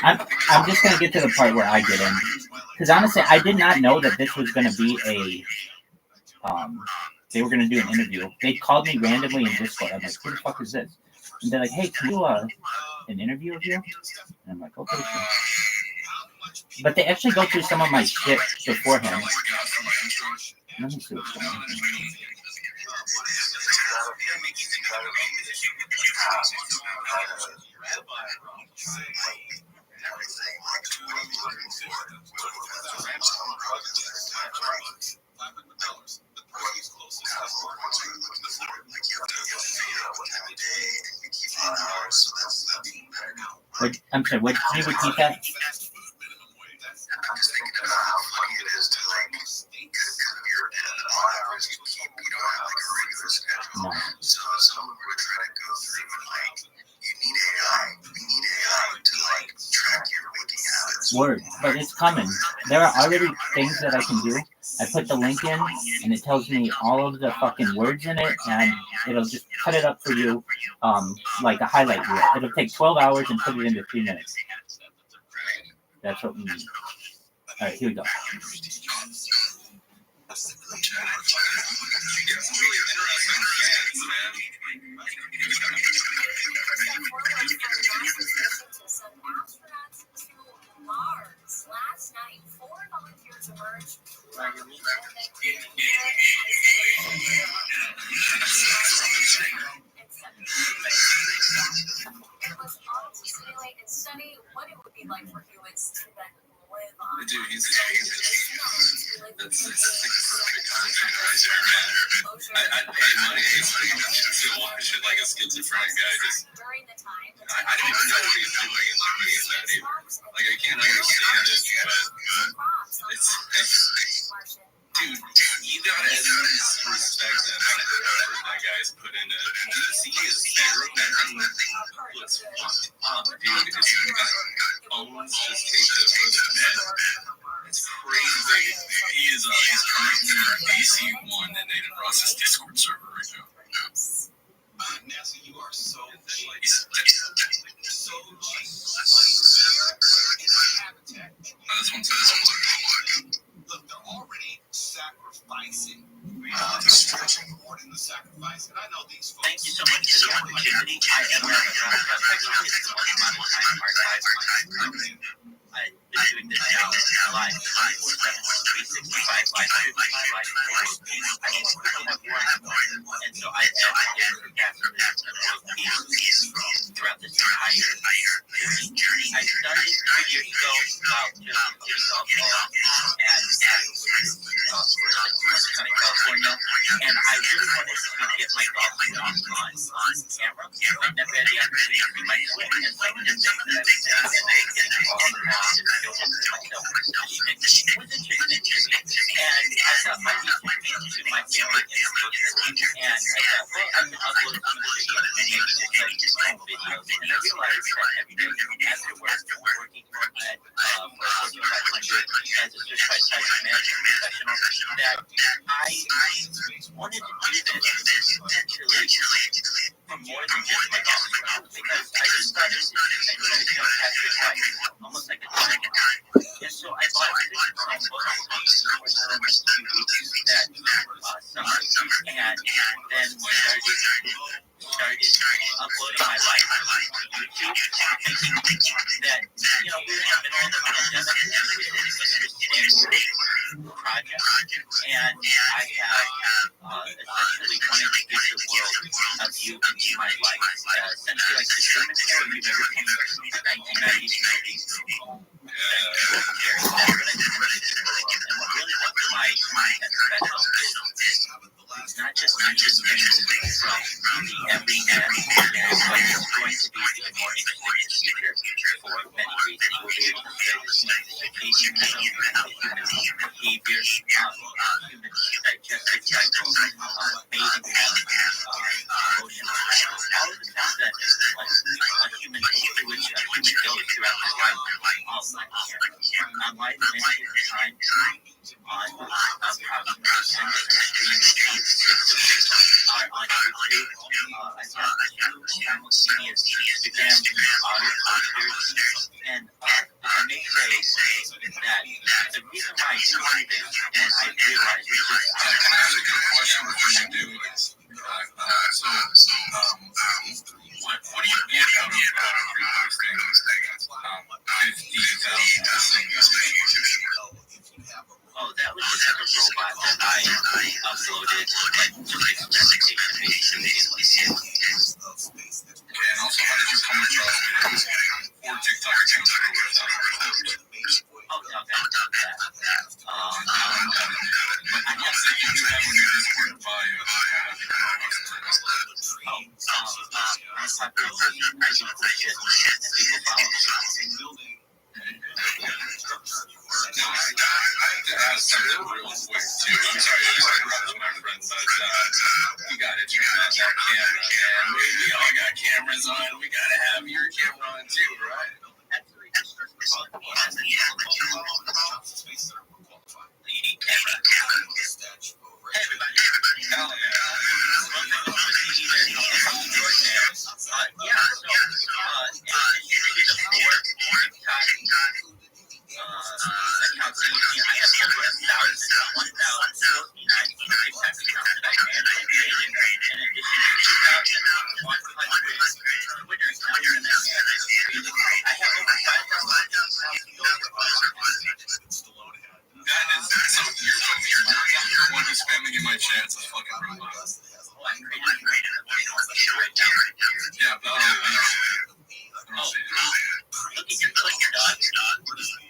I'm just gonna get to the part where I get in, because honestly, I did not know that this was gonna be they were gonna do an interview. They called me randomly in Discord. I'm like, who the fuck is this? And they're like, hey, can we do an interview of you? And I'm like, okay. Sure. But they actually go through some of my shit beforehand. Let me see what's going on. I'm sorry, what, can you repeat that? No. So someone would try to go through and you need AI. We need AI to track your waking habits. Word, but it's coming. There are already things that I can do. I put the link in, and it tells me all of the fucking words in it, and it'll just cut it up for you, like a highlight reel. It'll take 12 hours and put it into 3 minutes. That's what we need. All right, here we go. Last night, 4 volunteers emerged. It was honestly simulate and study what it would be like for humans to then live on. Dude, he's a that's like the perfect content right there, man. I'd pay money to watch it like a schizophrenic guy. During the time, I didn't even know what he was doing in that either. Like, I can't understand it, but it's dude, you gotta at least respect that guy's put into he is experimenting what's fucked up, dude. It's got phones just taped to the bed. It's crazy. He's currently DC1 in Nathan Ross's Discord server right now. Nancy, you are so He's so this one's look, they're already sacrificing. Stretching more than the sacrifice. And I know these folks. Thank you so much for the opportunity. I am Rabbi Rothschild. I've been doing this now live 365 live and so I advocate for pacifist peace throughout this entire journey. I started 3 years ago about just getting off and for California, and I really wanted to get my golf on camera. I never had the opportunity to be my twin, and so I just think that and I thought my to my family and I thought, well, I'm uploading some videos and videos, and I realized that every day after work, working at Fortune 500 as a certified project management professional, that I wanted to do this potentially for more than just my golf, because I just started to almost like a time. And so I bought this book that summer, and then started uploading my life on YouTube, thinking that, you know, we're in the middle of the pandemic, and it was interesting project, and I have essentially wanted to give the world a view into my life, essentially like the Truman Show. You've ever seen the 1990s movies? And what really went to my mind as a special is not just moving from the every end, but it's going to be even more interesting in the future for many reasons. We'll be able to study the circadian rhythm, the human behavior, human digestive cycle, bathing patterns, emotions, all of the things that a human through which a human goes throughout their life. On my time on approximately 10 different streams, 6 of which are on YouTube. I have 2 simultaneous Instagram audio posters, and do cool shit, and people follow me. Now, I have to ask something real quick, too. I'm sorry to interrupt, my friend, but you got to turn on that camera, man. We all got cameras on. We got to have your camera on, too, right? Absolutely. Hey, everybody. Hell yeah. That is so. You're telling me you're not the one who's spamming in my chats. It's fucking ridiculous. Yeah, but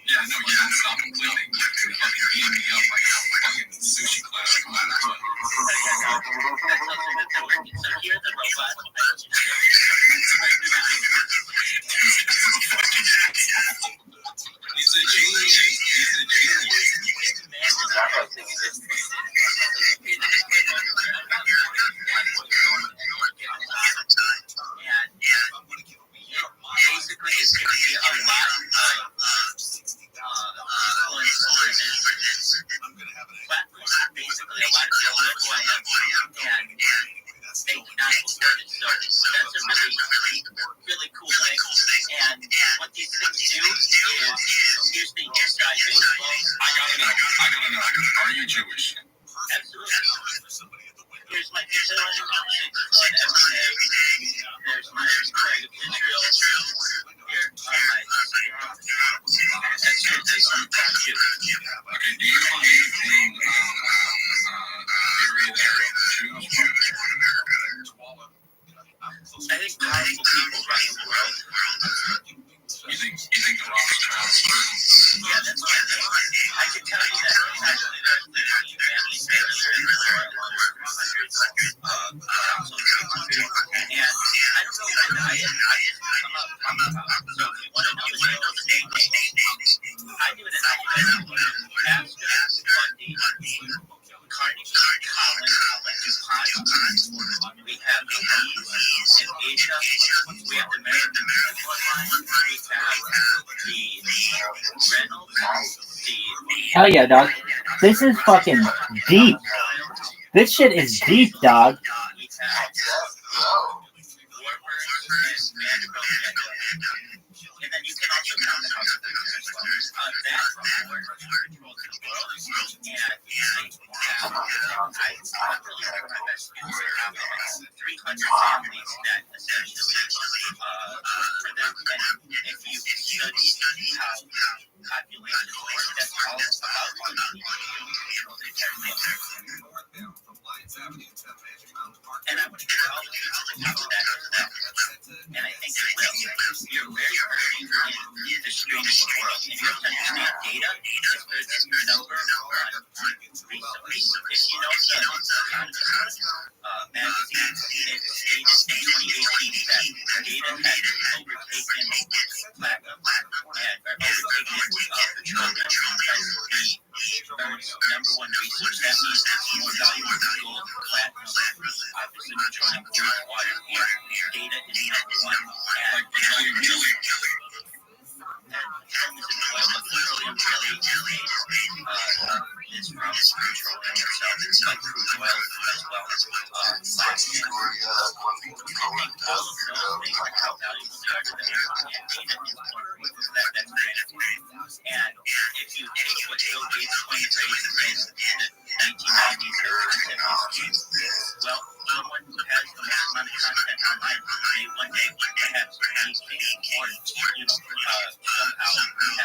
yeah, no, you don't stop clicking. You're fucking beating me up like a fucking sushi class. Come on, come on. So here's the robot. He's a genius. He's a genius. Basically, it's going to be a lot of influence over this platform. Basically, a lot of people know who I am, and they cannot afford it. So that's a really cool thing. And what these things do is, here's the inside baseball. I gotta know. Are you Jewish? Absolutely. Here's my pizza every day. There's my bag of Israel. Here are my that's your thing. I'm proud of you. Okay, do you believe in theory that Jews I think powerful people run the world. You think the Rothschilds? Yeah, that's what I think. I can tell you that actually there's families that are in the world hundreds and I don't know when I just come up talking about it. So if you want to know the name of the name, I do it in Astor, Bundy, Carnegie, Collins, DuPont. We have the Lees in Asia. We have the American bloodline. We have the Reynolds. Hell yeah, dog. This is fucking deep. This shit is deep, dog. We have Warburg and Vanderbilt. And then you can also count the House of Representatives as well. That board controls the world. And I really try my best to have 300 families that essentially work for them. And if you study how populations work, that's all it's about. And I would give all the people to top of that as well. And I think you will. You're very early in the streaming world. And you have to understand data is the number one resource. If you know the magazine, it stated in 2018 that data had overtaken platinum and overtaken petroleum as the Earth's number one resource. That means it's more valuable than gold, platinum, obviously petroleum, food, water, air. Data is number one. And petroleum really is from petroleum itself. It's like crude oil as well. Plastic. All of those things are how valuable they are to them. And data is one of that's granted. And if you take what Bill Gates coined in the 1990s or 1970s, well, someone who has the most amount of content online may one day perhaps communicate or somehow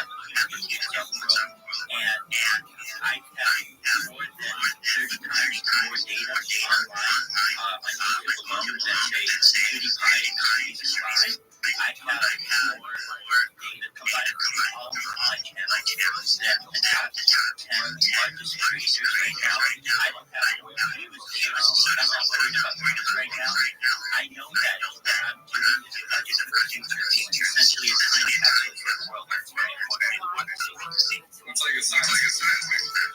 have a huge yourself grow. And I have more than 30 times more data online on YouTube alone than say PewDiePie and Spy. I have more data combined with all of my channels than the top 10 largest creators right now. I don't have more views, but I'm not worried about views right now. I know that what I'm doing is future. It's essentially a time capsule for the world. That's very important. It's like a science.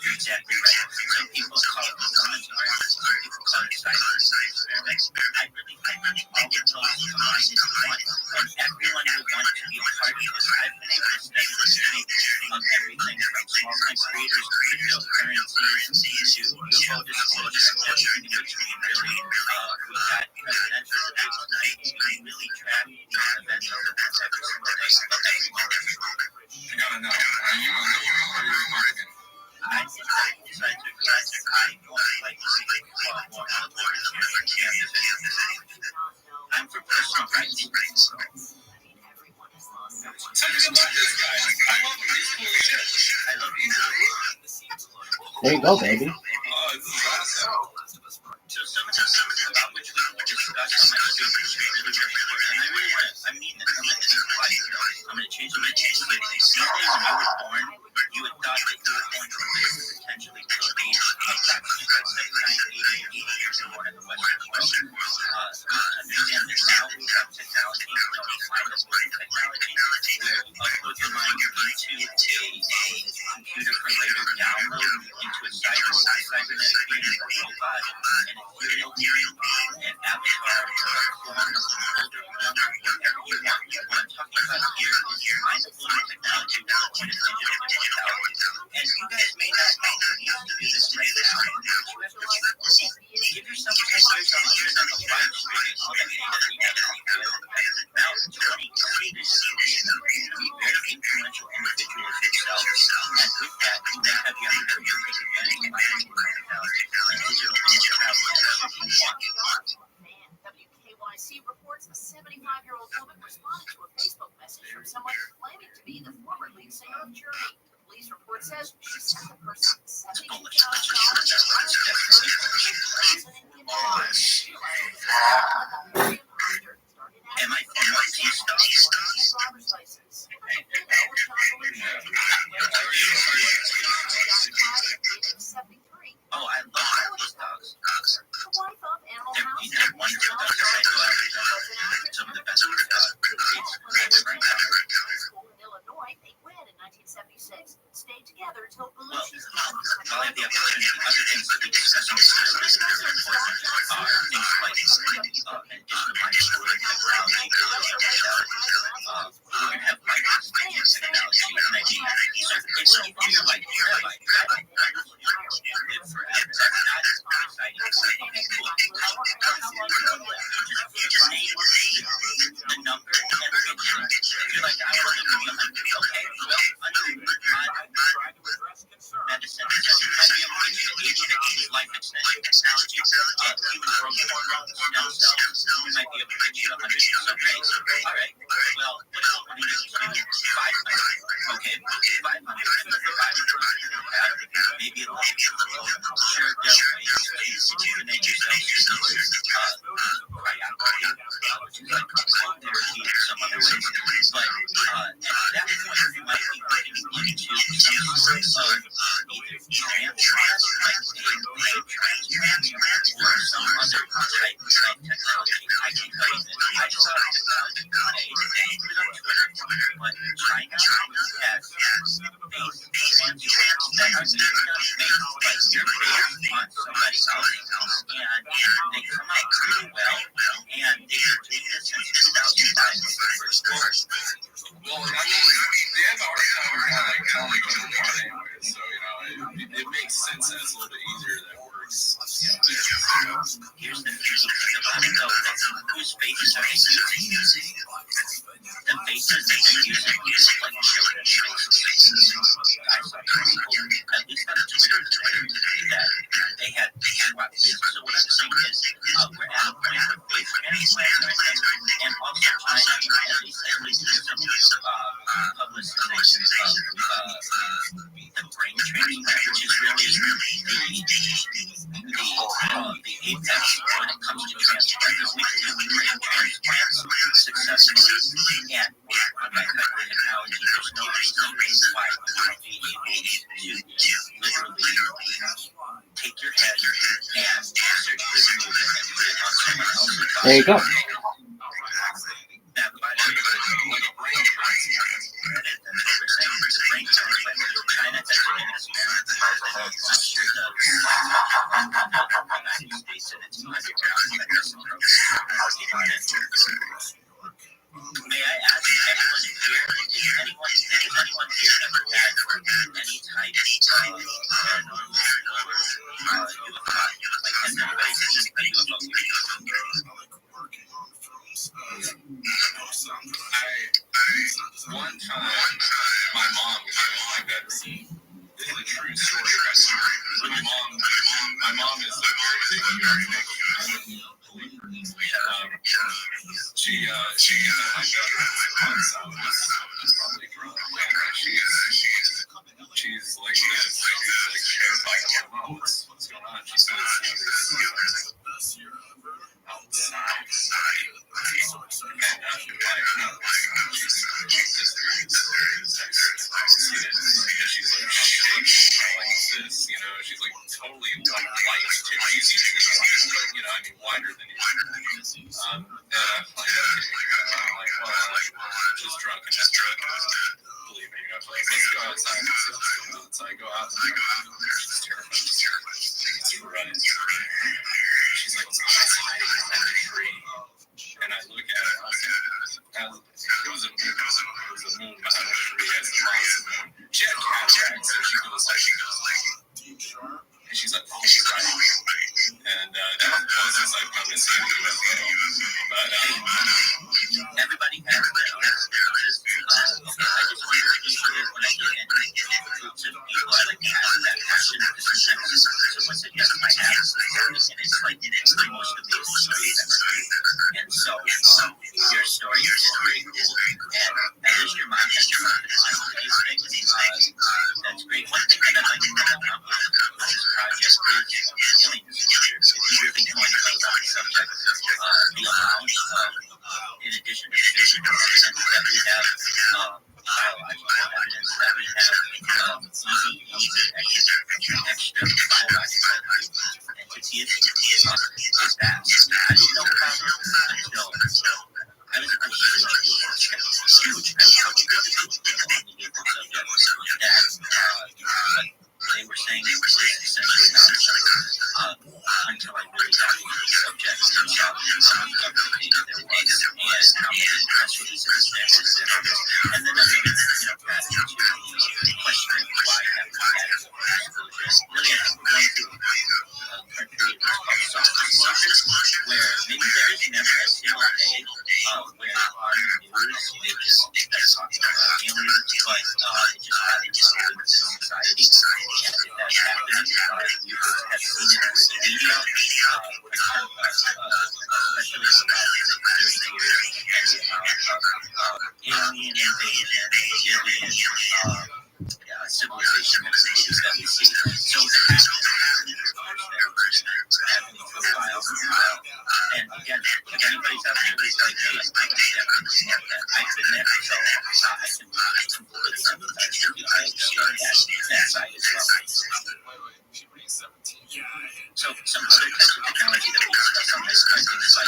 You're exactly right. Some people call it performance art, some people call it science experiment. I really think all of those combined into one. And everyone will want to be a part of this. I've been able to study the journey of everything from small time creators to cryptocurrencies to UFO disclosure and everything in between. Really, we got presidential debates tonight. We really track the events of the past every single day of every moment. You gotta know. Are you a liberal or are you a Republican? I decided to class I don't like to see more libertarian candidates. I'm for personal rights. Tell me about this guy. I love him. He's cool as shit. I love you. There you go, baby. This is awesome. So some of the things about which we discuss on my stream is really, really important. And I really want to, I mean this, I'm going to change life. I'm going to change my taste. When you were born, you had thought that you were going to live potentially till age approximately 79, 80 years or more in the Western world. Understand that now we have technology, find us with technology, where you upload your mind into a computer for later download into a cybernetic being, a robot, an ethereal being, an avatar, a clone, older, younger, whatever you want. What I'm talking about here is mind-blowing technology with a point of digital immortality. And you guys may not know that you have to do this right now. You have to give yourself 10 years on the internet of live streaming all the data that you have to do. Now, 2020 is to be very influential individuals yourself. And with that, you may have the opportunity to take advantage of mind-blowing technology and digital immortality. WKYC reports a 75-year-old woman responded to a Facebook message from someone claiming to be the former lead singer of Journey. The police report says she sent the person $72,000 Am I from what driver's license. Oh, I love those dogs. The wife of Animal They're House. wonderful dogs. I go out with some of the best dogs. School in Illinois, they wed in 1976. Stayed together till Belushi's While I have the opportunity, other things that we discuss on this show really, really important are things like additional mind-blowing technology, we're going to have life-expecting technology, and I think so if you're like, live forever. That's not exciting. Okay, cool. How long do you live? You just name the number and everything. If you're like, I want to live to be 100. Okay, well, under medicine, might be able to get you the age of life extension technology, human growth hormone, stem cells, we might be able to get you 100. So great. All right. Well, what if we need to do 500? Okay, 500. Maybe it'll help you a little. Sure, there are ways to rejuvenate yourself. Therapy and some other ways. But at that point, you might be looking into some sort of either transplant, like a brain transplant, or some other type of technology. I can tell you that I saw technology today, it was on Twitter, but China has face transplants that are being done face, like your face on somebody else, and they come out really well, and they've been doing this since 2005 was the first course. Well, I mean, the Antarctica was kind of like common part anyway, so, it makes sense that it's a little bit easier that works. Here's the beautiful thing about it, though, that whose faces are they using? The faces that they're using like children's faces. I saw people, at least on Twitter today, that they had swapped faces. So what I'm saying is, we're at a point where face transplants and also China, at least some publicization of the brain transplant, which is really the apex when it comes to transplants. We can do brain transplants successfully, and with technology, there's no reason why you wouldn't be able to literally take your head and surgically remove it and put it on someone else's body. There you go. That, by the way, One time, my mom came in my bedroom. This is a true story. My mom is a very big believer. She came in my bedroom on Sabbath, probably drunk, and she's like this. She's like terrified. I'm like, Mom, what's going on? She says, outside. And she's like shaking like this, she's like totally like light too. She's usually, I mean, wider than you. And I'm like, well, just drunk and just drunk. Believe me, I'm like, let's go outside. Go outside. She's terrified. She's running. She's like, outside behind the tree. And I look at it, it was a moon behind the tree, as the mountain moon. She had cataracts, so she goes like, and she's like, oh, she's right. And that's the closest I've come to seeing a UFO. But everybody has their own experiences. I just wonder if usually when I get into groups of people, I like to ask that question because sometimes someone said, yes, I have this, and it's like, it's the most amazing story I've ever heard. And so, your story is very cool, and at least your mom has your own define these things. That's great. One thing that I'd like to know about this project is alien disclosure. If you really know anything about the subject, the amount of, in addition to physical evidence that we have, biological evidence that we have, extra biological entities, is vast. I didn't know about it until I was huge. I was talking about the subject that they were saying it was essentially non-subject until I really got into the subject and saw how much government data there was and how many press releases there was. And then I really got into the question of why have we had disclosure. Really, I think we're going through a country that's called soft disclosure, where maybe there is never a single day where on the news they just start talking about aliens, but it just happens within society. And if that's happening, you have seen it through the media, especially in the last 30 years, and the amount of alien invasion, alien civilization movies that we see. So the past happening for a while. And again, if anybody's out there who's like, hey, I can definitely understand that. I've been there, so I can completely sympathize with you. I understand that side as well. So some other types of technology that we discuss on this are things like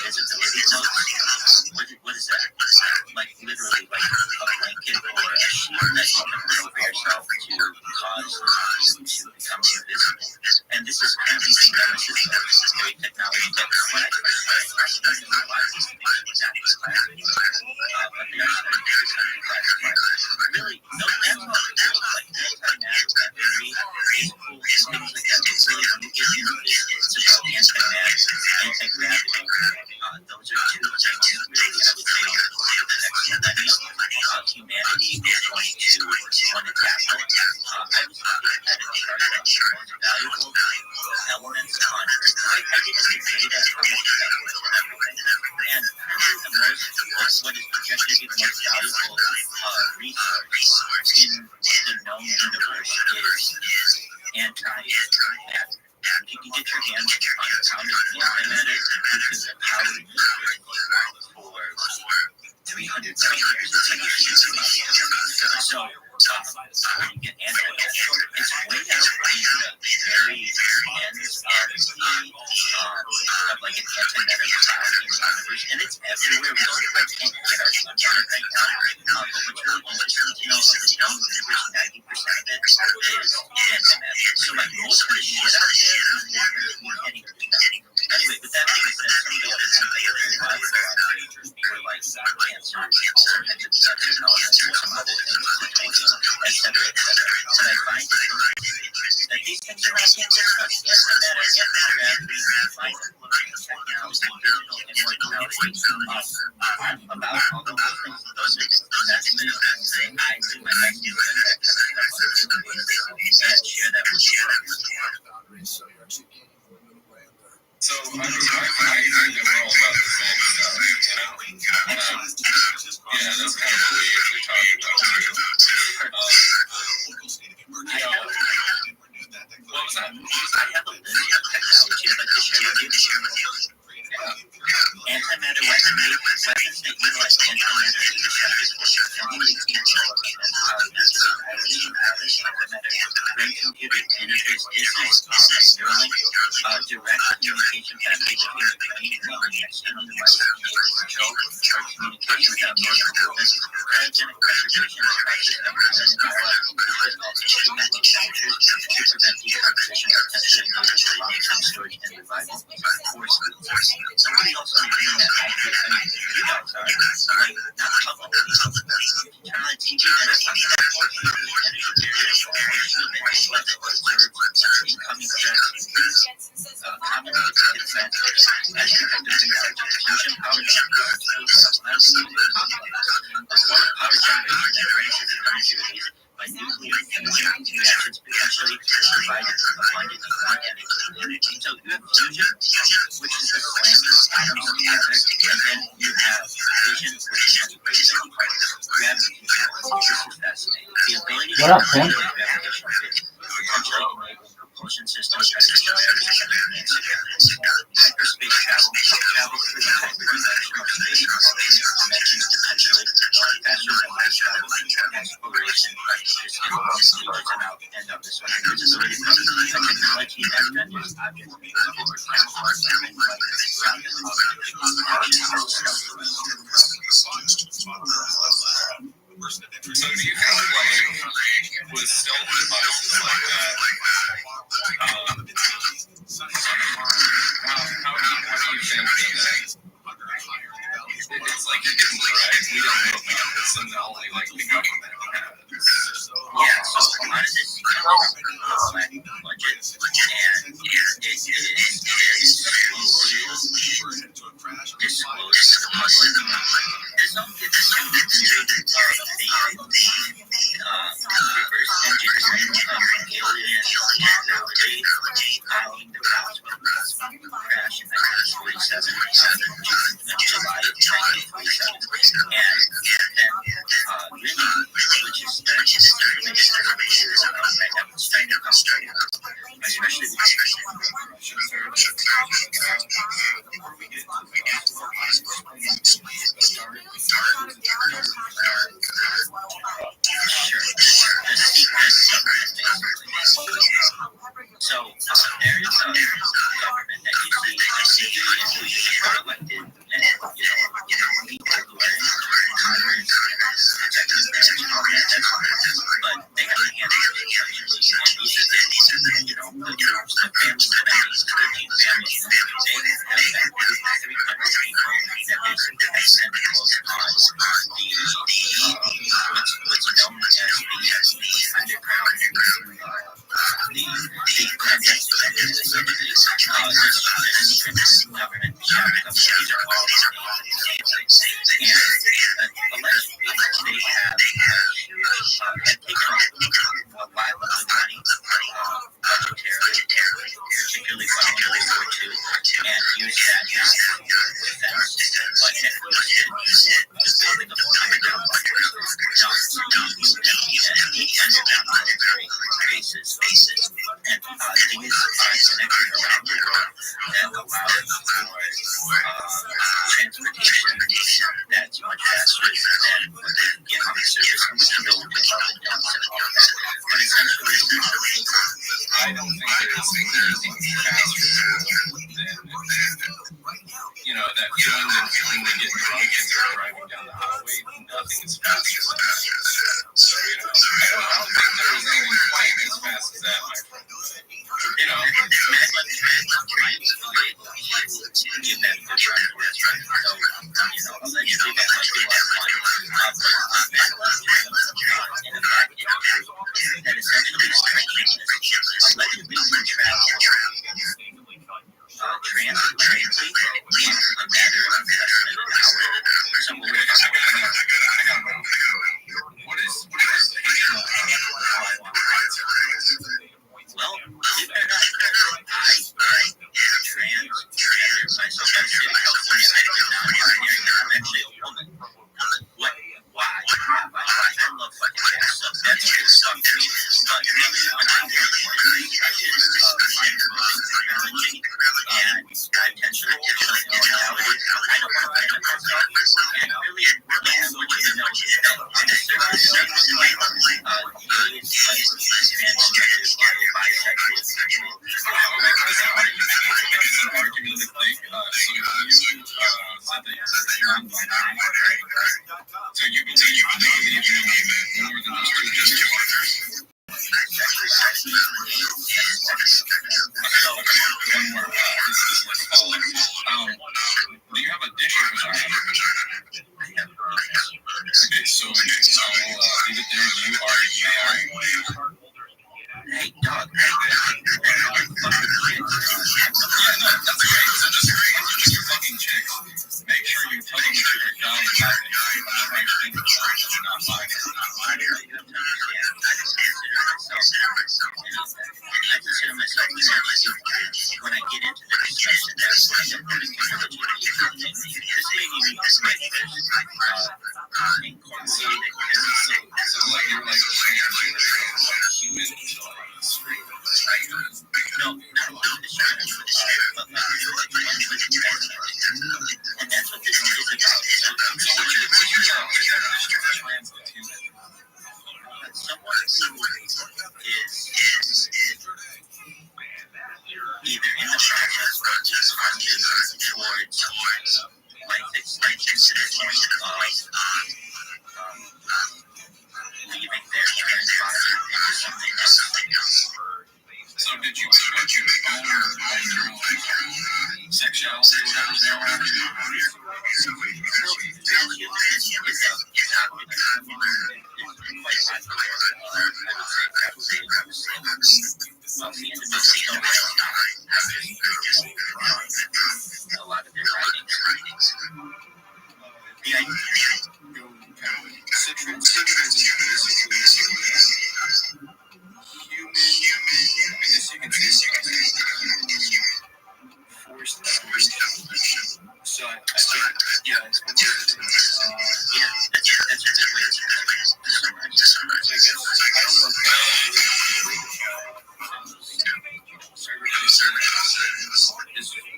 invisibility cloaks. What is that? Like literally like a blanket or a sheet that you can put over yourself to cause you to become invisible. And this is currently being done. This is great technology that when I first started talking about it, a lot of these things were not classified. But they are starting to be something classified. Really, no, that's all it is. Like anti-matter weaponry, cool things like that. It's really when you get into this, it's about anti-matter, anti-gravity. Those are two things really I would say over the next millennium humanity is going to want to tackle. I was looking at a chart of the most valuable elements on Earth. I did some data on how much that was and everything. And the most, what is projected to be the most valuable resource in the known universe is anti-matter. If you can get your hands on a pound of antimatter, you can power the Earth for 300 million years. It's like a huge amount. So, when you get antimatter, it's way out in the very ends of like an antimatter cloud in the universe, and it's everywhere. We can't get our hands on it right now. But what's really interesting, of the known universe, 90% of it is antimatter. So, like, most of the shit out there, we can't even do that. Anyway, with that being said, some of the other things that are very valuable were like cancer, sometimes it's technology, some other things, etc., etc. So I find it interesting that these things are not being discussed. Antimatter, anti-gravity, finding technology, digital immortality, about all Yeah, that's kind of what we usually talk about too. You know, what was that? I have a list of technology I'd like to share with you. Antimatter weaponry, weapons that utilize antimatter as a deceptive force, sending control of brain computer interface distance, Neuralink, direct communication pathway between the brain and the external device, enabling control or communication without motion movement, cryogenic preservation process that prevents biological genetic structures to prevent decomposition, potentially enabling for long-term storage and revival. Somebody else on the internet actually, I mean, you guys are, like, not publicly. Turn on TV, and it's like that energy barrier or human reflect or observe incoming threats, commonly depicted advantage as protective technology. Fusion power generation, a form of power generation that ranges in energy released by nuclear fusion reactions potentially provide abundant organic energy. So you have fusion, which is the slamming of atoms together, and then you have fission, which is integration. Gravity control, this is fascinating. The ability to control gravitational field, potentially enabling propulsion systems, hyperspace travel, travel through the hyperdimensional space, alternate dimensions potentially, faster than light travel, exploration, and of this one. Visibility from the technology that renders objects visible or camouflage and light around the So do you think, like, with stealth devices like that, how do you think that it's like hidden, right? We don't know about this, and only like the government has. Yeah, so a lot of this comes from the budget, and it is very slowly disclosed to the public. There's no difference in the reverse engineering of alien technology following the Roswell crash in 1947, July of 1947, and then really, which is disinformation right now, it's starting to come straight up, especially the So there is a government that you see who are elected, and people who are in Congress, executive branch, and all that, but they have a hand in it, and these are the groups, the families, the members, the 13 families, they have that group of 300 people that basically have tentacles on what's known as the underground, the clandestine essentially, this government shackup. These are all the same things, and allegedly they have taken a while of the money budgetarily, particularly following World War II, and used that now for defense, but have used it to building up underground bunkers. The underground military bases, and these are connected around the world that allow for transportation that's much faster than what they can get on the surface, and we can go into all the dumps and all that. But essentially, I don't think there's anything faster than, that feeling that when they get drunk and they're driving down the highway, nothing is faster than that. So, I don't think there is anything quite as fast as that, my friend. Mad Love might be able to give that good run for its run. So, allegedly that might be a lot of fun. But Mad Love in a back interview that essentially strengthens this allegedly can travel transatlantically in a matter of less than an hour. So, So like you're like human stream, right? No, not about the show, but like and that's what this is about. So someone who is either in the process or just marching towards life extension to the point of leaving their current body into something else. So did you own like your own sexuality or whatever? A lot of their writings. The idea Citron is basically human, I guess you can say forced evolution. So I think, yeah, it's one of those things. yeah, that's a good way to summarize. So I guess, I don't know if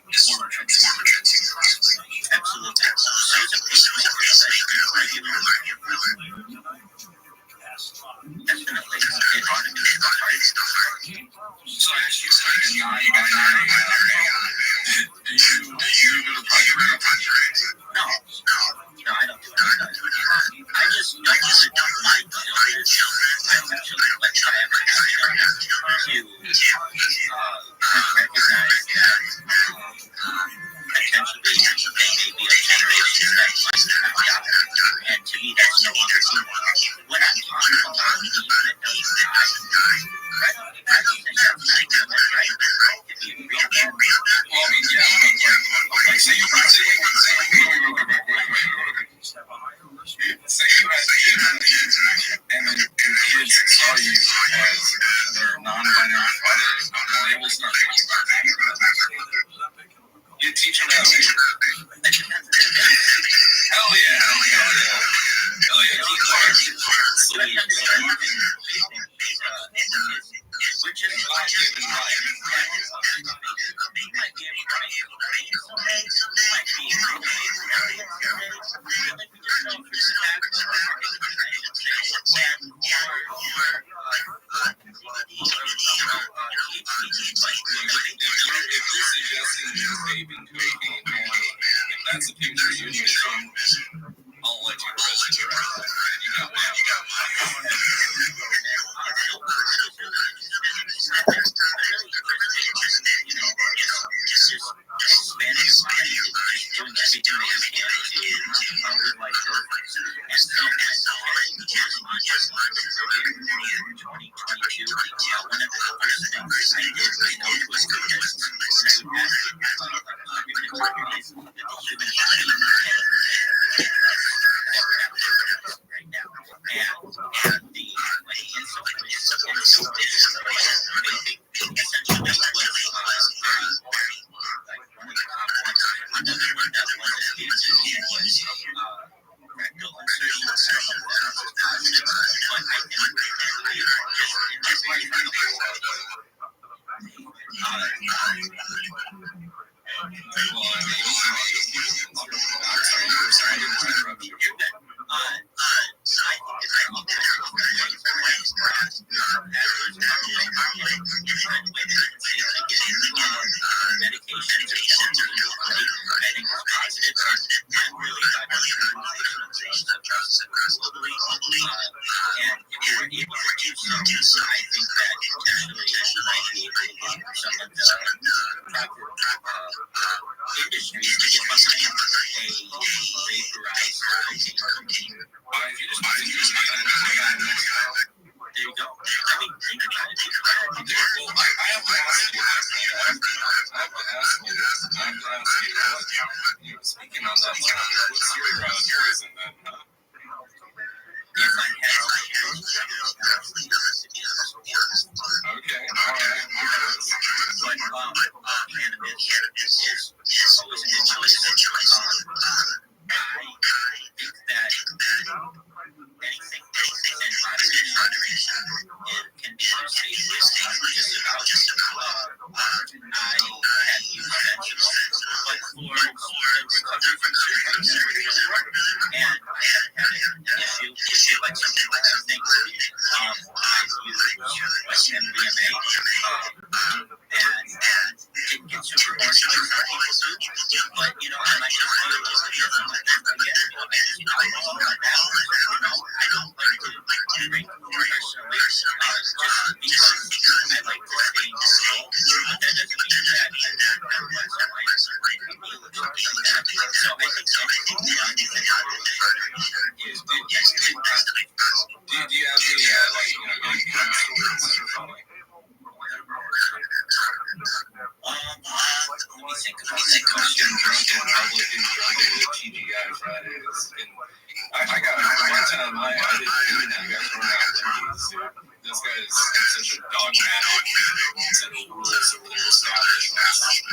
is more Absolutely. So it's a definitely. It ought to be so I asked you like a non-binary do you go to Project? No, I don't do it. I just don't mind children. I actually like try every to recognize that potentially they may be a generation that might not die. And to me, that's no longer when I'm talking about the that doesn't die. I don't think that's not good, right? If you read that, Well, I mean, yeah, okay, so you can say, say you had kids, and then your kids saw you as their non-binary father, they will start thinking about that. You teach them that. Hell yeah. We're just like living life. We might be able to make it someday. We might be able to make it someday. Like we just don't feel bad for If you're suggesting you're vaping cocaine, if that's a picture you need to I'll let you press it right. You got my Speaking on that, what's your tourism then? Okay, alright. but thankfully, I used MDMA, and didn't get super horny like some people do, but, I might just feel a little bit different with it again, alcohol and now, I don't like to drink personally, just because I like to stay slow, but that doesn't mean that I don't have once in my life a meal or something like that. So I think anything beyond that is good. Yes, Do you have any, any gun stories or something? Let me think about that Getting question. drunk in public and drunk at TGI Fridays. And I got one time I didn't do that. I got thrown out of Wendy's. This guy is such a dogmatic set of rules over their establishments.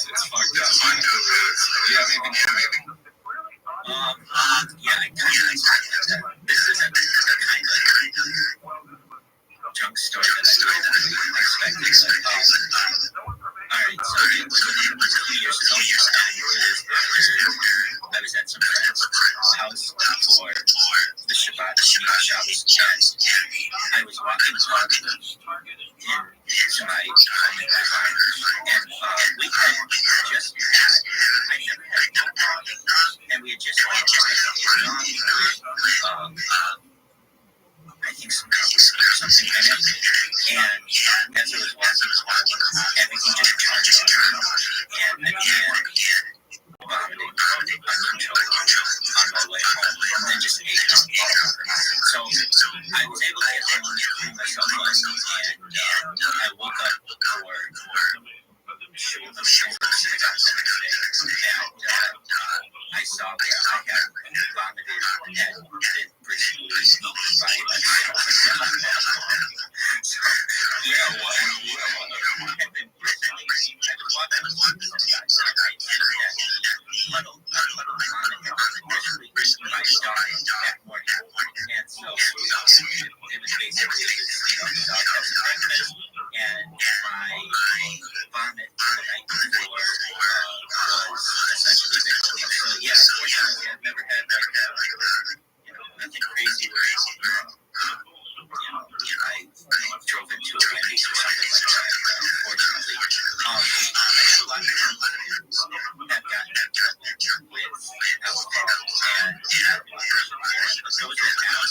It's fucked up. It really is. Do you have anything? Yeah, I kind of. This is a kind of drunk story that I really expected. All right, so it was a few years ago, and I was at some friend's house for the Shabbat Shabbos, and I was walking into my home environment, and we had just had, I never had alcohol, and we had just had I think some whiskey or something in it, and as I was walking home, everything just turned on, and I began vomiting uncontrollably on my way home, and then just ate up all over. So I was able to get home and clean myself up, and I woke up for shul the synagogue the next day, and I saw where I had vomited and been briefly eaten by myself. So, I've been briefly eaten. I was walking with some guys, and I did that puddle of vomit that was briefly eaten by a dog that morning. And so it was basically, the dog had some breakfast, and my vomit the night before was essentially victim. So yeah, fortunately, I've never had nothing crazy where I drove into a Wendy's or something like that. Unfortunately, I had a lot of friends that got in trouble with alcohol and but those that have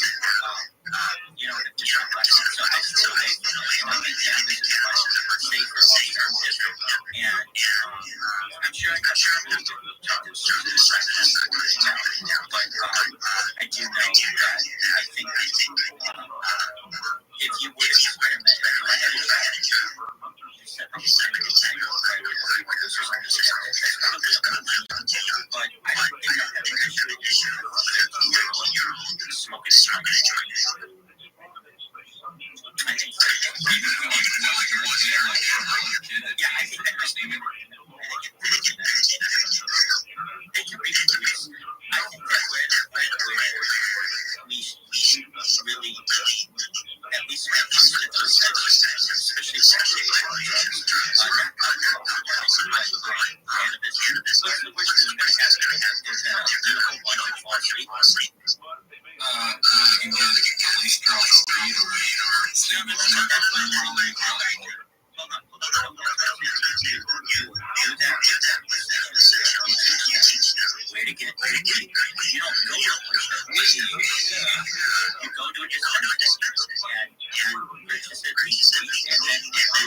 just not lessons. So I still think cannabis is a much safer alternative, and I'm sure I got some really good objectives to this now, but I do know that I think if you would experiment, if I had a child, you said that you kind of tangle right with everyone goes or something like that, that's probably a good, but I don't think I have an issue with 13-year-old smoking a joint. I think so. Yeah, I think that might be they can reproduce. I think that where we really, at least when it comes to those types of things, especially recreational drugs, not alcohol, but cannabis, what's the worst thing that has to happen? Is that a beautiful one that falls asleep? You can at least drop a weed or sleep on it. Hold on. Do that. Where to get weed? You don't go to a place that weed. You go to a dispensary and you purchase it legally, and then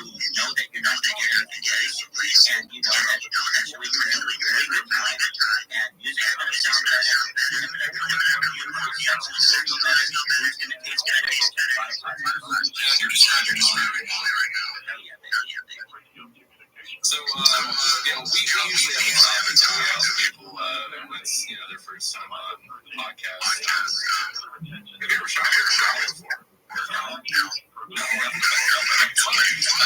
you know that you're not going to get anything else, and you know that potentially you're going to have a very good time, and music's going to sound better, you're going to have more beautiful sex, it's going to feel better, food's going to taste better, Yeah, you're describing all right now. Hell yeah, baby. So, we usually have a topic that we ask people when it's, their first time on the podcast. Have you ever shot your shower before? No. So, I'm not talking like,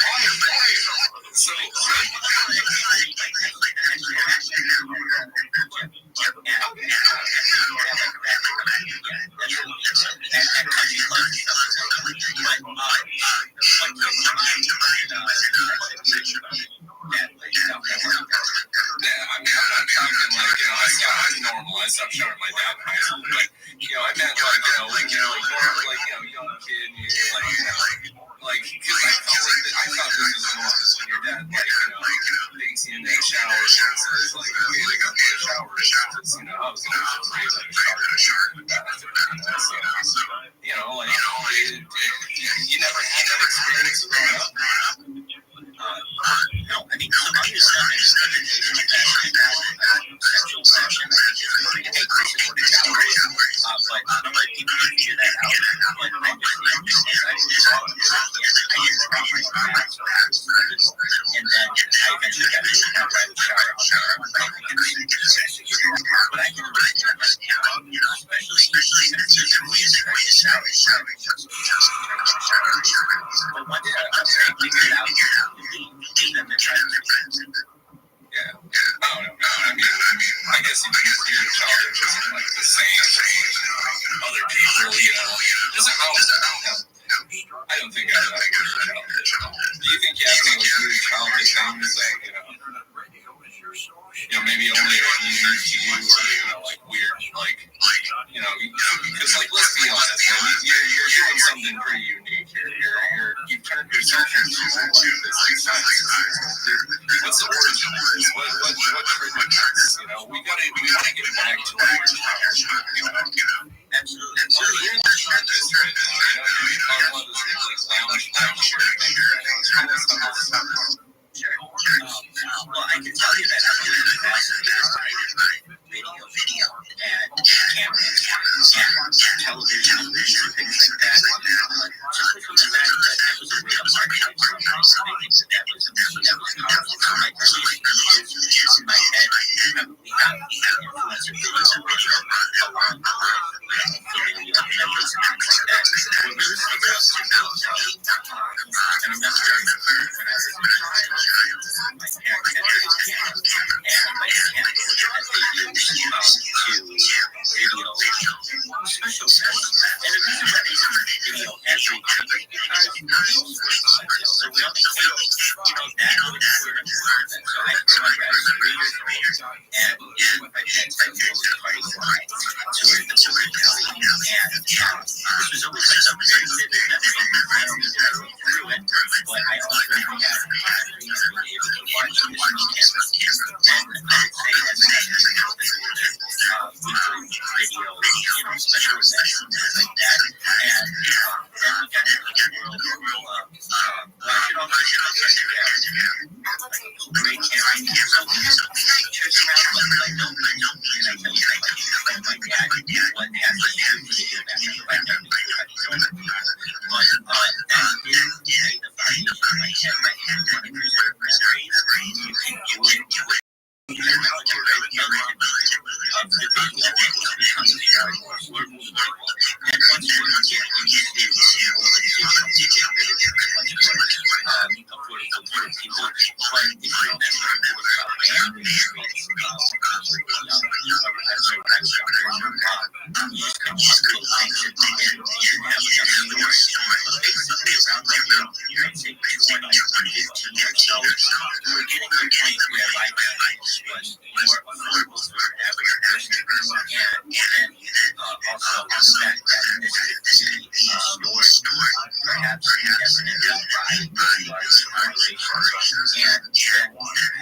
I'm normal. I stopped showering my dad in high school, but, I met kid and you're like, because I thought this was normal when your dad, takes you in the shower and says, okay, they got to the shower. Because, I was always afraid of the shower in the bathroom. So, you never had that experience growing up. No, I mean, some of your stuff is educational sexual passion. Hey, this is what a shower is. But I'm like, people can figure that out. But I just, as I was talking to the kids, I didn't drop my back. And then I eventually got to have private shower on my own. But I can understand that now, especially since there's a way to shower. But once I figured it out, Yeah. I don't know. I guess you can see your childhood wasn't like the same as other people, Doesn't know. I don't think I have a good childhood. Do you think you have any weird childhood things maybe only unique to you, or weird, because let's be honest, man, you're doing something pretty unique here. You've turned yourself into this what's the origin of this? What triggered this? We want to get back to our childhood. Absolutely. You're in the trenches right now. You talk about this lounge Sure. Well, I can tell you that I'm really fascinated by video and cameras and television and things like that. Simply from the fact that I was a real architect, I think that was powerful. So my earliest images in my head probably have influence of video along with video memories and things like that. What really sticks out to me I remember when I was a child, my parents had this camera, and my parents as they used to video special events. And the reason why they video everything is because those were expensive. So we only paid, that was for an event. So I remember I was 3 years old, and my parents had to go to the party tour the Tour Valley. And this was always like a very vivid memory. I don't mean that I went through it, but I also had being able to watch this camera. And I would say as I got to know the video, special events and things like that. And then we got into the world of, I should also say my parents have great camera. So we had pictures around, but don't, and I tell you that, my dad what has to do to do that. I never knew how to do it. But that did lay the foundation. My head wanted to preserve memories. You can do it. Technology, right? The video becomes more affordable to people. And once you get into more digital video, much more affordable for people. But if you remember, it was about bandwidth. You just couldn't just go things and you didn't have enough storage. But basically, around that year, I'd say 20 or 15 years ago, we were getting to a point where library was more affordable for an average person. And also the fact that this could be stored, perhaps indefinitely by large corporations. And then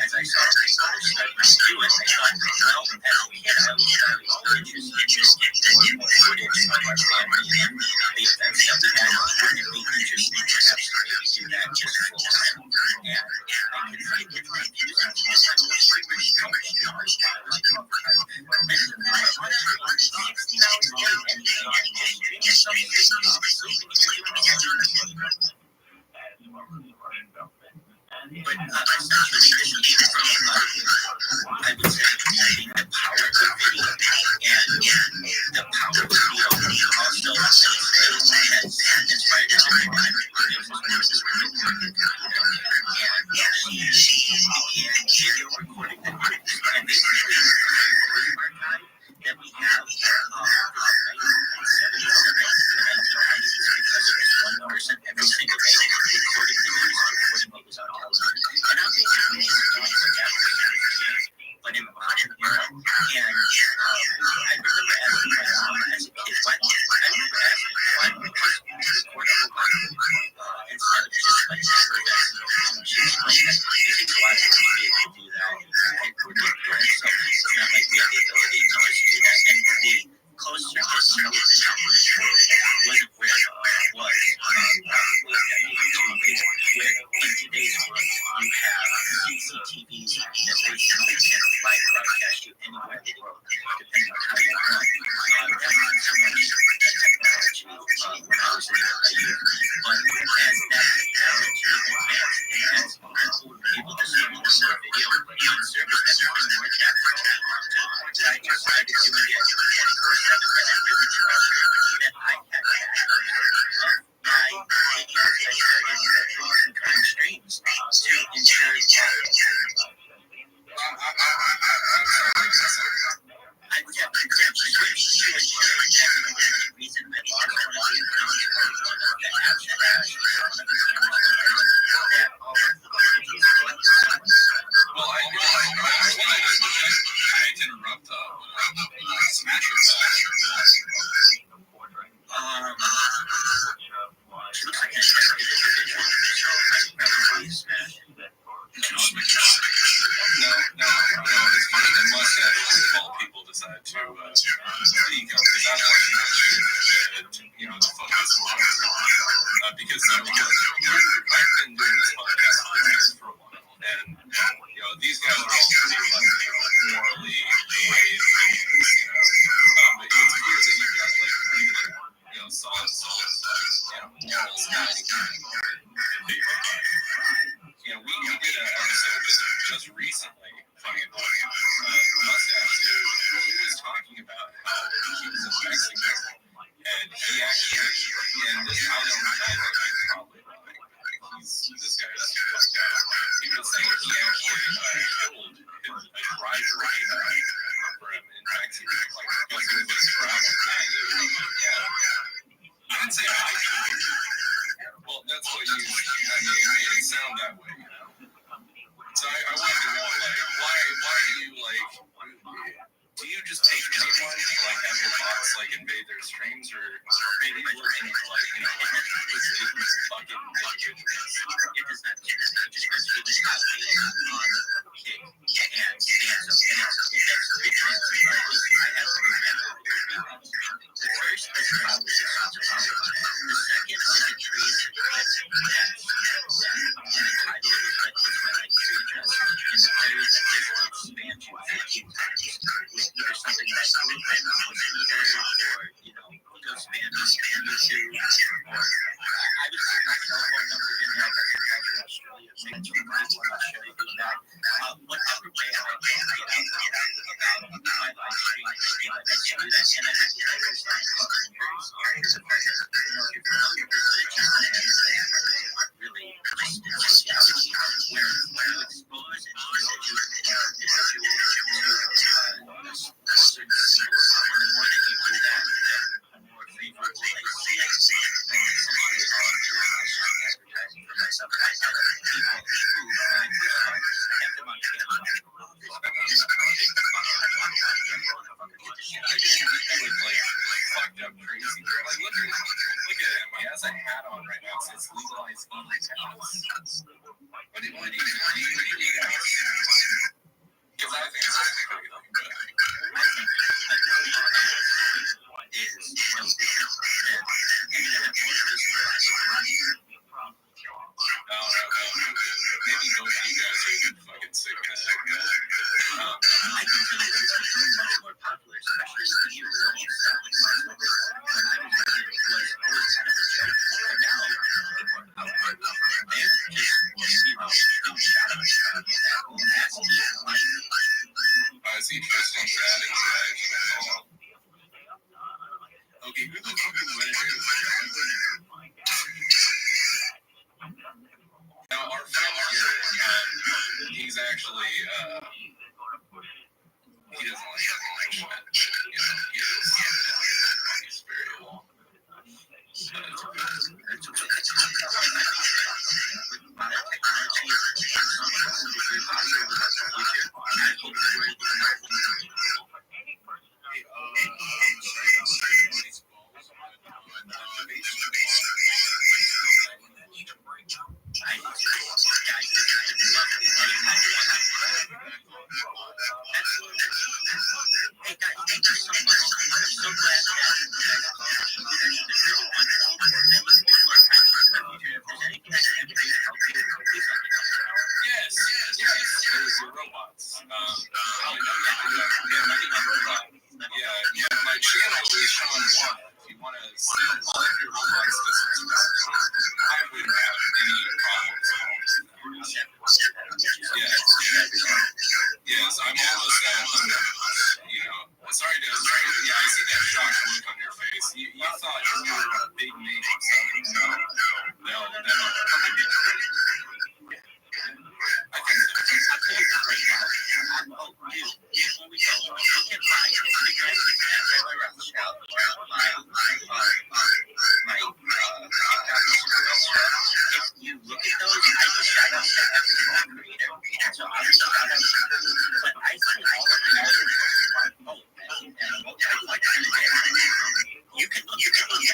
as I saw people starting to do it, I thought, well, as a kid, I was interested in more footage of our family and the events that we had. Wouldn't it be interesting perhaps to maybe do that just full time? And I could find different views on this. I wish we were showing how much time I talk about. And I was 16 hours a day, and just doing something that you but essentially, this came from, I would say, the power of video, and the power of video also, I would say, has inspired other videos and video recording techniques. And basically, the archive that we have from the 1970s and 1990s is because these words seem like, you know, it's fucking ridiculous. It does not get it. It just goes to the top page on kick and stands up. And it's because I have a example here. The first is about the sounds of power. The second is a tree to the left. And the title is like my like tree dress. And the third is expansion. With either something like movement, or you know, just YouTube, or I would put my cell phone number in there. I got some friends in Australia. Maybe two people in Australia doing that. Whatever way I can get out about my live stream, I do that. And I think that there's something very scary. You know, if you're familiar with the really sociology, where you expose individuals to a certain symbols, and the more that you do that, the more favorable they see it. Essentially, all I'm doing is just advertising for myself. I have people who kept them on camera. Fucked up crazy. Like, look at him. He has a hat on right now. It says legalize e-hats. What do you do? Because I think it's pretty fucking good. I think a tree hat is no different than any other piece No. Maybe both of you guys are fucking sick of that. I can tell you it's becoming much more popular, especially in the years of when I was a kid, it was always kind of a joke. But now, people are out there just, you know, doing shout-outs about that whole nasty life. See, Tristan's adding to that. Okay, who the fucking winner is? Now, our friend here, he's actually, he doesn't like shit, but, you know, he is very well. Hey guys, thank you so much. I'm so glad that you guys called. It's really wonderful. And look forward to our friends in the future. If there's anything I can do to help you, please let me know. Yes. There's your robots. I know you robot. Yeah, my channel is Sean One. If you want to see all of your robots to subscribe, I wouldn't have any problems at all. Yes, I'm almost at 100. You know, sorry to, yeah, I see that shocked look on your face. You thought you were a big name. No. I think so. I'll tell you this right now. Before we go, you can buy Guinness at Rabbi Rothschild or my TikTok stuff. If you look at those, I just shout out to every small creator. So I'll just shout out to you. But I see all of the others. You can look at those.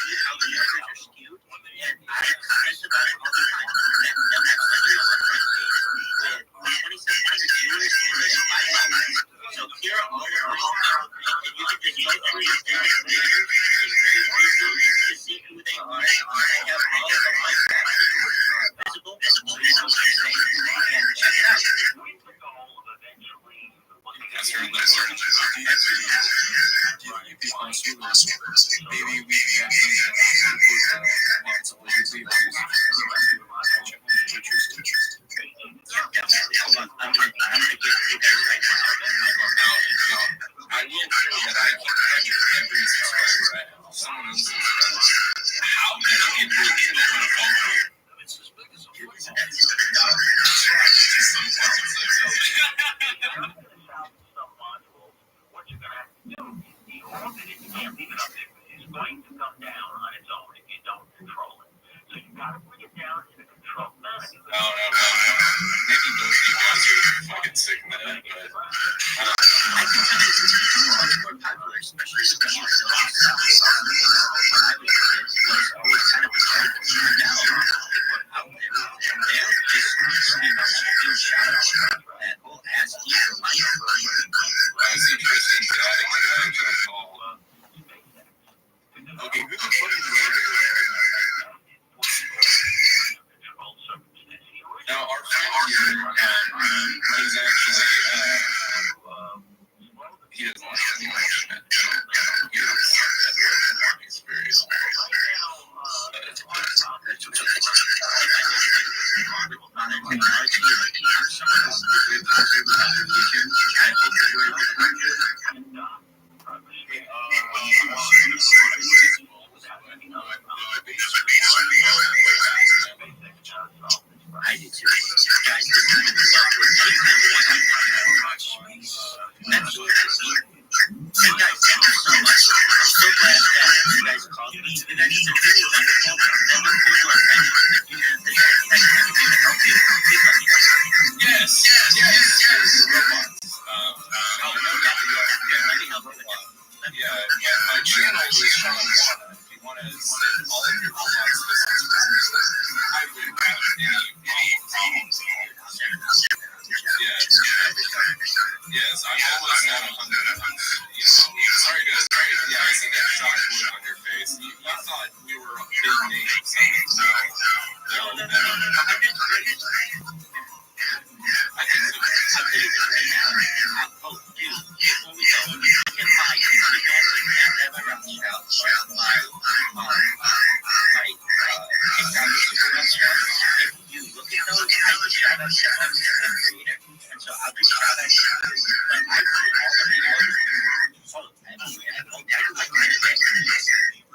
How the numbers are skewed, and I stress about it all the time. That that's like you know what my page with 2,700 viewers and 5 hours. So here are all your and you can just go through your favorite creators. It's very easy to see who they are. I have all of my facts visible. You know what I'm saying? And check it out. That's really good. Maybe we can Hold on, I'm gonna give you guys right now. I will say that I can catch every subscriber I have. Someone else subscribes. How many people want to follow you? What you're gonna have to do, the orbit, if you can't leave it up there, is going to come down on its own if you don't control it. So you gotta bring it down in a controlled manner. No. Maybe most of you guys are fucking sick of that, but he doesn't want to be passionate. He doesn't want that experience. I do too. Guys, this time of hey guys, thank you so much. I'm so glad that you guys called me. You guys have been really wonderful. And look forward to our friendship in the future. If there's anything I can do to help you, please let me know. Yes. Robots. No doubt. Yeah, I think my channel is Sean Wana. If you want to send all of your robots to I wouldn't have any problems. Yes, I'm almost at 100. Sorry, guys. Yeah, I see that shocked look on your face. You thought we were a big name. No. I'll tell you this right now. Oh, dude, before we go, you can buy Instagram at Rabbi Rothschild or my TikTok is Rabbi Rothschild. If you look at those, I just shout out to them as a creator, and so I'll just shout out to you. But I put all the videos.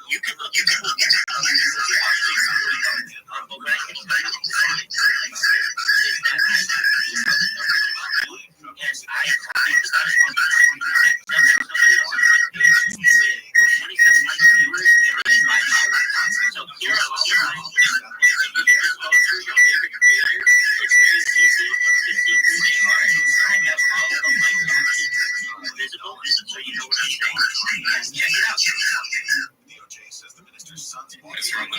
You can look at it. But what I can tell you is that yes, I think about it all the time. Somebody else with 27 viewers and my power. So here are all the time. You can just go through your favorite creator. It's very easy to see who they are. I have all of my content visible, so you know what I'm saying. And check it out. DOJ says the minister's son's boy It's from the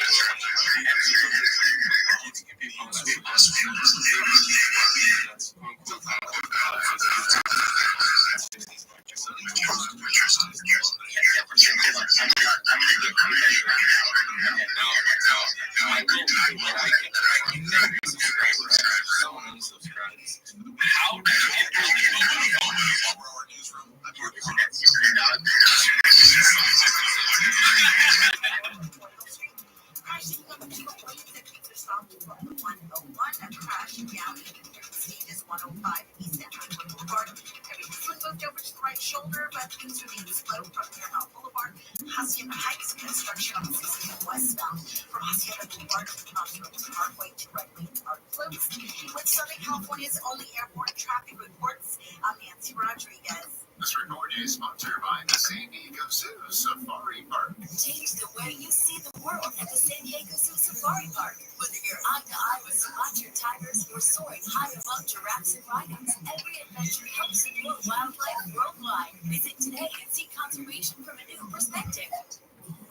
Crashing up to the planes that keeps us off to 101, a crash down in stages 105 East Central Boulevard. Everything's moved over to the right shoulder, but things are being slow from Paramount Boulevard. Hacienda Heights construction on 60 westbound from Hacienda Boulevard to Crossroads Parkway to right lanes are closed. With Southern California's only airport traffic reports, I'm Nancy Rodriguez. This report is sponsored by the San Diego Zoo Safari Park. Change the way you see the world at the San Diego Zoo Safari Park. Whether you're eye to eye with sponsored tigers or soaring high above giraffes and rhinos, every adventure helps support wildlife worldwide. Visit today and see conservation from a new perspective.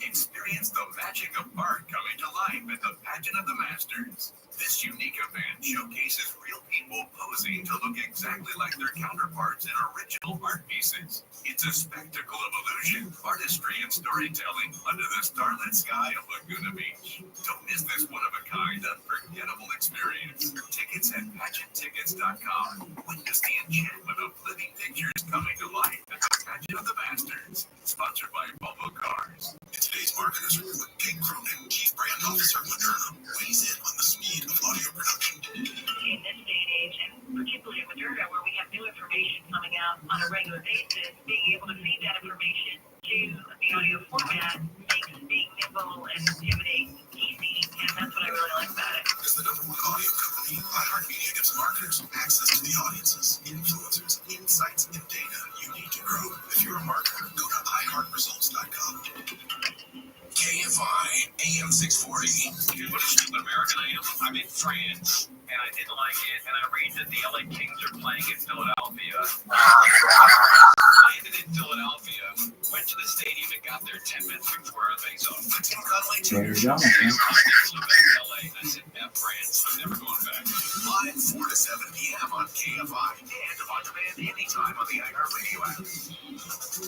Experience the magic of art coming to life at the Pageant of the Masters. This unique event showcases real people posing to look exactly like their counterparts in original art pieces. It's a spectacle of illusion, artistry, and storytelling under the starlit sky of Laguna Beach. Don't miss this one-of-a-kind, unforgettable experience. Tickets at pageanttickets.com. Witness the enchantment of living pictures coming to life at the Pageant of the Masters. Sponsored by Volvo Cars. In today's Marketers Report, King Cronin, Chief Brand Officer Moderna, weighs in on the speed of audio production. In this day and age, and particularly at Moderna, where we have new information coming out on a regular basis, being able to feed that information to the audio format makes being nimble and pivoting easy, and that's what I really like about it. As the #1 audio company, iHeartMedia gives marketers access to the audiences, influencers, insights, and data you need to grow. If you're a marketer, go to iHeartResults.com. KFI AM 640. Dude, what a stupid American I am. I'm in France, and I didn't like it, and I read that the LA Kings are playing in Philadelphia. Landed in Philadelphia, went to the stadium, and got there 10 minutes before the face-off. There you go, my friend. LA, and I said, France, I'm never going back. Live 4 to 7 p.m. on KFI and on demand anytime on the iHeartRadio app.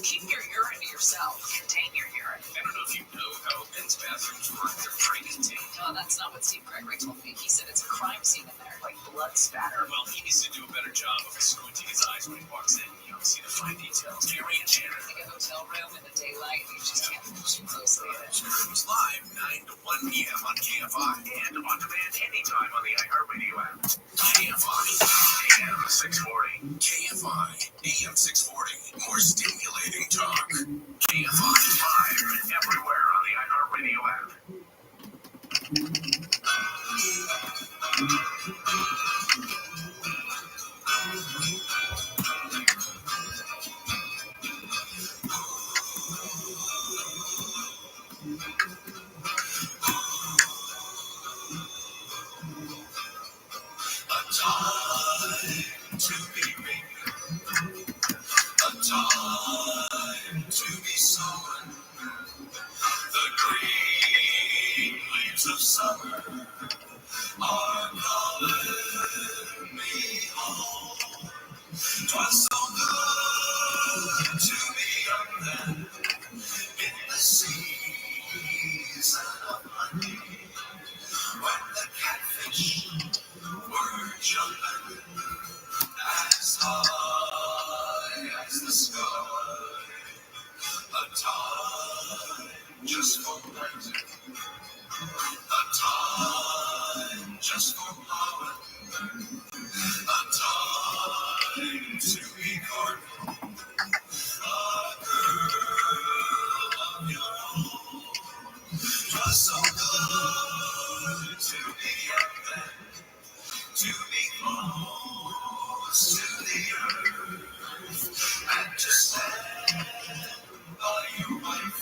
Keep your urine to yourself. Contain your urine. I don't know if you know how men's bathrooms work. They're training team. No, that's not what Steve Gregory told me. He said it's a crime scene in there, like blood spatter. Well, he needs to do a better job of squinting his eyes when he walks in. You don't see the fine details. Gary room in the daylight, you just can't look too closely at it. Streams live 9 to 1 p.m. on KFI and on demand anytime on the iHeartRadio app. KFI AM 640. KFI AM 640. More stimulating talk. KFI live everywhere on the iHeartRadio app. A time to be real. A time to be sown. The green leaves of summer are calling me home. 'Twas so good to be young then, in the season of honey, when the catfish were jumping as high as the sky. A time just for planting, a time just for plowing, a time to be careful, a girl of your own. 'Twas so good to be young then, to be close to the earth, and to stand by your wife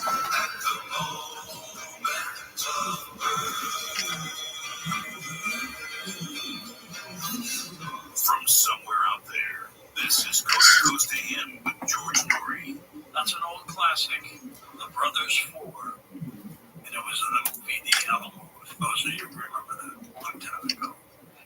at the moment of birth. From somewhere out there, this is Coast to Coast AM with George Norrie. That's an old classic, The Brothers Four. And it was in the movie The Alamo. Those of you remember that a long time ago.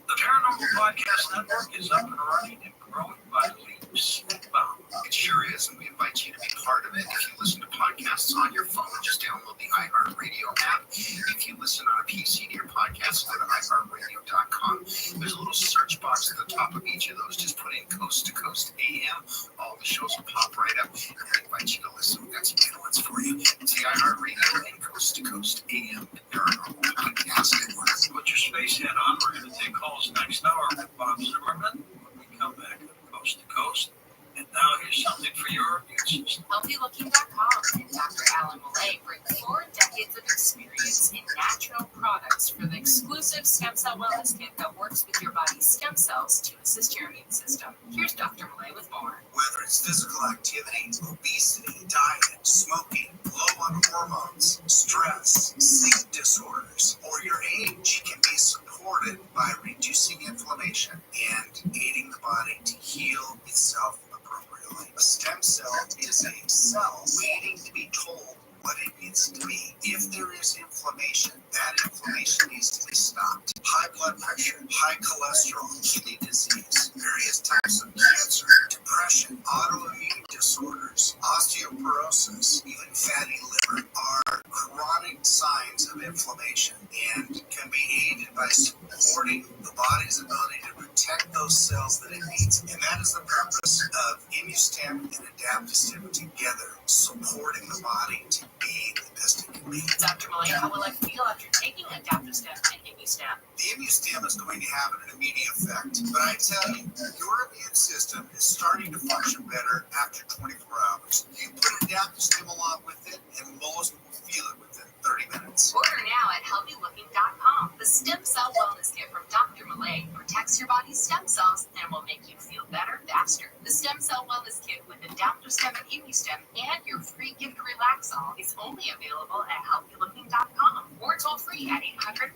The Paranormal Podcast Network is up and running and growing by leaps and bounds. It sure is, and we invite you to be part of it. If you listen to podcasts on your phone, just download the iHeartRadio app. If you listen on a PC to your podcast, go to iHeartRadio.com. There's a little search box at the top of each of those. Just put in Coast to Coast AM. All the shows will pop right up. And I invite you to listen. We've got some good ones for you. It's the iHeartRadio and Coast to Coast AM Paranormal Podcast Network. Put your space hat on. We're going to take calls next hour with Bob Zimmerman when we come back to Coast to Coast. And now here's something for your immune system. HealthyLooking.com and Dr. Alan Millay bring 4 decades of experience in natural products for the exclusive stem cell wellness kit that works with your body's stem cells to assist your immune system. Here's Dr. Millay with more. Whether it's physical activity, obesity, diet, smoking, low on hormones, stress, sleep disorders, or your age, can be supported by reducing inflammation and aiding the body to heal itself appropriately. A stem cell is a cell waiting to be told what it needs to be. If there is inflammation, that inflammation needs to be stopped. High blood pressure, high cholesterol, kidney disease, various types of cancer, depression, autoimmune disorders, osteoporosis, even fatty liver are chronic signs of inflammation and can be aided by supporting the body's ability to protect those cells that it needs. And that is the purpose of ImmuStem and Adaptostem together, supporting the body to be the best it can be. Dr. Millay, how will I feel after taking Adaptostem and ImmuStem? The ImmuStem is going to have an immediate effect, but I tell you, your immune system is starting to function better after 24 hours. You put Adaptostem along with it, and most will feel it within 30 minutes. Order now at HealthyLooking.com. The Stem Cell Wellness Kit from Dr. Millay protects your body's stem cells and will make you feel better faster. The Stem Cell Wellness Kit with Adaptostem and ImmuStem and your free gift Relaxol is only available at HealthyLooking.com or toll free at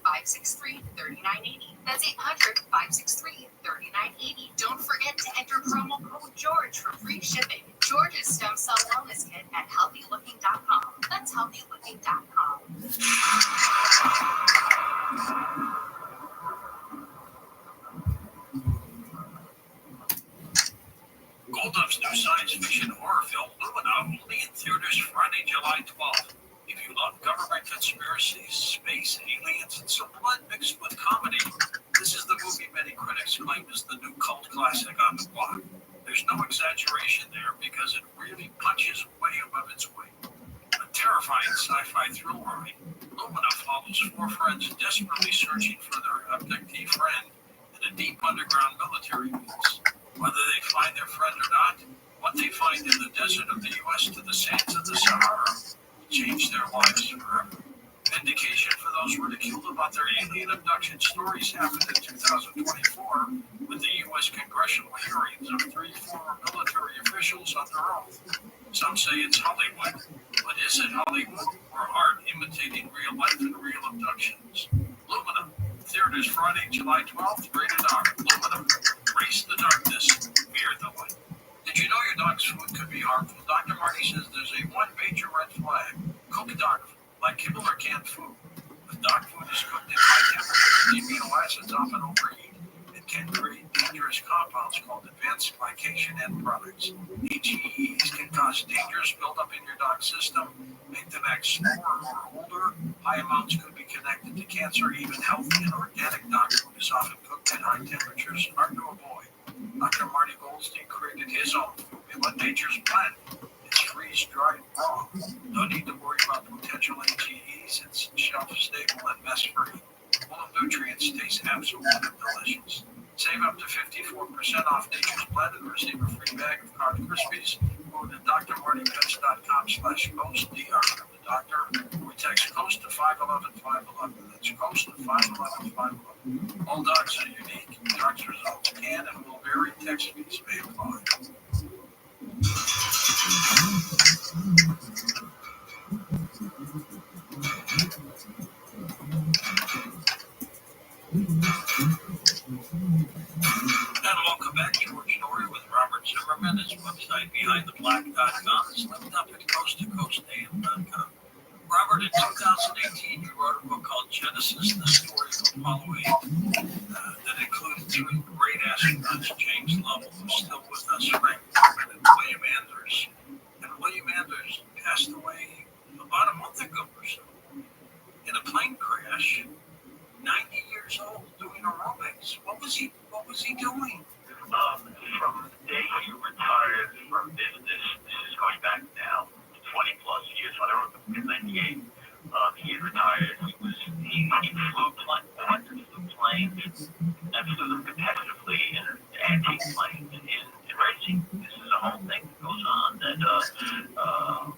800-563-3980. That's 800-563-3980. Don't forget to enter promo code George for free shipping. George's Stem Cell Wellness Kit at HealthyLooking.com. That's HealthyLooking.com. Goldup's new science fiction horror film, Lumina, will be in theaters Friday, July 12th. If you love government conspiracies, space, aliens, and some blood mixed with comedy, this is the movie many critics claim is the new cult classic on the block. There's There's no exaggeration there because it really punches way above its weight. A terrifying sci-fi thrill ride, Lumina follows four friends desperately searching for their abductee friend in a deep underground military base. Whether they find their friend or not, what they find in the desert of the U.S. to the sands of the Sahara will change their lives forever. Vindication for those ridiculed about their alien abduction stories happened in 2024 with the U.S. congressional hearings of 3 former military officials under oath. Some say it's Hollywood, but is it Hollywood or art imitating real life and real abductions? Lumina, theaters Friday, July 12th, rated R. Lumina, race the darkness, fear the light. Did you know your dog's food could be harmful? Dr. Marty says there's a one major red flag. Cook dog food, like kibble or canned food. If dog food is cooked in high temperature, the amino acids often overheat and can create dangerous compounds called advanced glycation end products. AGEs can cause dangerous buildup in your dog's system, make them act slower or older. High amounts could be connected to cancer. Even healthy and organic dog food is often cooked at high temperatures, hard to avoid. Dr. Marty Goldstein created his own food, what nature's blend. It's freeze-dried raw. No need to worry about potential AGEs. It's shelf-stable and mess-free. Full of nutrients, tastes absolutely delicious. Save up to 54% off Nature's Blend and receive a free bag of Card Krispies. Go to drmartypets.com/post, DR for the doctor, or text COAST to 511-511. That's COAST to 511-511. All dogs are unique. Drugs results can and will vary. Text fees may apply. And welcome back to Your Story with Robert Zimmerman. His website, BehindTheBlack.com, is linked up at CoastToCoastAM.com. Robert, in 2018, you wrote a book called Genesis, the Story of Apollo 8, that included 2 great astronauts, James Lovell, who's still with us, Frank Borman, and William Anders. And William Anders passed away about a month ago or so in a plane crash. 90 years old, doing aerobics. What was he doing? From the day he retired from business, this is going back now 20 plus years, when I wrote the book in 98. He had retired. He flew planes and flew them competitively in antique planes in racing. This is a whole thing that goes on that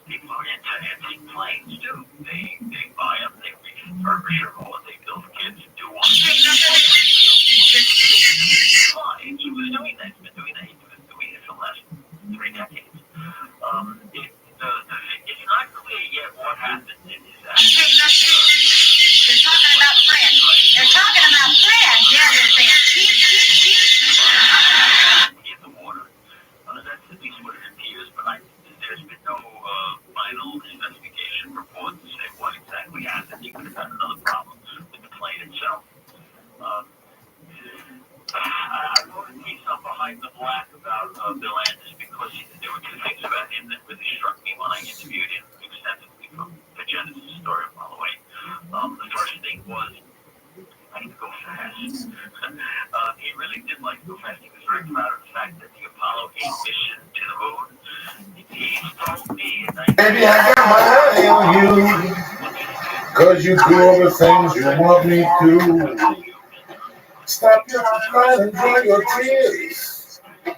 people who are into antique planes do. They buy them, they refurbish them, or they build kids and do one. He was doing that. He's been doing that. He's been doing it for the last 3 decades. It's not clear yet what happened in his accident. They're talking about Fred. They're talking about Fred. Yeah, they're saying In the water. That's at least what it appears, but there's been no final investigation report to say what exactly happened. He could have had another problem with the plane itself. I wrote a piece on Behind the Black about Bill Anders because there were 2 things about him that really struck me when I interviewed him extensively from the Genesis story of Apollo 8. The first thing was I need to go fast. He really did like to go fast. He was very proud of the fact that the Apollo 8 mission to the moon, he told me in Baby, I got my eye on you, cause you do all the things you want me to. Stop your crying and dry your tears. You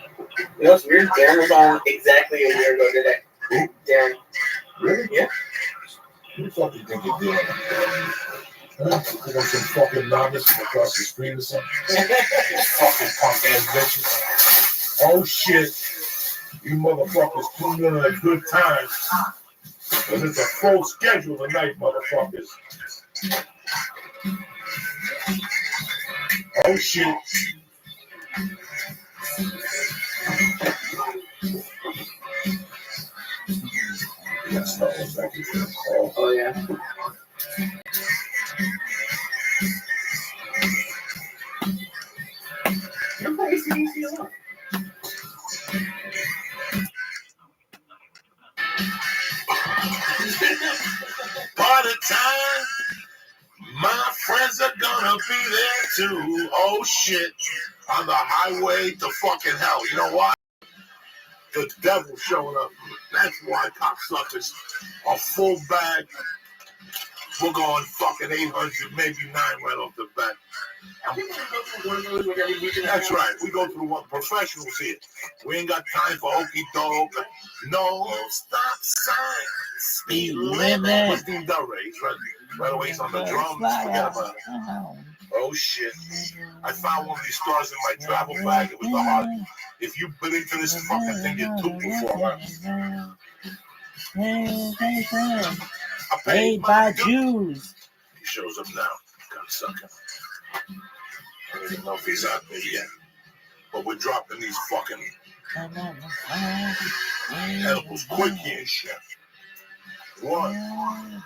know what's weird? Darren was on exactly a year ago today. Darren. Really? Yeah. Who the fuck do you think you're doing? Huh? Think I'm some fucking novice from across the street or something? Fucking punk ass bitches. Oh shit. You motherfuckers tune in at a good time. Cause it's a full schedule tonight, motherfuckers. Oh shit. That's not exactly what I'm called. Oh, yeah. You're playing CDC a lot. Party time. My friends are gonna be there too. Oh shit. On the highway to fucking hell. You know why? The devil showing up. That's why cocksuckers are full bag. We're going fucking 800, maybe 9 right off the bat. That's right. We go through what professionals here. We ain't got time for okey doke. No stop sign. Speed limit. What's Dean Del Rey? He's right away. He's on the drums. Forget about it. Oh shit. I found one of these stars in my travel bag. It was the hard. If you've been into this fucking thing, you're too before. I paid by Jews. He shows up now. Cocksucker. I don't even know if he's out there yet. But we're dropping these fucking edibles quick here, shit. 1,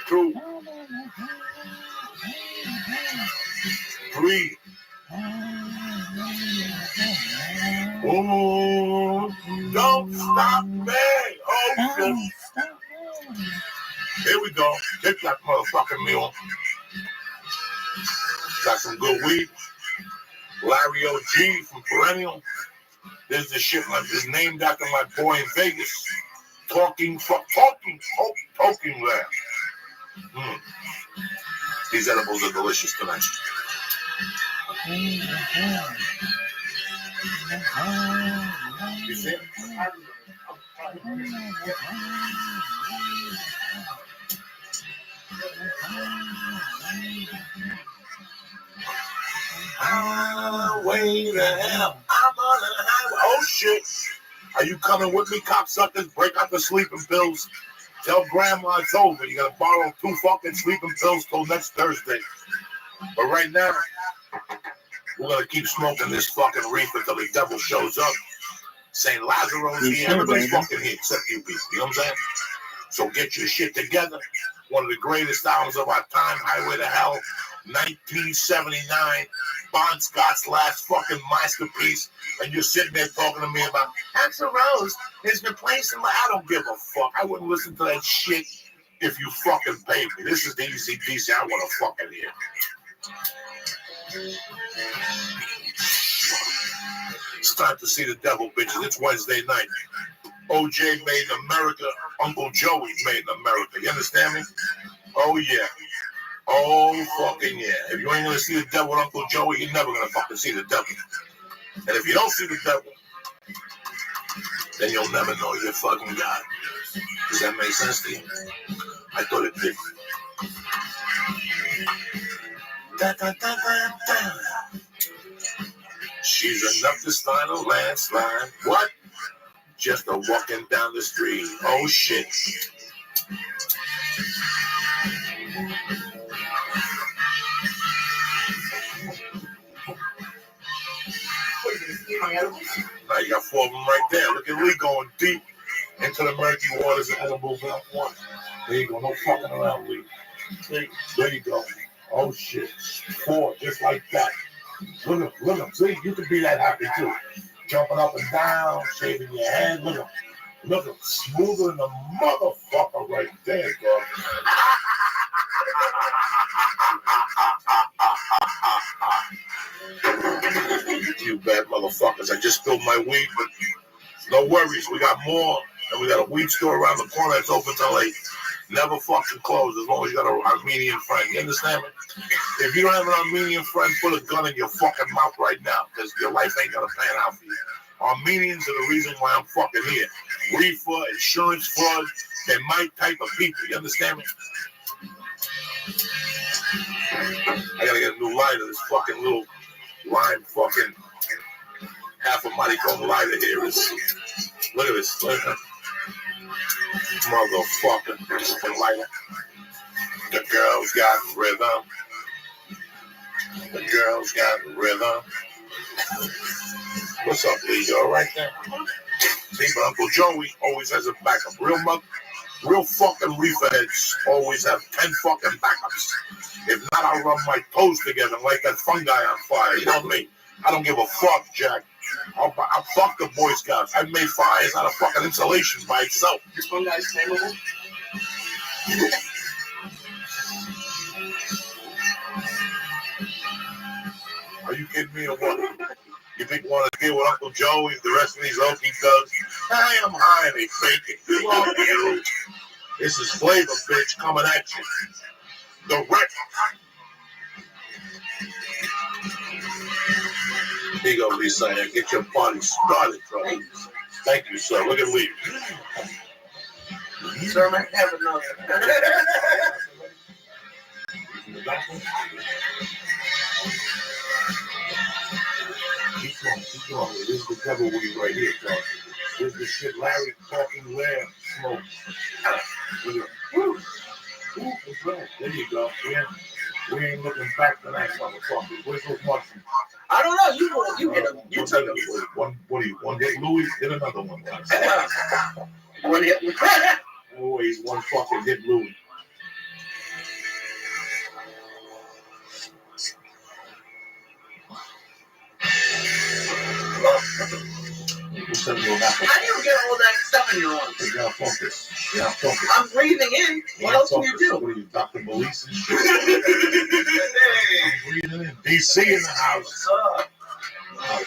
2, 3. Oh, don't stop me. Oh, shit. Here we go. Take that motherfucking mule. Got some good weed. Larry O.G. from Perennial. This is the shit is named after my boy in Vegas. Talking there. These edibles are delicious tonight. You see it? Highway to hell. I'm on the highway. Oh shit. Are you coming with me, cocksuckers? Break out the sleeping pills. Tell grandma it's over. You gotta borrow 2 fucking sleeping pills till next Thursday. But right now, we're gonna keep smoking this fucking reef until the devil shows up. St. Lazaro's here. Everybody's fucking here except you people. You know what I'm saying? So get your shit together. One of the greatest albums of our time, Highway to Hell, 1979. Bon Scott's last fucking masterpiece. And you're sitting there talking to me about Axl Rose is replacing my... I don't give a fuck. I wouldn't listen to that shit if you fucking paid me. This is the ECDC I want to fucking hear. It's time to see the devil, bitches. It's Wednesday night. OJ made in America. Uncle Joey made in America. You understand me? Oh, yeah. Oh, fucking yeah. If you ain't gonna see the devil with Uncle Joey, you're never gonna fucking see the devil. And if you don't see the devil, then you'll never know you're fucking God. Does that make sense to you? I thought it did. Da, da, da, da, da. She's enough to start a landslide. What? Just a walking down the street. Oh, shit. Now you got 4 of them right there. Look at Lee going deep into the murky waters of edible belt 1. There you go. No fucking around, Lee. There you go. Oh, shit. 4, just like that. Look at him. See, you can be that happy, too. Jumping up and down, shaving your head. Look at him. Smoother than the motherfucker right there, dog. You bad motherfuckers. I just spilled my weed, but no worries. We got more. And we got a weed store around the corner that's open till 8. Never fucking close as long as you got an Armenian friend. You understand me? If you don't have an Armenian friend, put a gun in your fucking mouth right now because your life ain't gonna pan out for you. Armenians are the reason why I'm fucking here. Reefer, insurance fraud, they're my type of people. You understand me? I gotta get a new lighter. This fucking little lime fucking half a maricon lighter here is. Look at this. Look at that. Motherfucking lighter. The girls got rhythm. The girls got rhythm. What's up, Lee? You all right there? See, but Uncle Joey always has a backup. Real fucking reefer heads always have 10 fucking backups. If not, I'll rub my toes together and light that fungi on fire. You know me? I don't give a fuck, Jack. I'll fuck the Boy Scouts. I made fires out of fucking insulation by itself. Your fungi's flammable? Are you kidding me or what? You think you want to deal with Uncle Joey, the rest of these Okie thugs? Hey, I'm high and they fake it. Fuck you. This is Flavor, bitch, coming at you. Direct. Here you go, Lisa. Get your party started, brother. Thank you, sir. Look at Lee. Sir, I have another. Keep going. This is the devil weed right here, John. This is the shit Larry fucking Lamb smokes. Look at it. Woo! Ooh, it's red. There you go. We ain't looking back tonight, motherfuckers. Where's those mushrooms? I don't know. You hit him. You took him. One hit Louis, hit another one. One hit. Always one fucking hit Louis. How do you get all that stuff in your lungs? You gotta focus. I'm breathing in. What else can you do? What are you, Dr. Melise and shit? I'm breathing in. DC in the house.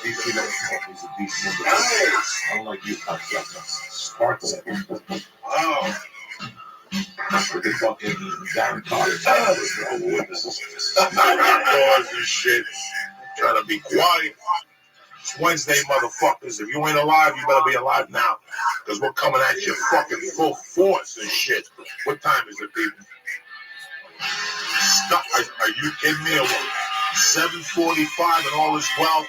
DC don't smoke. He's a decent nigga. Nice. I don't like you, cocksucker. Sparkle. Oh. With the fucking Darren Carter. Witnesses. Doors and shit. Trying to be quiet. It's Wednesday, motherfuckers. If you ain't alive, you better be alive now. Because we're coming at you fucking full force and shit. What time is it, people? Stop. Are you kidding me? 7:45 and all is well.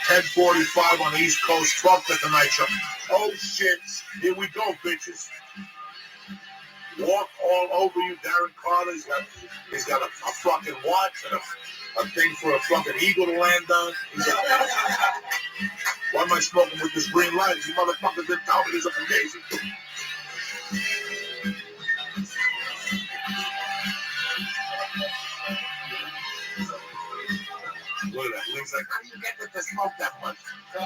10:45 on the East Coast. 12th at the night show. Oh, shit. Here we go, bitches. Walk all over you, Darren Carter. He's got a fucking watch and a thing for a fucking eagle to land on. Why am I smoking with this green light? You motherfuckers didn't tell me there's a fugazi. Look at that. He's like, how do you get to smoke that much?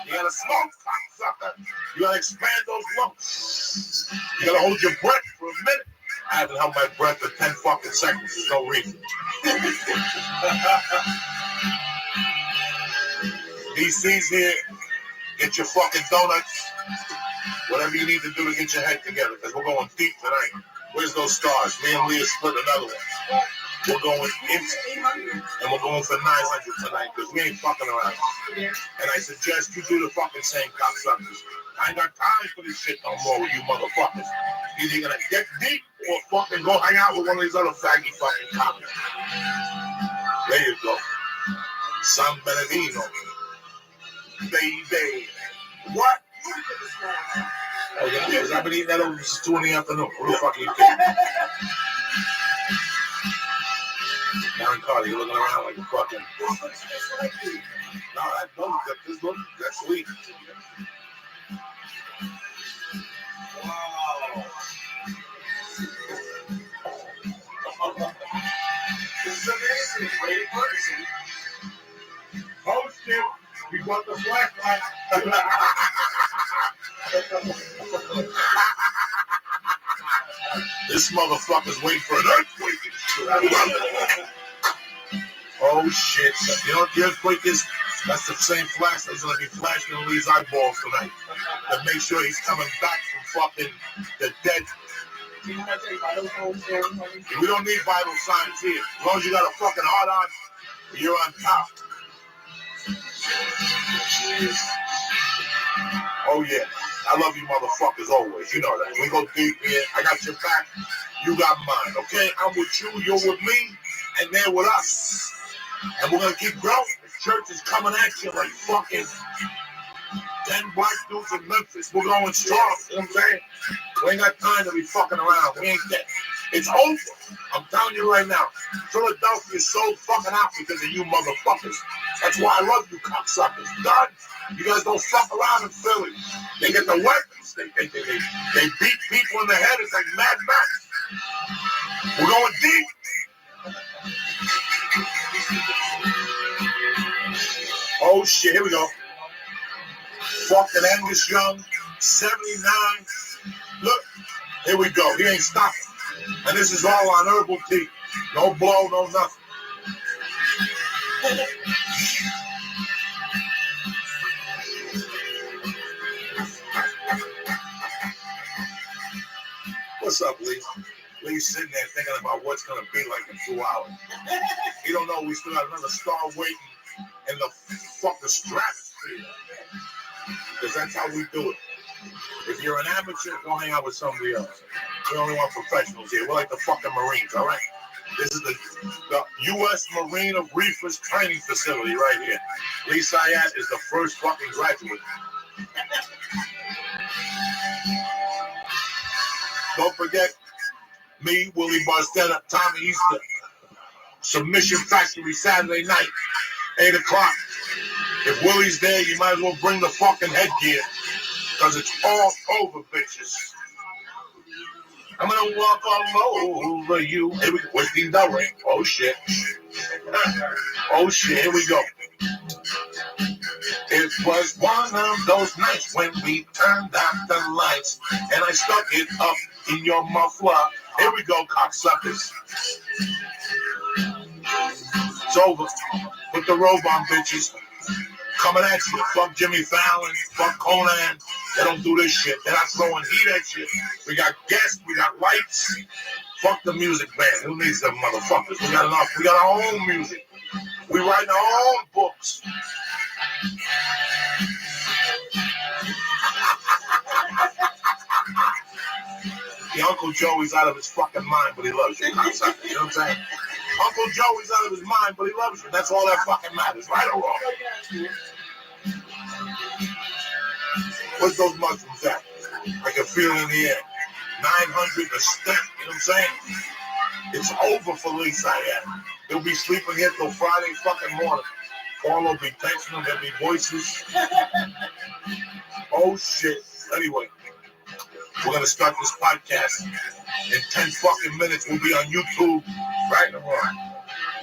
You gotta smoke, cocksucker. You gotta expand those lungs. You gotta hold your breath for a minute. I haven't held my breath for 10 fucking seconds. There's no reason. DC's here. Get your fucking donuts. Whatever you need to do to get your head together, because we're going deep tonight. Where's those stars? Me and Leah split another one. We're going in, and we're going for 900 tonight, because we ain't fucking around. And I suggest you do the fucking same, cocksuckers. I ain't got time for this shit no more with you motherfuckers. Either you're gonna get deep or fucking go hang out with one of these other faggy fucking cops. There you go. San Bernardino. Baby. What? Oh, yeah, I've been eating that over since 2 in the afternoon. Who the fuck are you kidding? Darren Carter, you're looking around like a fucking... No, that's sweet. Wow. This is amazing. Great person. Oh, shit. We got the flashlight. This motherfucker's waiting for an earthquake. Oh, shit. You know what the earthquake is? That's the same flash that's going to be flashing in Lee's eyeballs tonight. To make sure he's coming back from fucking the dead. We don't need vital signs here. As long as you got a fucking heart on, you're on top. Oh, yeah. I love you motherfuckers always. You know that. We go deep here. I got your back. You got mine, okay? I'm with you. You're with me. And they're with us. And we're going to keep growing. The church is coming at you like fucking 10 black dudes in Memphis. We're going strong. You know what I'm saying? We ain't got time to be fucking around. We ain't dead. It's over. I'm telling you right now. Philadelphia is so fucking out because of you motherfuckers. That's why I love you cocksuckers. God, you guys don't fuck around in Philly. They get the weapons. They beat people in the head. It's like Mad Max. We're going deep. Oh shit, here we go. Fucking Angus Young, 79. Look, here we go. He ain't stopping. And this is all on herbal tea. No blow, no nothing. What's up, Lee? Lee's sitting there thinking about what's going to be like in 2 hours. He don't know we still got another star waiting in the fucking stratosphere. Because that's how we do it. If you're an amateur, go hang out with somebody else. We only want professionals here. We're like the fucking Marines, all right? This is the U.S. Marine of Reefers Training Facility right here. Lee Sayat is the first fucking graduate. Don't forget, me, Willie Barstetta, Tommy Easter, Submission Factory Saturday night, 8 o'clock. If Willie's there, you might as well bring the fucking headgear, because it's all over, bitches. I'm going to walk all over you. Here we go. Where's the bell ring? Oh, shit. Oh, shit. Here we go. It was one of those nights when we turned out the lights, and I stuck it up in your muffler. Here we go, cocksuckers. It's over. Put the robe on, bitches. Coming at you. Fuck Jimmy Fallon. Fuck Conan. They don't do this shit. They're not throwing heat at you. We got guests. We got lights. Fuck the music band. Who needs them motherfuckers? We got enough. We got our own music. We write our own books. The Uncle Joey's out of his fucking mind, but he loves you. You know what I'm saying? Uncle Joey's out of his mind, but he loves you. That's all that fucking matters, right or wrong? Where's those mushrooms at? I can feel it in the air. 900 a step, you know what I'm saying? It's over for Lee Sayat. He'll be sleeping here till Friday fucking morning. Paul will be texting him, there'll be voices. Oh shit. Anyway, we're gonna start this podcast in 10 fucking minutes. We'll be on YouTube right or wrong.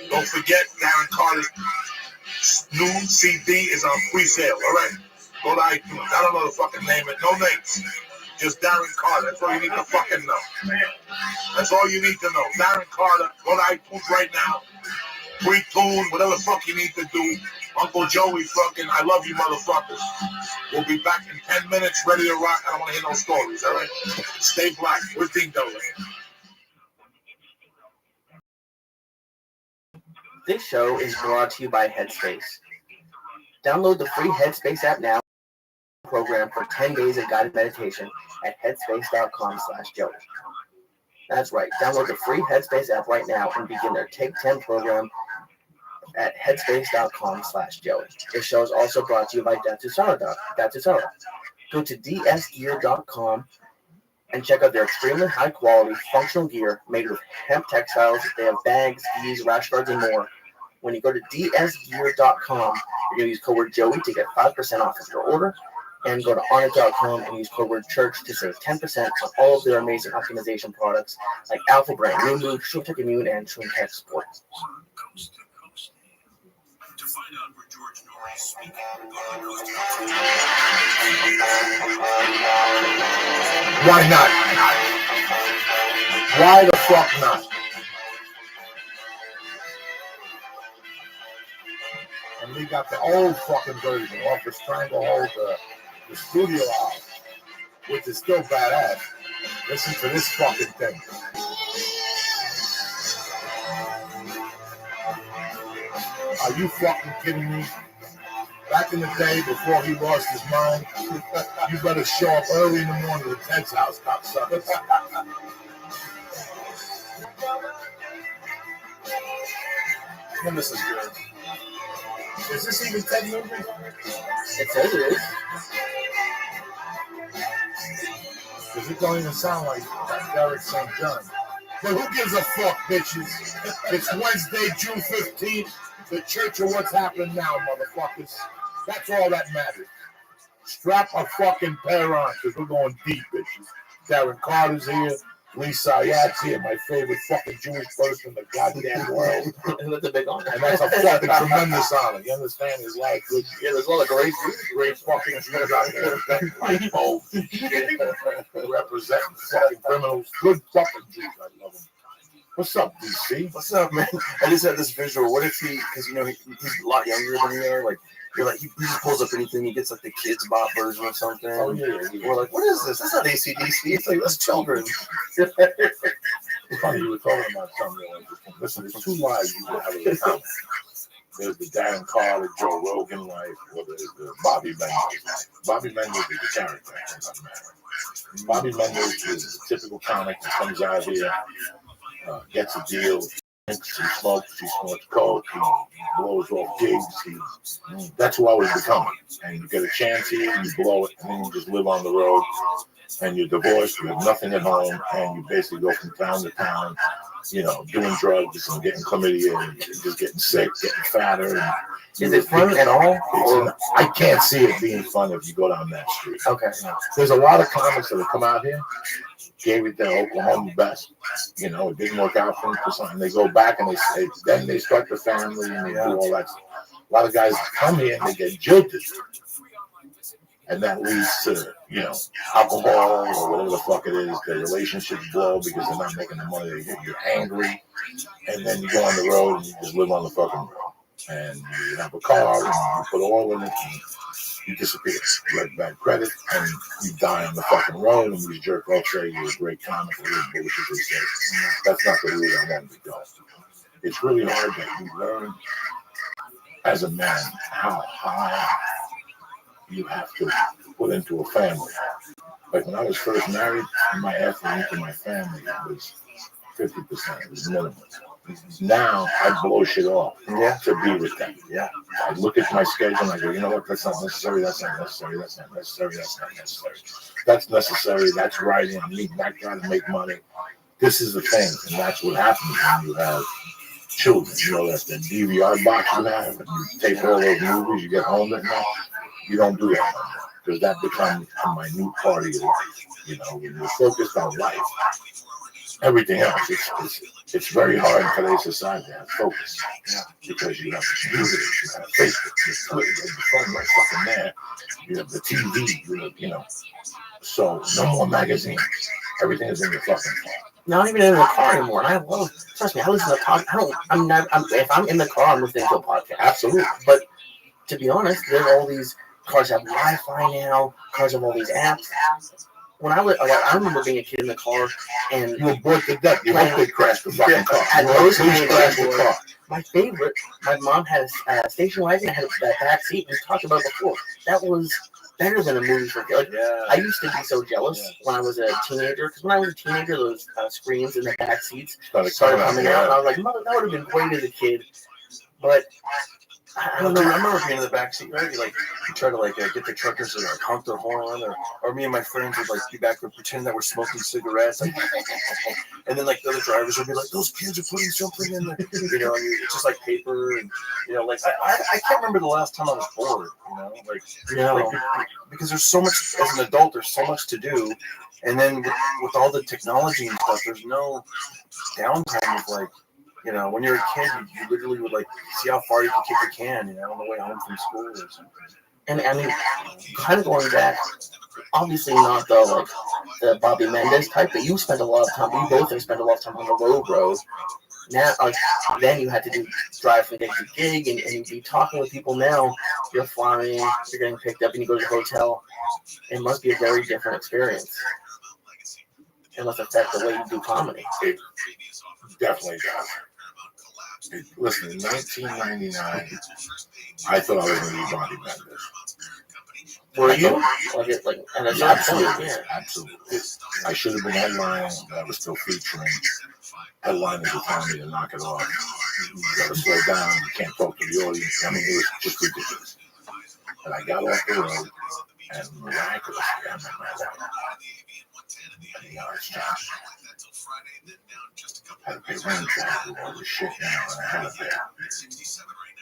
Don't forget, Darren Carter's new CD is on pre-sale, all right? Go to iTunes. I don't know the fucking name of it. No names. Just Darren Carter. That's all you need to fucking know. That's all you need to know. Darren Carter. Go to iTunes right now. Pre-tune, whatever the fuck you need to do. Uncle Joey fucking, I love you motherfuckers. We'll be back in 10 minutes, ready to rock. I don't want to hear no stories, all right? Stay black. Where's Ding Dong? This show is brought to you by Headspace. Download the free Headspace app now. Program for 10 days of guided meditation at headspace.com/Joey. That's right. Download the free Headspace app right now and begin their Take 10 program at headspace.com/Joey. This show is also brought to you by Datusara. Go to dsgear.com and check out their extremely high quality functional gear made with hemp textiles. They have bags, skis, rash guards, and more. When you go to dsgear.com, you're going to use code word Joey to get 5% off of your order. And go to onnit.com and use code word church to save 10% on all of their amazing optimization products like Alpha Brain, Moon Move, Shriftech Immune, and Shriftech Sport. Coast to coast. To find out where George Norrie is speaking, go to Coast to Coast. Why not? Why the fuck not? And we got the old fucking version off the Stranglehold, the studio album, which is still badass. Listen to this fucking thing. Are you fucking kidding me? Back in the day, before he lost his mind, you better show up early in the morning at Ted's house, cocksucker. And this is good. Is this even Ted movie? It says it is. Because it don't even sound like Derek St. John. But who gives a fuck, bitches? It's Wednesday, June 15th. The Church of What's Happening Now, motherfuckers. That's all that matters. Strap a fucking pair on, because we're going deep, bitches. Darren Carter's here. Lee Sayat's here, my favorite fucking Jewish person in the goddamn world. And that's a big honor. And that's a fucking tremendous honor. You understand? There's a lot of good, Yeah, there's a lot of great fucking Jews out there. Like both. Representing fucking criminals. Good fucking Jews. I love them. What's up, DC? What's up, man? I just had this visual. What if he, because, you know, he's a lot younger than we are, like, You're like, he just pulls up anything. He gets like the kids' bop version or something. Oh, yeah. We're like, what is this? That's not AC/DC. It's like, that's children. It's funny, you were talking about something. Listen, there's two lives you can have in common. There's the Dan Carter, Joe Rogan life, or the Bobby Mendez life. Bobby Mendez is the character. Bobby Mendez is a typical comic that comes out here, gets a deal, drinks, he smokes coke, he blows off gigs. That's who I was becoming. And you get a chance here, you blow it, and then you just live on the road. And you're divorced, you have nothing at home, and you basically go from town to town, doing drugs and getting chlamydia and just getting sick, getting fatter. And is it fun at all? I can't see it being fun if you go down that street. Okay. There's a lot of comics that have come out here, gave it their Oklahoma best. It didn't work out for them for something. They go back and then they start the family and they do all that stuff. A lot of guys come here and they get jilted. And that leads to, alcohol or whatever the fuck it is. Their relationships blow because they're not making the money. You're angry. And then you go on the road and you just live on the fucking road. And you have a car and you put oil in it and you disappear. You have bad credit and you die on the fucking road and these jerk off say you're a great comic or bullshit they say. That's not the route I wanted to go. It's really hard that you learn as a man how high you have to put into a family. Like when I was first married, my effort into my family was 50%. It was minimum. Now I blow shit off to be with them. Yeah. I look at my schedule and I go, you know what? That's not necessary. That's not necessary. That's not necessary. That's not necessary. That's necessary. That's right. I mean, that guy to make money. This is the thing, and that's what happens when you have children. That the DVR box you have, and you tape all those movies. You get home at night. You don't do that anymore because that becomes a minute part of your life. When you're focused on life, everything else, it's very hard in today's society to have focus. Because you have computers, you have Facebook, you have Twitter, you have the phone right fucking there, you have the TV, So no more magazines. Everything is in your fucking phone. Not even in the car anymore. And I love, trust me, I listen to podcasts. If I'm in the car, I'm listening to a podcast. Absolutely. But to be honest, there's all these cars have Wi-Fi now. Cars have all these apps. When I remember being a kid in the car and you were bored to death. You hope they crashed the fucking car. My favorite, my mom had a station wagon. I had that back seat. We talked about it before. That was better than a movie for kids. I used to be so jealous when I was a teenager. Because when I was a teenager, those screens in the back seats started coming out. And I was like, Mother, that would have been great as a kid. But I don't know. I remember being in the backseat, right? You try to get the truckers to honk their horn, or me and my friends would be back there pretending that we're smoking cigarettes, and then the other drivers would be like, "Those kids are putting something in there," and it's just like paper, and I can't remember the last time I was bored, because there's so much as an adult. There's so much to do, and then with all the technology and stuff, there's no downtime of when you're a kid, you literally would see how far you can kick a can, on the way home from school or something. And I mean, kind of going back, obviously not the Bobby Mendez type, but you spent a lot of time. We both have spent a lot of time on the road. Now, then you had to drive from gig to gig, and you'd be talking with people. Now you're flying, you're getting picked up, and you go to the hotel. It must be a very different experience. It must affect the way you do comedy. It definitely does. Listen, in 1999, I thought I was going to be Bobby Mendez. Were you? Absolutely. Absolutely. I should have been headlining, but I was still featuring. Headliners were telling me to knock it off. You got to slow down. You can't talk to the audience. I mean, it was just ridiculous. And I got off the road, and miraculously, I met my wife. And the arts job. I had to pay rent, I had to do all this shit now, and I had to pay.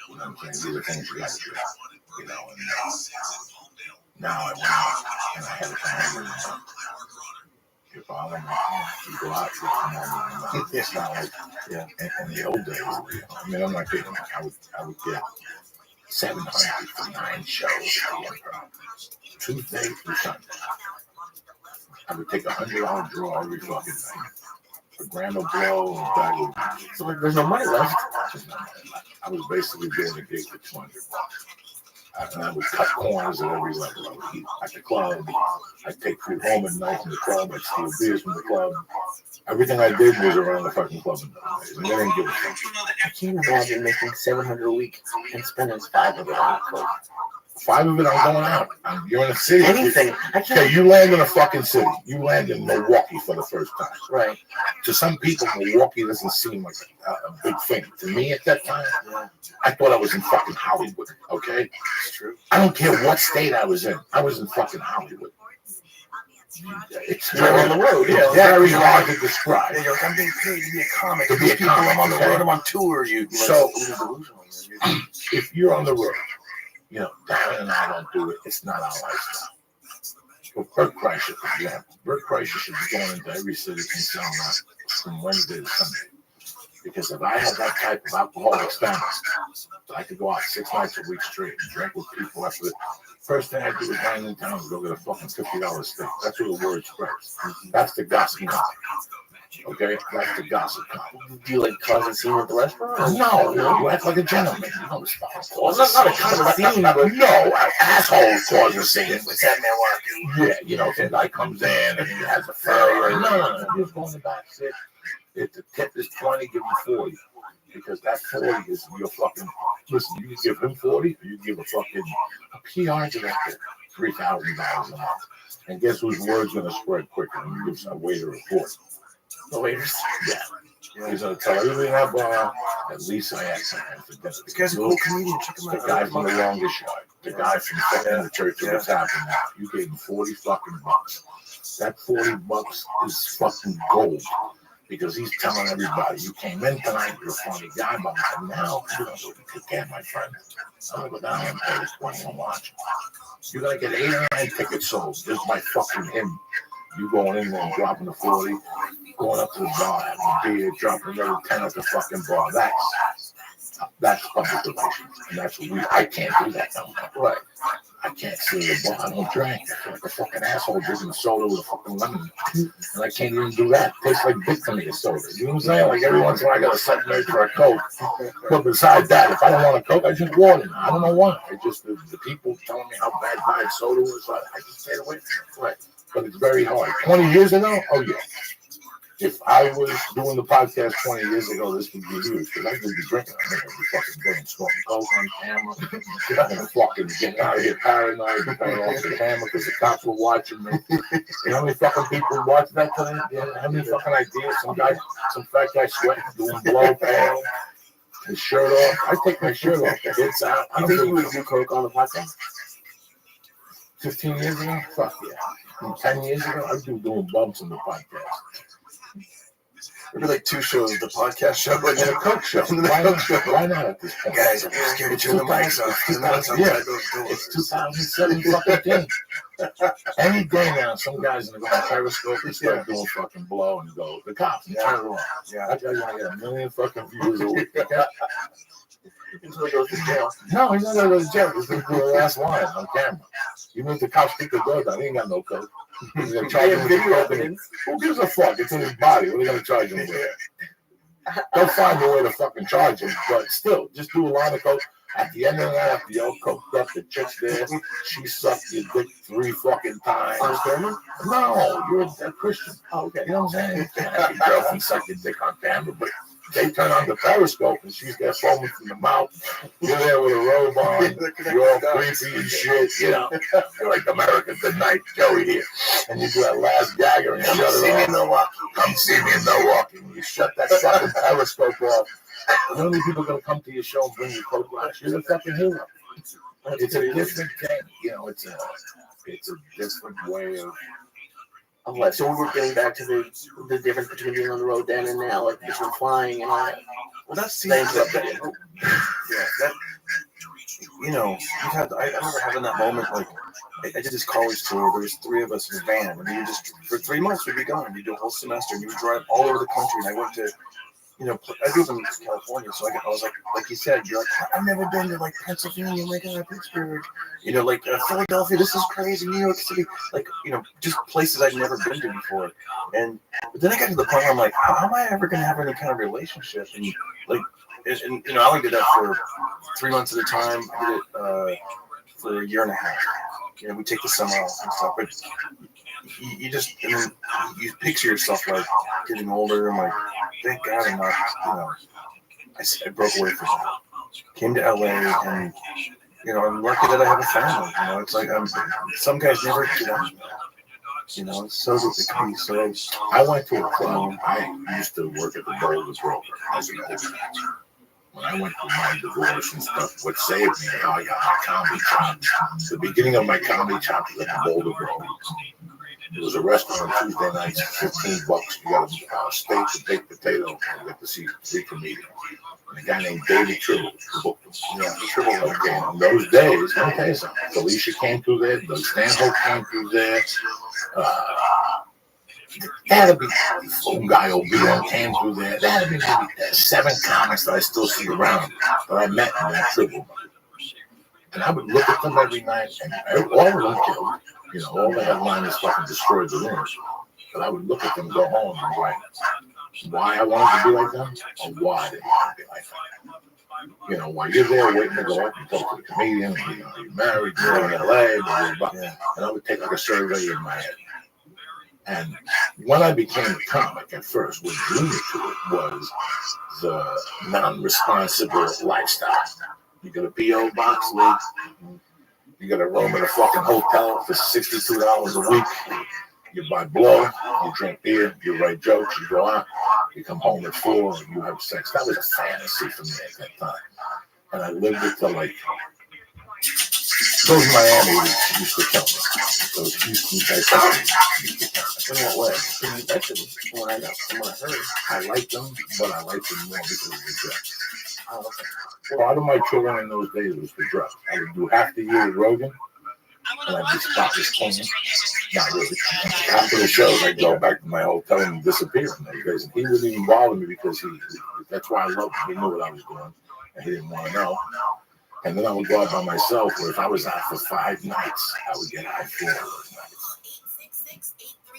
You know what I'm saying? These are things you got to do. And now I went out, and I had to come home and your father and you go out, you come home and it's not like, in the old days, I mean, I'm not kidding. I would get 700 for 9 shows. Tuesday through Sunday. I would take $100 draw every fucking night. A grand will blow and bag will be. So there's no money left. I was basically doing a gig for $200. I would cut corners at every level. I would eat at the club. I'd take food home at night from the club. I'd steal beers from the club. Everything I did was around the fucking club in those days. And they didn't give a fuck. I can't imagine making $700 a week and spending $5 of it on coke. $5 of it, I'm going out. You're in a city. Anything. Okay, you land in a fucking city. You land in Milwaukee for the first time. Right. To some people, Milwaukee doesn't seem like a big thing. To me, at that time, I thought I was in fucking Hollywood. Okay, It's true. I don't care what state I was in. I was in fucking Hollywood. It's You're on the road, yeah. It's very hard to describe. Yeah, you're like, I'm being paid to be a comic. To be a People, I'm on the comic, road, I'm on tour. So, if you're on the road, you know, Darren and I don't do it. It's not our lifestyle. Well, Bert Kreischer, for example. Bert Kreischer should be going into every city and selling out from Wednesday to Sunday. Because if I had that type of alcoholic stamina, I could go out 6 nights a week straight and drink with people after the first thing I do with going in town is go get a fucking $50 steak. That's where the word spreads. That's the gossip. Okay? That's the gossip. Do you like cause a scene at the restaurant? No, you act like a gentleman. You don't cause Not a cause a scene, but no, assholes cause a scene. What's that man working? Yeah, you know, if a guy comes in and he has a fur, no, just go in the back, sit. If the tip is 20, give him 40. Because that 40 is your fucking, listen, you can give him 40, or you give a fucking a PR director $3,000 a month. And guess whose word's going to spread quicker when you give a waiter a report? the waiters. Yeah. He's going to tell everybody in that bar, at least I had something for dinner. This guy's a cool comedian. Check him The out. guy from the longest shot, the guy from fucking the church that was happening now. You gave him 40 fucking bucks. That 40 bucks is fucking gold. Because he's telling everybody, you came in tonight, you're a funny guy, but now you're going to go take care of my friend. I'm going to go down there and pay this 20 and watch. You're going to get 8 or 9 tickets sold just by fucking him. You going in there and dropping the 40, going up to the bar, having a beer, dropping another 10 at the fucking bar. That's public relations. And that's what I can't do that no more. Right. I can't see the bar. I don't drink. I feel like a fucking asshole drinking a soda with a fucking lemon. And I can't even do that. It tastes like dick to me, a soda. You know what I'm saying? Like every once in a while I got to set made for a Coke. But besides that, if I don't want a Coke, I drink water. I don't know why. I just, the people telling me how bad diet soda was, I just stayed away from it. Right. But it's very hard. 20 years ago? Oh, yeah. If I was doing the podcast 20 years ago, this would be huge because I could be drinking. I think I'd be fucking doing smoking coke on camera. I'm fucking getting out of here paranoid, going off the camera because the cops were watching me. You know how many fucking people watch that today? Yeah, how many fucking ideas? Some fat guy sweating, doing blow pale, his shirt off. I take my shirt off. It's out. I You think you would do coke on the podcast? 15 years ago? Fuck yeah. 10 years ago, I was doing bumps on the podcast. It'd be like 2 shows, the podcast show And then a Coke show. Why not at this point? Guys, I'm just scared to turn the mics off. It's 2007 fucking thing. Any day now, some guys in the Periscope they start doing fucking blow and go, the cops, and turn it on. Yeah. That guy's gonna get 1 million fucking views a week. Until he goes to jail. No, he's not gonna go to jail. He's gonna do the last line on camera. Even if the cops pick the door down, he ain't got no coke. He's gonna charge him Video with evidence. Who gives a fuck? It's in his body. What are they gonna charge him with? They'll find a way to fucking charge him, but still, just do a line of coke. At the end of the night, after you're all coked up, the chick's there, she sucked your dick 3 fucking times. On camera? No, you're a Christian. Oh, okay. You know what I'm saying? You can't have your girlfriend suck your dick on camera, but they turn on the Periscope and she's got foaming from the mouth. You're there with a robe on. You're all creepy and shit. You know, you're like America Tonight, Joey here. And you do that last gagger and you shut it off. Come see me in Milwaukee. And you shut that fucking Periscope off. You know how many people are going to come to your show and bring you coke glass? You're the fucking hero. It's a different thing. You know, it's a different way of life. So we're getting back to the difference between being on the road then and now, like between flying and all that. Well, that's that. Yeah, that. You know, I remember having that moment. Like, I did this college tour. There was 3 of us in a van, and we were just for 3 months we'd be gone. We'd do a whole semester, and we would drive all over the country. And I went to, you know, I grew up in California, so I was like you said, you're like, I've never been to like Pennsylvania, my God, Pittsburgh, you know, like Philadelphia. This is crazy, New York City, like, you know, just places I'd never been to before. But then I got to the point where I'm like, how am I ever going to have any kind of relationship? And like, and you know, I only did that for 3 months at a time. I did it for a year and a half. You know, we take the summer off and stuff, but you just, I mean, you picture yourself like getting older. I'm like, thank God I'm not, you know, I broke away from that. Came to LA, and you know, I'm lucky that I have a family. You know, it's like some guys never get out of that. You know, it's so it can be so. I went to a club. I used to work at the Boulder Broker as an opener. When I went through my divorce and stuff, what saved me, how I got my comedy chops. The beginning of my comedy chops was at the Boulder Broker. It was a restaurant on Tuesday nights, $15. You got a steak, a baked potato, and you got to see 3 comedians. And a guy named David Tribble booked them. Yeah, Tribble. Okay, in those days, let me tell you something. Felicia came through there, Doug Stanhope came through there. There had to be some guy O'Beal came through there. There had to be maybe 7 comics that I still see around that I met in that Tribble. And I would look at them every night, and all of them killed. You know, all the headliners fucking destroyed the rooms. But I would look at them, go home, and like, why I wanted to be like them, or why I didn't want to be like them. You know, while you're there waiting to go up and talk to the comedian, you know, you're married, you're in LA, blah, blah, blah. And I would take like a survey in my head. And when I became a comic at first, what drew me to it was the non-responsible lifestyle. You got a P.O. box league. You got to room in a fucking hotel for $62 a week. You buy blow, you drink beer, you write jokes, you go out, you come home at 4, and you have sex. That was a fantasy for me at that time. And I lived it till like, those Miami used to kill me. Those Houston type used to kill me. In what way? From what I know, from what I heard, I liked them, but I liked them more because of the drugs. Oh, okay. Part of my children in those days was the drugs. I would do half the year with Rogan, and I'd be spotless clean. Not really. After the shows, I'd go back to my hotel and disappear in those days. And he wouldn't even bother me because that's why I loved him. He knew what I was doing, and he didn't want to know. And then I would go out by myself, or if I was out for 5 nights, I would get high 4 of those nights.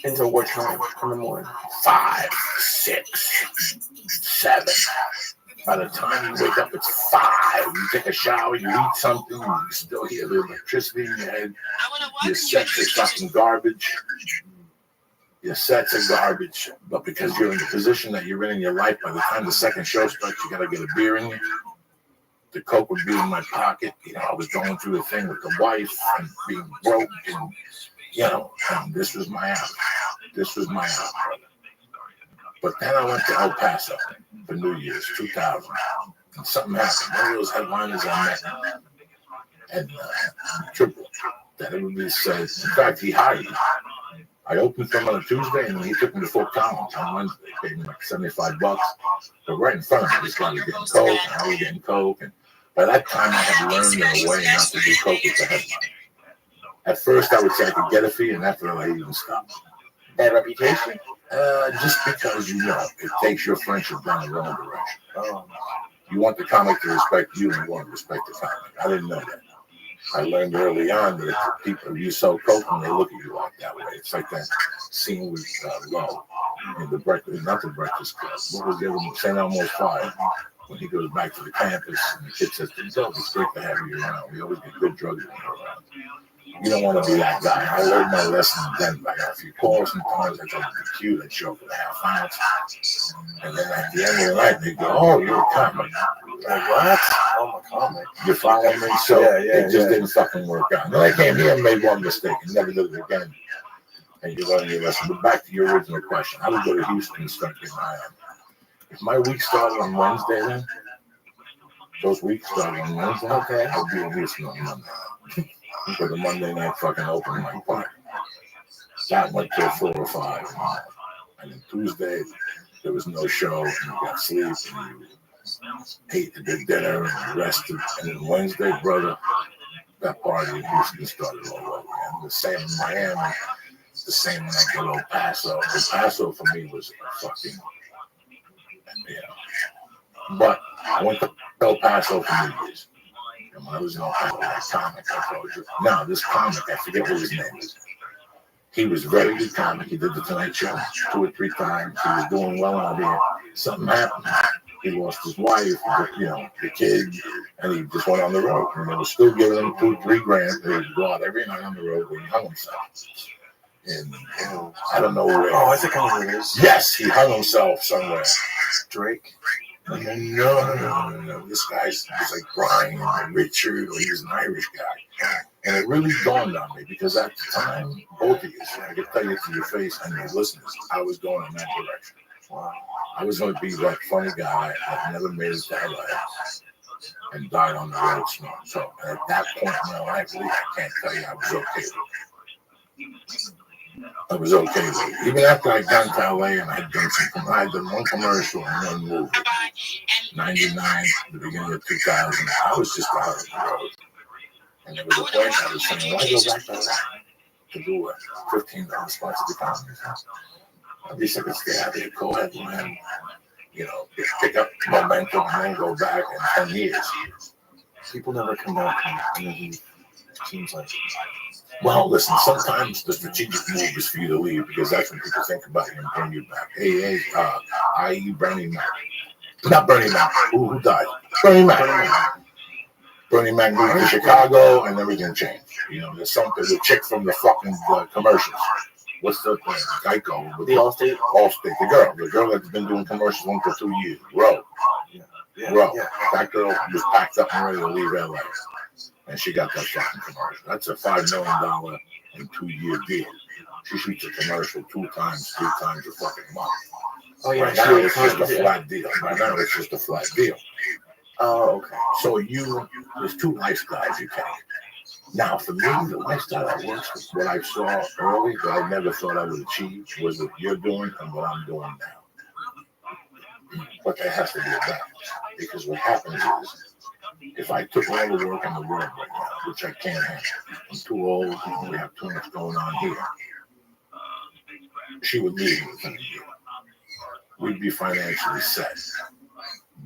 Until what time in the morning? 5, 6, 7. By the time you wake up, it's 5. You take a shower, you eat something, you still hear the electricity in your head. Your sets are fucking garbage. Your sets are garbage. But because you're in the position that you're in your life, by the time the second show starts, you got to get a beer in you. The coke would be in my pocket. You know, I was going through the thing with the wife and being broke. And, you know, and this was my out. This was my out, brother. But then I went to El Paso for New Year's 2000. And something happened. One of those headliners I met at Triple that everybody says, in fact, he hired me. I opened for him on a Tuesday, and he took me to Fort Collins on Wednesday. Paid me like $75. But right in front of me, this guy was getting coke, and I was getting coke. And by that time, I had learned in a way not to do coke with the headline. At first, I would say I could get a fee, and after that, I even stopped. Bad reputation? Just because, you know, it takes your friendship down the wrong direction. You want the comic to respect you, and you want to respect the comic. I didn't know that. I learned early on that if people, you sell coke and they look at you like that way. It's like that scene with Lowe in the Breakfast, not the Breakfast Club. What was the other one? St. Elmo's Fire. When he goes back to the campus and the kid says to himself, it's great to have you around. We always get good drugs when you're around. You don't want to be that guy. I learned my lesson then. I got a few calls sometimes. I tried to be cute. I'd show up for the half ounce. And then at the end of the night, they go, oh, you're a comic. Like, what? I'm a comic. You following me? So it just didn't fucking work out. And then I came here and made one mistake and never did it again. And you learn your lesson. But back to your original question. I would go to Houston and start getting high on. If my week started on Wednesday then, those weeks started on Wednesday, okay, I'll be in Houston on Monday. For the Monday night fucking open mic party. That went till 4 or 5. And then Tuesday, there was no show, and you got sleep, and you ate a good dinner, and you rested. And then Wednesday, brother, that party in Houston started all over again. The same in Miami, the same when I go to El Paso. El Paso for me was a fucking, you know. But I went to El Paso for New Year's. And when I was in El Paso, that comic, I told you. Now, this comic, I forget what his name is. He was a very good comic. He did the Tonight Show 2 or 3 times. He was doing well out here. Something happened. He lost his wife, the kid, and he just went on the road. And they were still giving him $2-3 grand. He would go out every night on the road when he hung himself. And I don't know where. Oh, I think I know where it is. Yes, he hung himself somewhere. Drake? No. This guy's like Brian and Richard. He was an Irish guy. And it really dawned on me because at the time, both of you, I can tell you to your face and your listeners, I was going in that direction. Wow. I was going to be that funny guy that never made it to LA and died on the road snoring. So at that point in my life, I can't tell you I was okay with it. I was okay with it. Even after I got to LA and I had done one commercial and one movie. 99, the beginning of 2000, I was just out on the road. And there was a point I was saying, why go back to LA to do a $15 spot to the comedy? At least I could stay out there, go ahead, man. Pick up momentum and then go back in 10 years. People never come back. It seems like. Well, listen, sometimes the strategic move is for you to leave because that's when people think about you and bring you back. Hey, i.e. Bernie Mac. Not Bernie Mac. Who died? Bernie Mac. Bernie Mac moved to Chicago and everything changed. There's something, the chick from the fucking commercials. What's the thing? Geico. The Allstate? Allstate. The girl that's been doing commercials 1 to 2 years. Row. That girl was packed up and ready to leave LA. And she got that fucking commercial. That's a $5 million in 2-year deal. She shoots a commercial 2 times, 3 times a fucking month. Oh, yeah. Right now, it's just a flat deal. Oh, okay. So there's 2 lifestyles you take. Now, for me, the lifestyle that works with what I saw early that I never thought I would achieve was what you're doing and what I'm doing now. But there has to be a balance. Because what happens is, if I took all the work in the world right now, which I can't handle, I'm too old, we have too much going on here, she would leave me within a year. We'd be financially set.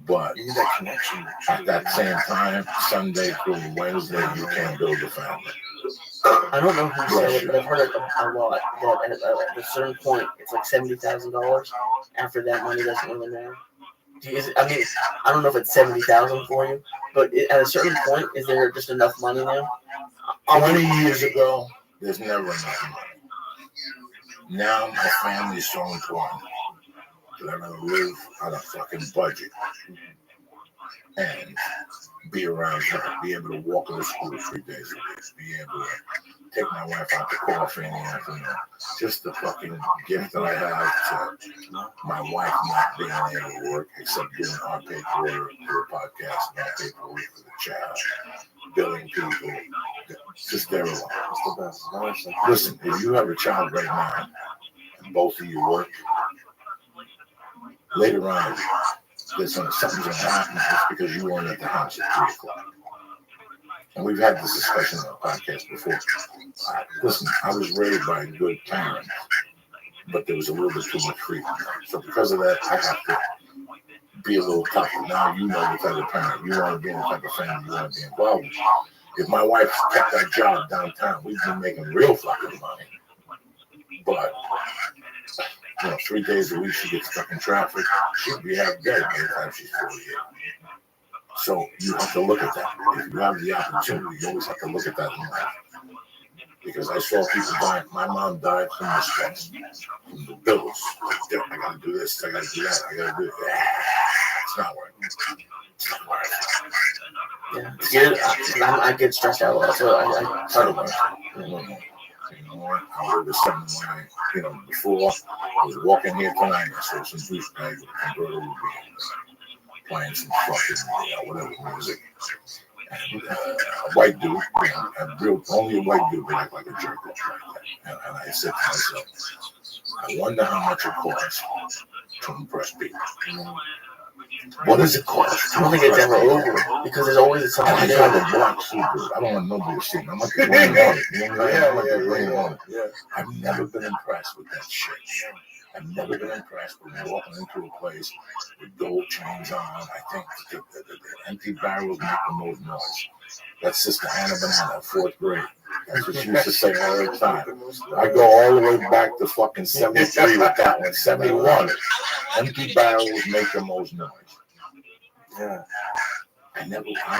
But You need that connection. at that same time, Sunday through Wednesday, you can't build a family. I don't know who said it, but I've heard it a lot. That at a certain point, it's like $70,000. After that, money doesn't really matter. I don't know if it's 70,000 for you, but at a certain point, is there just enough money now? 20 years ago, there's never enough money. Now my family is so important that I'm gonna live on a fucking budget and be around her, be able to walk her to school 3 days a week, be able to take my wife out to coffee in the afternoon. Just the fucking gift that I have to my wife not being able to work except doing our paperwork for the podcast and our paperwork for the child, billing people, just there alone. It's the best. Listen, if you have a child right now and both of you work, later on, something's going to happen just because you weren't at the house at 3 o'clock. And we've had this discussion on the podcast before. Listen, I was raised by a good parent, but there was a little bit too much freedom. So because of that, I have to be a little tougher. Now you know the type of parent you want to be in, the type of family you want to be involved with. If my wife kept that job downtown, we'd be making real fucking money. But 3 days a week she gets stuck in traffic, she'll be half dead by the time she's 48. So you have to look at that. If you have the opportunity, you always have to look at that in life. Because I saw people die. My mom died from the stress, from the bills. I gotta do this, I gotta do that, I gotta do it. It's not working. It's not working. Yeah, I get stressed out a lot, so I try to work. I was something when before I was walking here tonight, I saw some douchebag with a convertible playing some fucking, whatever music. And a white dude, only a white dude would act like a jerk like that. And I said to myself, I wonder how much it costs to impress people. What does it cost? I don't think it's ever over because there's always something I new. have a black suit, dude. I don't want nobody to see me. I'm like the green one. You know what I mean? I'm like the green one. I've never been impressed with that shit. I've never been impressed with walking into a place with gold chains on. I think the empty barrels make the most noise. That's Sister Hannah Banana, 4th grade. That's what she used to say all the time. I go all the way back to fucking 73 with that one. 71. Empty barrels make the most noise. Yeah. I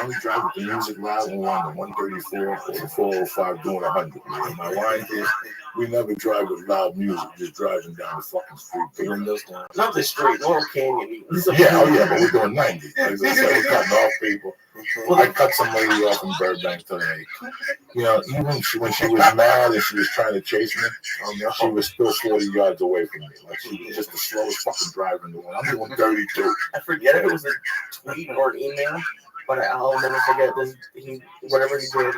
only drive with the music loud when we're on the 134 or the 405 doing 100. My line is, we never drive with loud music, just driving down the fucking street. The windows down. Not the street, Laurel Canyon. Yeah, but we're doing 90. Like I said, we're cutting off people. Well, I cut some lady off in Burbank today. Even when she was mad and she was trying to chase me, she was still 40 yards away from me. Like she was just the slowest fucking driver in the world. I'm doing 32. I forget if it was a tweet or an email, but I'll never forget this. Whatever he did,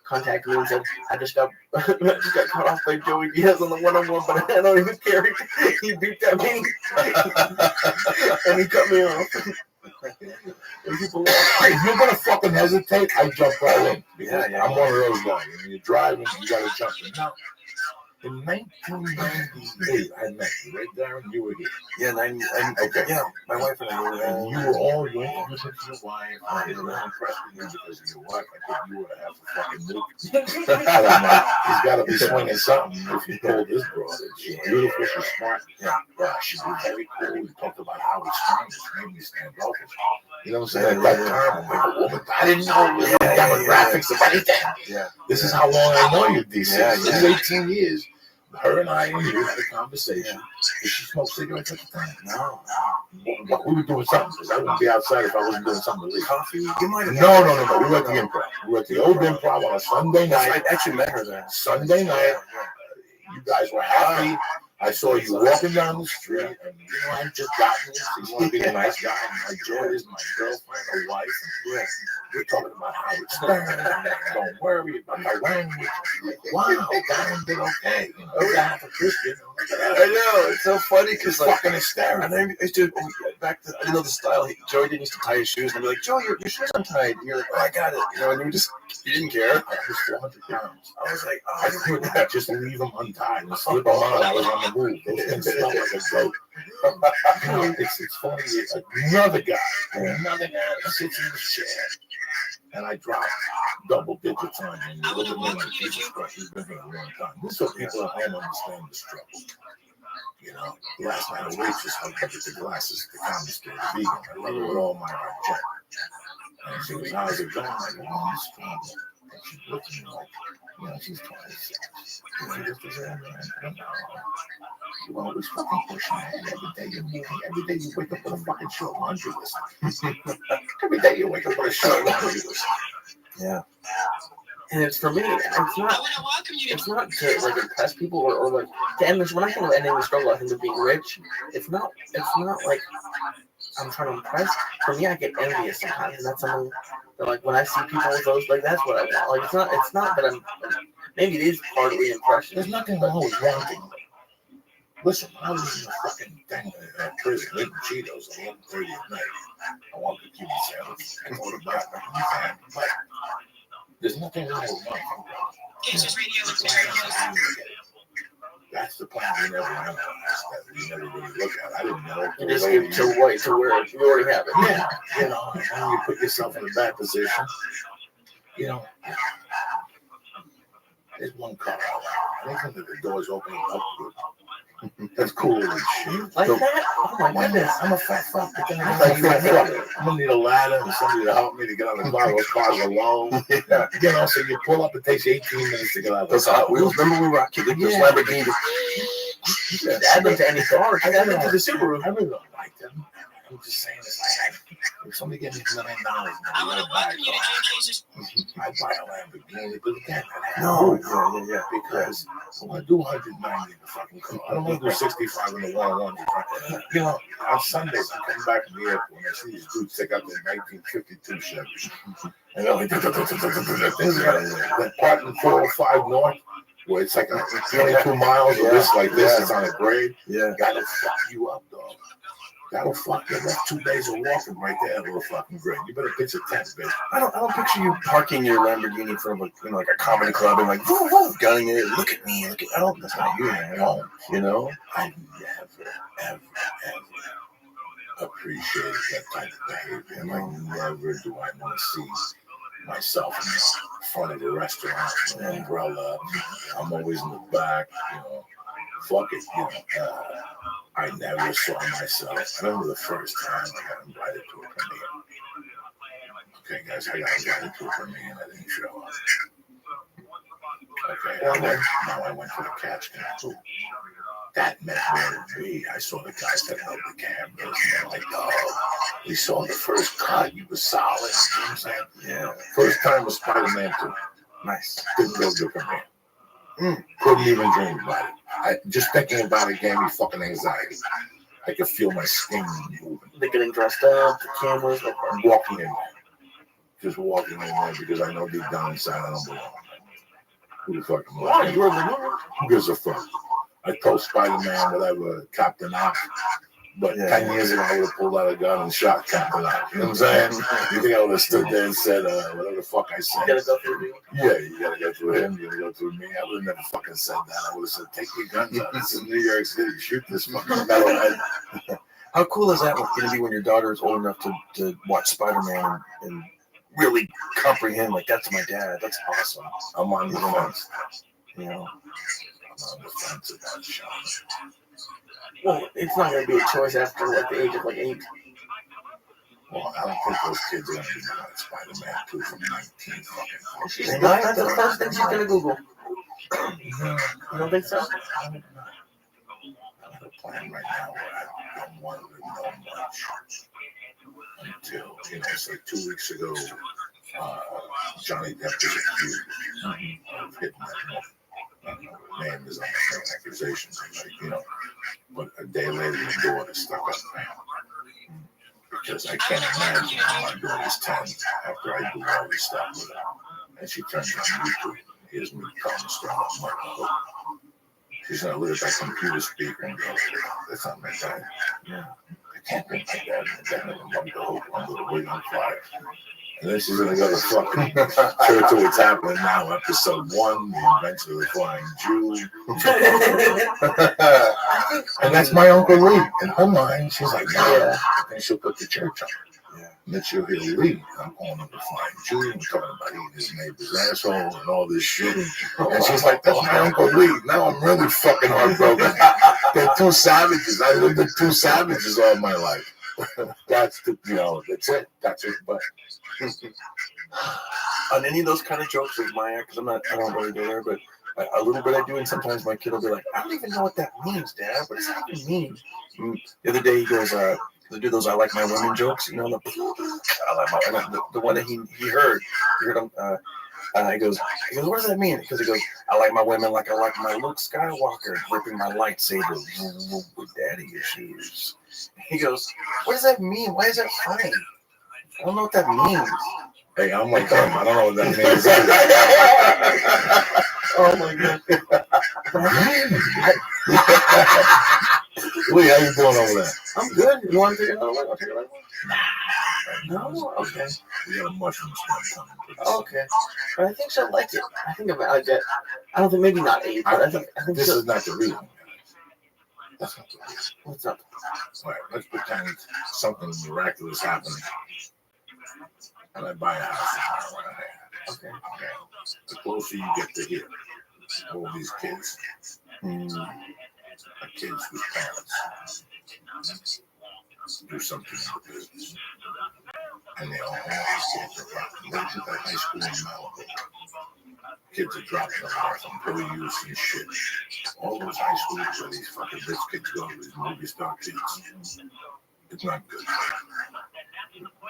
contacted me and said, I just got cut off by Joey Diaz on the 101, but I don't even care. He beat that me. And he cut me off. If you're gonna fucking hesitate, I jump right in. Yeah. I'm one of those guys. When you're driving, you gotta jump in. Now, in 1998, I met you, right, Darren? You were here. Yeah, 90. Okay. Yeah, my wife and I were there. And you were all your to your wife. I was not impressed with you because of your wife. I think you would have a fucking nuke. I'm like, he's got to be swinging something if you told this broad. She's beautiful, she's smart. Yeah, she's very cool. We talked about how we stand. It's made me stand office. You know what I'm saying? At that time, I'm like a woman. I didn't know the demographics of anything. Yeah. This is how long I know you, DC. This is 18 years. Her and I and you had a conversation. Did she smoke cigarettes at the time? No. We were doing something because I wouldn't be outside if I wasn't doing something illegal. Coffee? You might have. No. We were at the Improv. We were at the old Improv on a Sunday night. I actually met her there. Sunday night. You guys were happy. I saw you walking down the street, and I just got this. You want to be a nice guy. My Joy is my girlfriend, a wife. And we're talking about how it's done. Don't worry about my language. Wow, Darren did okay. Half a Christian. I know, it's so funny because fucking hysterical. And I used to I didn't know the style. Joey didn't used to tie his shoes, and I'd be like, Joey, your shoes untied. And you're like, oh, I got it. And you didn't care. I was 400 pounds. I was like, I couldn't just leave them untied and slip them on. I was on the move. Those things smell like a goat. It's funny. It's another guy that sits in the chair, and I drop double digits on him. You look at me like, Jesus Christ, he's been here a long time. This is so people at home understand the struggle. Last night a waitress helped me get the glasses to confiscate the vegan. I love her with all my heart, Jack. And she was, how's it going? I'm like, oh, it's struggle. And she looked at me like, she's 26. She just was there, man. I don't know. You always fucking pushing me. Every day you wake up with a fucking short laundry list. Every day you wake up with a short laundry list. Yeah. And it's for me, it's not to like impress people or like to end this. When I think of ending the struggle, I think of being rich. It's not like I'm trying to impress. For me, I get envious sometimes, and that's something that, like, when I see people with those, like, that's what I want. Like, it's not that I'm. Maybe it is partly impression. There's nothing wrong with wanting. Listen, I was in the fucking thing in prison eating Cheetos at 11:30 at night. I wanted to keep myself. I go to bed, but there's nothing wrong with wanting. That's the plan we never analyzed, that we never really look at. I didn't know. You just give to where you already have it. Yeah, and then you put yourself in a bad position. There's one car. I don't think that the door's opening up. That's cool as shit. Like that? Oh my goodness. I'm a fat fuck. I'm gonna need a ladder and somebody to help me to get on the car. Those cars are low. So you pull up, it takes 18 minutes to get out of the car. Remember we were kicking this Lamborghini? Add them to any car. Add them to the Subaru. I really don't like them. I'm just saying, if somebody gave me $1 million, I want to welcome you to Jim Case's. I'd buy a Lamborghini, but again, yeah. Because I want to do 190 in the fucking car. I don't want to do 65 in the 101. On Sundays, I come back from the airport and I see these dudes take out their 1952 Chevy. And they're like, that part in 405 North, where it's like 22 miles of this, like this, it's on a grade. Yeah. Gotta fuck you up, dog. That'll fuck you. That's 2 days of walking right there, little fucking grade. You better pitch a tent, bitch. I don't picture you parking your Lamborghini in front of like a comedy club and like gunning it. Look at me. That's not you, man. I never, ever appreciated that type of behavior. Like, never do I want to see myself in the front of the restaurant with an umbrella. I'm always in the back, Fuck it, I never saw myself. I remember the first time I got invited to a premiere. Okay, guys, I got Johnny Two for me, and I didn't show up. Okay, now I went to the catch game too. That meant more to me. I saw the guys that held the cameras, and they're like, "Oh, we saw the first cut. You was solid." You know what I'm saying? Yeah. First time was Spider-Man 2. Nice. Didn't feel good for me. Couldn't even dream about it. Just thinking about it gave me fucking anxiety. I could feel my skin moving. They're getting dressed up, the cameras, like I'm walking in there. Just walking in there because I know deep down inside I don't belong. Who the fuck am I? Why? You were the Who gives a fuck? I told Spider-Man whatever, Captain Ock. But 10 years ago, I would have pulled out a gun and shot Captain Ock. You know what I'm saying? You think I would have stood there and said whatever the fuck I said? You gotta go through me. Yeah, you gotta go through him. You gotta go through me. I would have never fucking said that. I would have said, take your guns out. This is New York City. Shoot this fucking metalhead. How cool is that going to be when your daughter is old enough to watch Spider-Man and really comprehend, like, that's my dad. That's awesome. I'm on the fence. You know? I'm on the fence about Sean. Well, it's not going to be a choice after like the age of like 8. Well, I don't think those kids are going to be doing Spider-Man 2 from 19 fucking. That's the first thing she's going to Google. You don't think so? I have a plan right now where I don't want to know much until, it's like 2 weeks ago, Johnny Depp was accused of hitting that name is on the accusations, but a day later the daughter stuck up because I can't imagine my daughter's 10 after I do all this stuff with her, and she turns on YouTube, hears me calling strong up Martin Hook. She's gonna look at that computer speaker and go, that's not my dad. Yeah. I can't be my dad. My dad never loved the hope under the wig on fire. And then she's gonna go to fucking church to what's happening now, episode 1, the invention of the Flying Jew. And that's my Uncle Lee. In her mind, she's like, yeah. And she'll put the church on. Yeah. And then she'll hear Lee. I'm calling him the Flying Jew. I'm talking about eating his neighbor's asshole and all this shit. And she's like, that's my Uncle Lee. Now I'm really fucking heartbroken. They're two savages. I lived with two savages all my life. That's that's it. But on any of those kind of jokes with Maya, because I don't really go there, but a little bit I do, and sometimes my kid will be like, I don't even know what that means, Dad. What does that even mean? The other day he goes, they do those I like my women jokes, I like the one that he heard him. He goes, what does that mean? Because he goes, I like my women like I like my Luke Skywalker, gripping my lightsaber with daddy issues. He goes, what does that mean? Why is that funny? I don't know what that means. Hey, I'm like him. I don't know what that means. Oh my god. Lee, how you doing over there? I'm good. You want to take another one? I'll take another one. No? Okay. We got a mushroom stuff coming. Okay. But I think she'll like it. I think I get. I don't think, maybe not 8, but I think this is not the reason. That's not the reason. What's up? All right, let's pretend something miraculous happened. And I buy a house. Okay. The closer you get to here, all these kids, are kids whose parents do something in the business. And they all have kids are dropping. They took that high school in Malibu. Kids are dropping off from pill use and shit. All those high schools where these fucking rich kids go, these movie star kids. It's not good.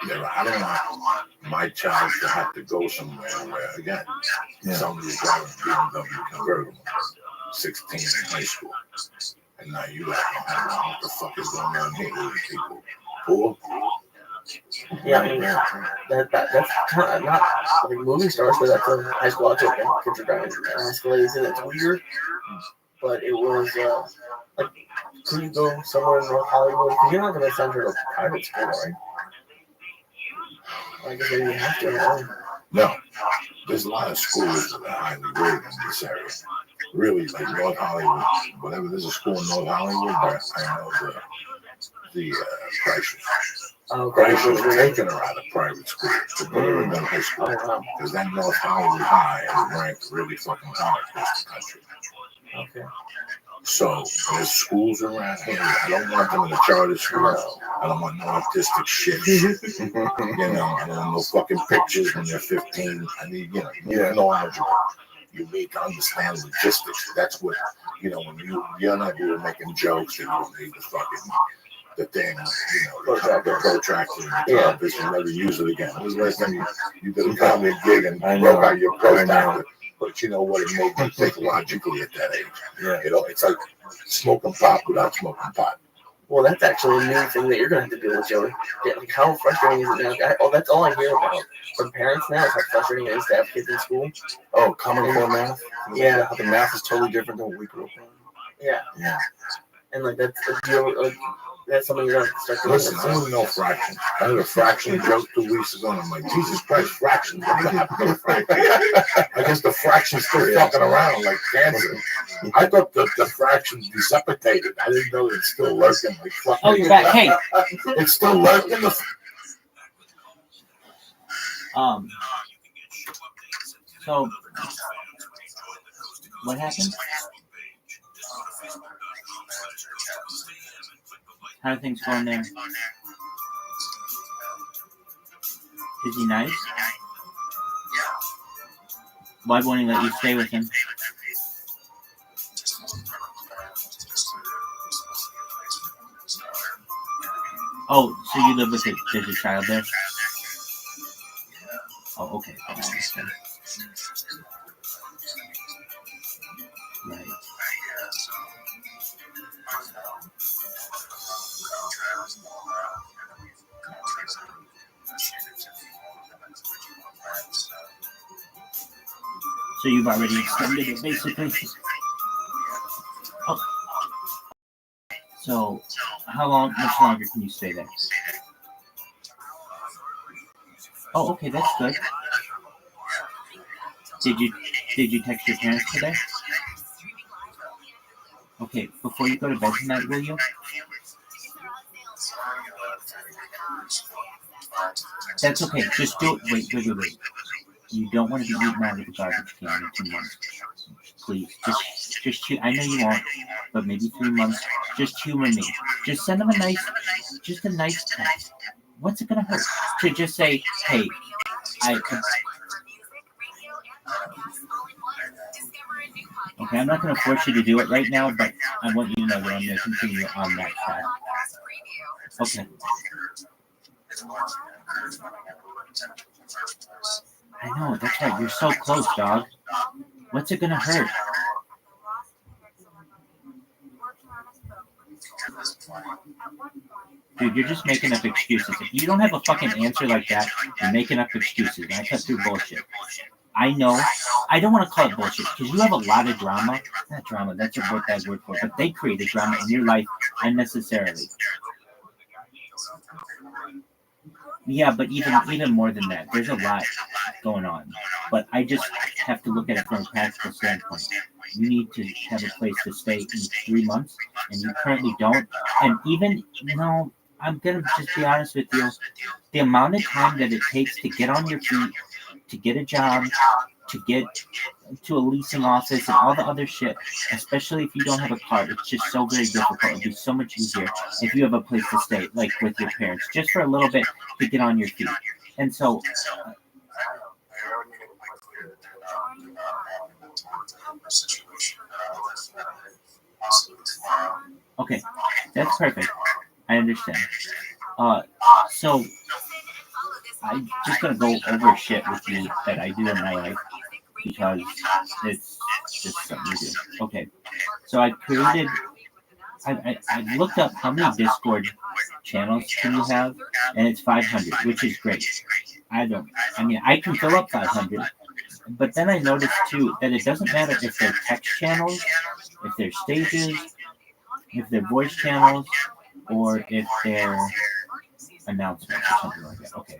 Yeah, I don't want my child to have to go somewhere where, again, somebody's driving a BMW convertible, 16 in high school. And now you like, I don't know what the fuck is going on here with these people. Poor? Yeah, I mean, that's kind of not like movie stars, but that's a high school I took. Kids are driving Escalades, and it's weird. But it was like, can you go somewhere in North Hollywood? Because you're not going to send her to private school, right? I guess maybe you have to. Right? No. There's a lot of schools that are highly rated in this area. Really, like North Hollywood, whatever. There's a school in North Hollywood, but I know the Chrysler. Chrysler's taking her out of private school to put her in high school. Because that North Hollywood High is ranked really fucking high across the country. Okay. So there's schools around here. I don't want them in the charter schools. I don't want no autistic shit. You know, I don't want no fucking pictures when they're 15. I need, you know, no algebra. You need to understand logistics. That's what, you know, when you're not here making jokes and you need the thing, you know, the protractor and the compass, you never use it again. It was the last time you did a comedy gig and broke out your protractor. But you know what it made me think logically at that age. Yeah. You know, it's like smoking pot without smoking pot. Well, that's actually a new thing that you're going to have to deal with, Joey. Yeah, like, how frustrating is it now? That's all I hear about from parents now is how frustrating it is to have kids in school. Oh, Common Core math? Yeah. How the math is totally different than what we grew up on. Yeah. Yeah. And like that's something you're going to start doing. Listen, I don't know fractions. I heard a fraction joke 2 weeks ago, and I'm like, Jesus Christ, fractions. What happened to fractions? I guess the fraction's still fucking around like cancer. I thought the fractions dissipated. I didn't know it's still lurking. Like fucking. Oh, you're back. Hey. It's still lurking. So, what happened? How are things going there? Is he nice? Why won't he let you stay with him? Oh, so you live with it? There's a child there? Oh, okay. I understand. Right. So you've already extended it, basically. Okay. So, much longer can you stay there? Oh, okay, that's good. Did you text your parents today? Okay, before you go to bed tonight, will you? That's okay. Just do it. Wait. You don't want to be eaten out of the garbage can in 2 months. Please, just I know you won't, but maybe 3 months. Just humor me. Just send them a nice text. What's it gonna hurt to just say, hey, Okay, I'm not gonna force you to do it right now, but I want you to know that I'm gonna continue on that path. Okay. I know, that's right. You're so close, dog. What's it gonna hurt? Dude, you're just making up excuses. If you don't have a fucking answer like that, you're making up excuses. And I cut through bullshit. I know. I don't want to call it bullshit because you have a lot of drama. Not drama, that's a bad word for it. But they created drama in your life unnecessarily. Yeah, but even more than that, there's a lot going on. But I just have to look at it from a practical standpoint. You need to have a place to stay in 3 months, and you currently don't. And even, I'm going to just be honest with you. The amount of time that it takes to get on your feet, to get a job, to get to a leasing office and all the other shit, especially if you don't have a car, it's just so very difficult. It'd be so much easier if you have a place to stay, like with your parents, just for a little bit to get on your feet. And so, okay, that's perfect. I understand. So I'm just gonna go over shit with you that I do in my life because it's just something to do. Okay, so I looked up how many Discord channels can you have, and it's 500, which is great. I can fill up 500, but then I noticed too that it doesn't matter if they're text channels, if they're stages, if they're voice channels, or if they're announcements or something like that. Okay.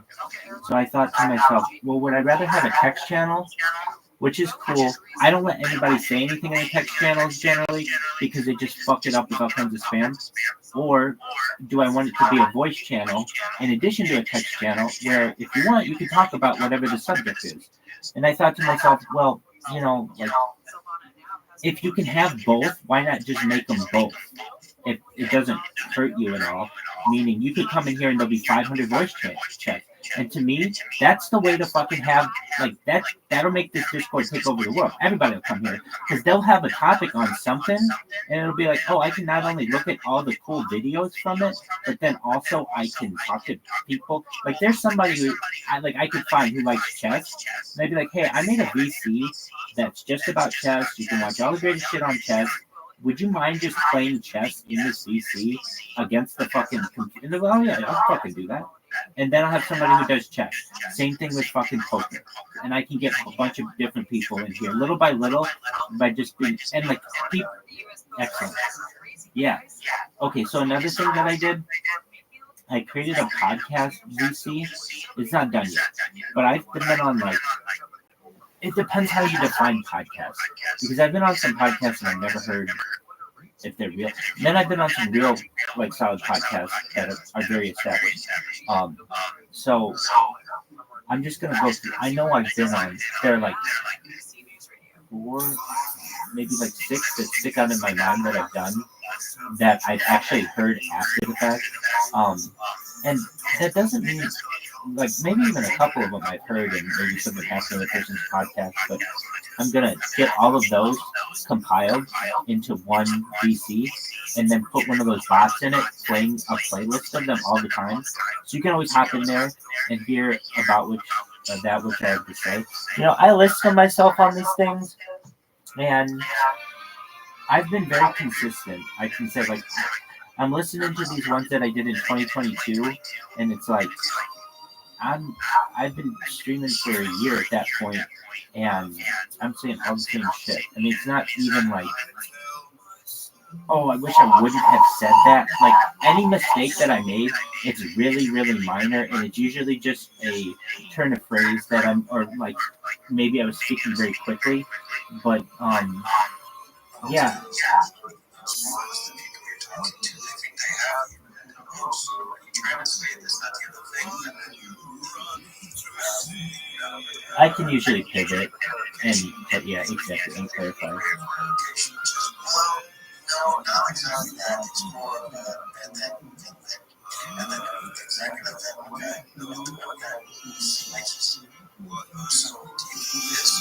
So I thought to myself, well, would I rather have a text channel, which is cool. I don't let anybody say anything in the text channels generally because they just fuck it up with all kinds of spam. Or do I want it to be a voice channel in addition to a text channel where if you want, you can talk about whatever the subject is. And I thought to myself, well, like if you can have both, why not just make them both? If it doesn't hurt you at all, meaning you could come in here and there'll be 500 voice checks. And to me, that's the way to fucking have, like, that'll make this Discord take over the world. Everybody will come here because they'll have a topic on something, and it'll be like, oh, I can not only look at all the cool videos from it, but then also I can talk to people. Like, there's somebody who I could find who likes chess, and I'd be like, hey, I made a VC that's just about chess. You can watch all the greatest shit on chess. Would you mind just playing chess in this VC against the fucking computer? And they're like, oh yeah, I'll fucking do that. And then I'll have somebody who does chess. Same thing with fucking poker. And I can get a bunch of different people in here, little by little, by just being, and like, people. Excellent. Yeah. Okay, so another thing that I did, I created a podcast VC. It's not done yet. But I've been on, like, it depends how you define podcasts. Because I've been on some podcasts and I've never heard if they're real. And then I've been on some real, like, solid podcasts that are very established. So I'm just gonna go through. I know I've been on. There are like 4, maybe like 6 that stick out in my mind that I've done that I've actually heard after the fact. And that doesn't mean, like, maybe even a couple of them I've heard and maybe something happened in a person's podcast, but I'm going to get all of those compiled into one VC and then put one of those bots in it, playing a playlist of them all the time. So you can always hop in there and hear about that which I have to say. You know, I listen to myself on these things, and I've been very consistent. I can say, like, I'm listening to these ones that I did in 2022, and it's like, I've been streaming for a year at that point, and I'm saying all the same shit. I mean, it's not even like, oh, I wish I wouldn't have said that. Like, any mistake that I made, it's really, really minor, and it's usually just a turn of phrase that or like, maybe I was speaking very quickly, but, yeah. I can usually pivot but yeah, exactly, and clarify. No, not exactly that. It's more of and then executive, okay, so do you do this,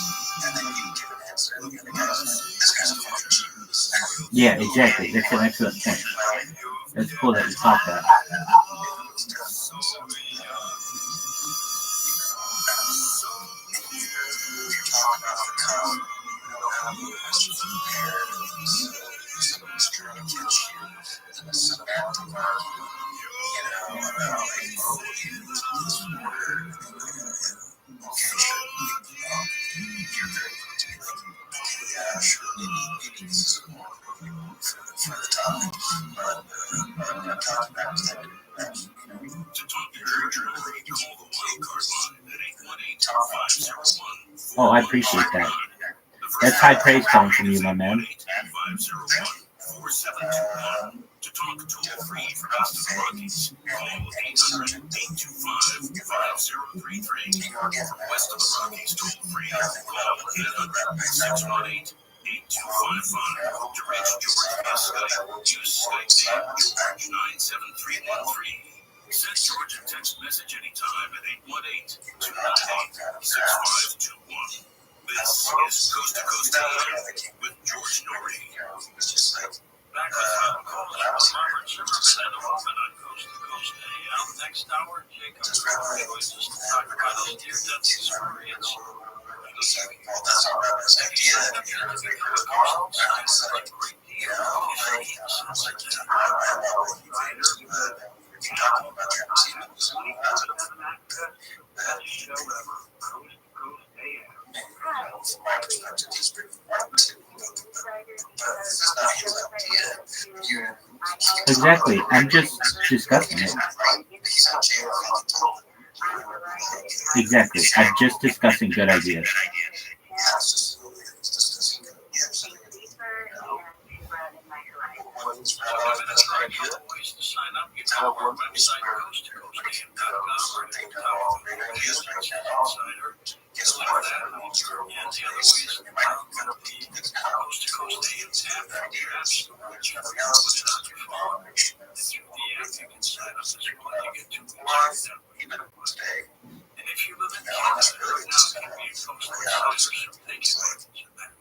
and then you give an answer, and the guy's this guy's a fucking. Yeah, exactly. That's an excellent point. That's cool that you thought that. Oh, I appreciate that. That's high praise coming from you, my man. To talk toll-free for Boston Rockies, call 800-825-5033. West of the Rockies, toll-free, call 800-618-8255. To reach George via Skype, use Skype name George97313. Send George a text message anytime at 818-298-6521. This is Coast to Coast AM with George Norrie. Back with Robert Zimmerman and Open on Coast to Coast AM. Next hour, Jacob joins us to talk about his near-death experience. Exactly. I'm just discussing it. Exactly. I'm just discussing good ideas. ways to sign up. You go to our website, coasttocoastam.com, or you can talk to the Insider. Just like that. And the other ways, the Coast to Coast AM app from your app store. You can put it on your phone. And through the app, you can sign up as well. You get 2 weeks that way. And if you live in Canada, right now, you can be a Coast Insider, so take advantage of that.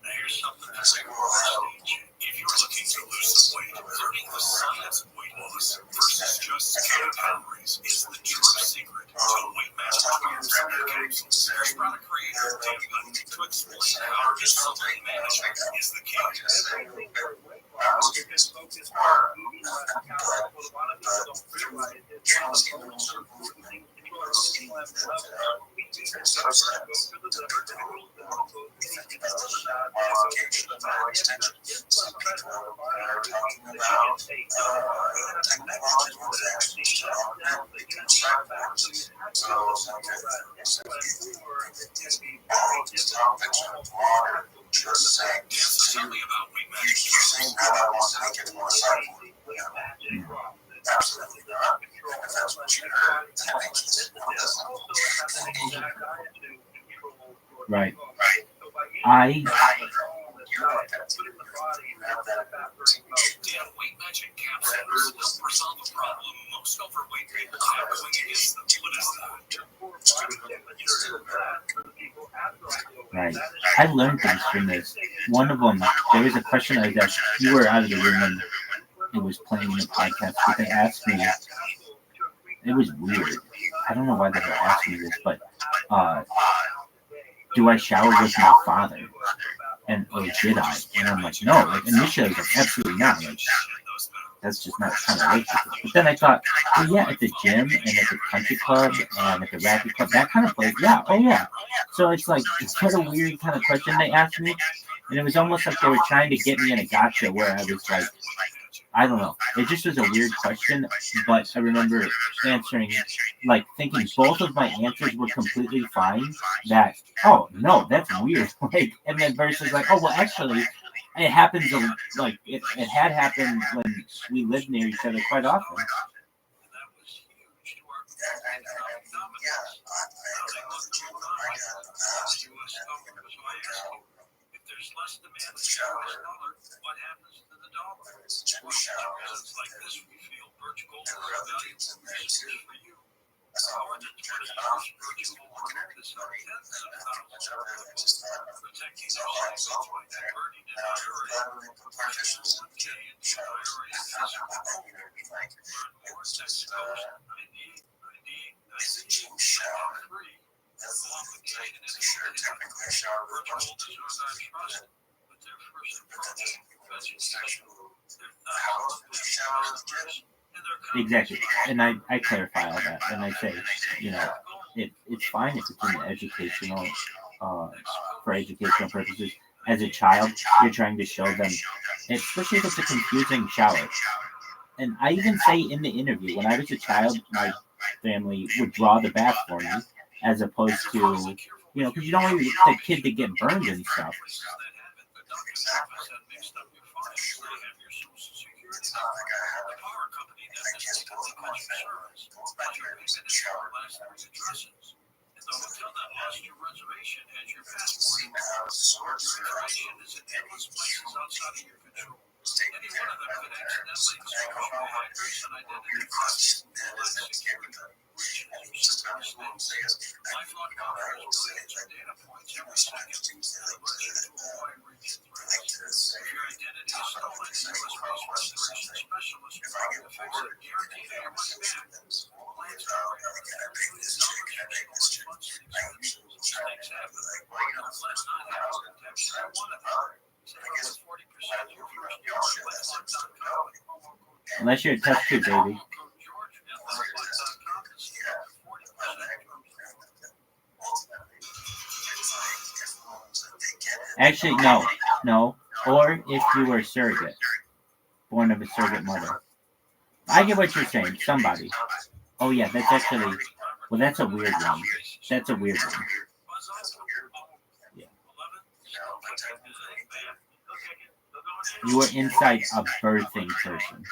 Now, here's something that's a stage. If you're looking to lose some weight, learning the science of weight loss versus just cutting calories is the true secret to Weight Master Twins capsules. Here's product creator Dave Hunt to explain how insulin management is the key. It's only about weight management. Right. I Weight Magic capsules help resolve a problem most overweight people have going against them. What is that? Right. I learned things from this. One of them, there was a question I was asked. You were out of the room when it was playing in the podcast, but they asked me. It was weird. I don't know why they were asking me this, but do I shower with my father? And or did I? And I'm like, no. Like initially, I was like, absolutely not. Like that's just not kind of relationship. But then I thought, well, yeah, at the gym and at the country club and at the racket club, that kind of place, yeah, oh yeah. So it's like it's kind of weird kind of question they asked me, and it was almost like they were trying to get me in a gotcha where I was like, I don't know. It just was a weird question, but I remember answering, like thinking both of my answers were completely fine. That, oh no, that's weird. Like, and then versus like, oh well, actually, it happens. Like it had happened when we lived near each other quite often. Less demand for US dollar, what happens to the dollar? It's like this, we feel Birch Gold is valuable for you. Our determined Birch Gold is our tens of thousands of protecting ourselves by converting an IRA from partition 1K into IRA investment. Learn more at Texas 98 free. Qualification is technically a shower Birch Gold is yours, I trust. But their first approach to vegetation, they're not showers. Exactly, and I clarify all that, and I say, you know, it's fine if it's in educational, for educational purposes. As a child, you're trying to show them, especially if it's a confusing shower. And I even say in the interview, when I was a child, my family would draw the bath for me, as opposed to, you know, because you don't want the kid to get burned and stuff. The hotel that lost your reservation has your passport. Your reservation is in endless places outside of your control. Any one of them could accidentally destroy your address and identity cards. Lifelong monitors billions of data points every second, allergic to a wide range of threats. If your identity is stolen, U.S. Space Restoration Specialists will try to fix it, guarantee your money back. Plans are mistakes happen. Let's not have a protection. I want it. Save us 40% of your first year. Unless you're a test tube, baby. Actually, no. Or if you were a surrogate, born of a surrogate mother. I get what you're saying. Somebody. Oh yeah, that's actually. Well, that's a weird one. That's a weird one. Yeah. You were inside a birthing person.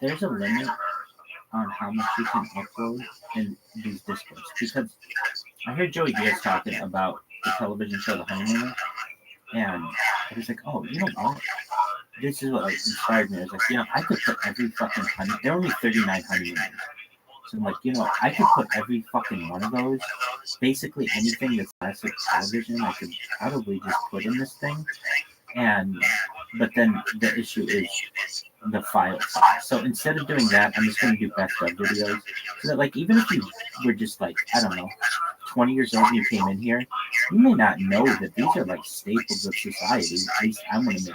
There's a limit on how much you can upload in these discords, because I heard Joey Diaz talking about the television show The Honeymoon, and I was like, oh, you know what? This is what inspired me. I was like, I could put every fucking there are only 39 honeymoons. So I'm like, I could put every fucking one of those, basically anything that's classic television, I could probably just put in this thing. But then the issue is the file size. So instead of doing that, I'm just going to do best of videos. So that, like, even if you were just like, I don't know, 20 years old and you came in here, you may not know that these are like staples of society. At least I'm going to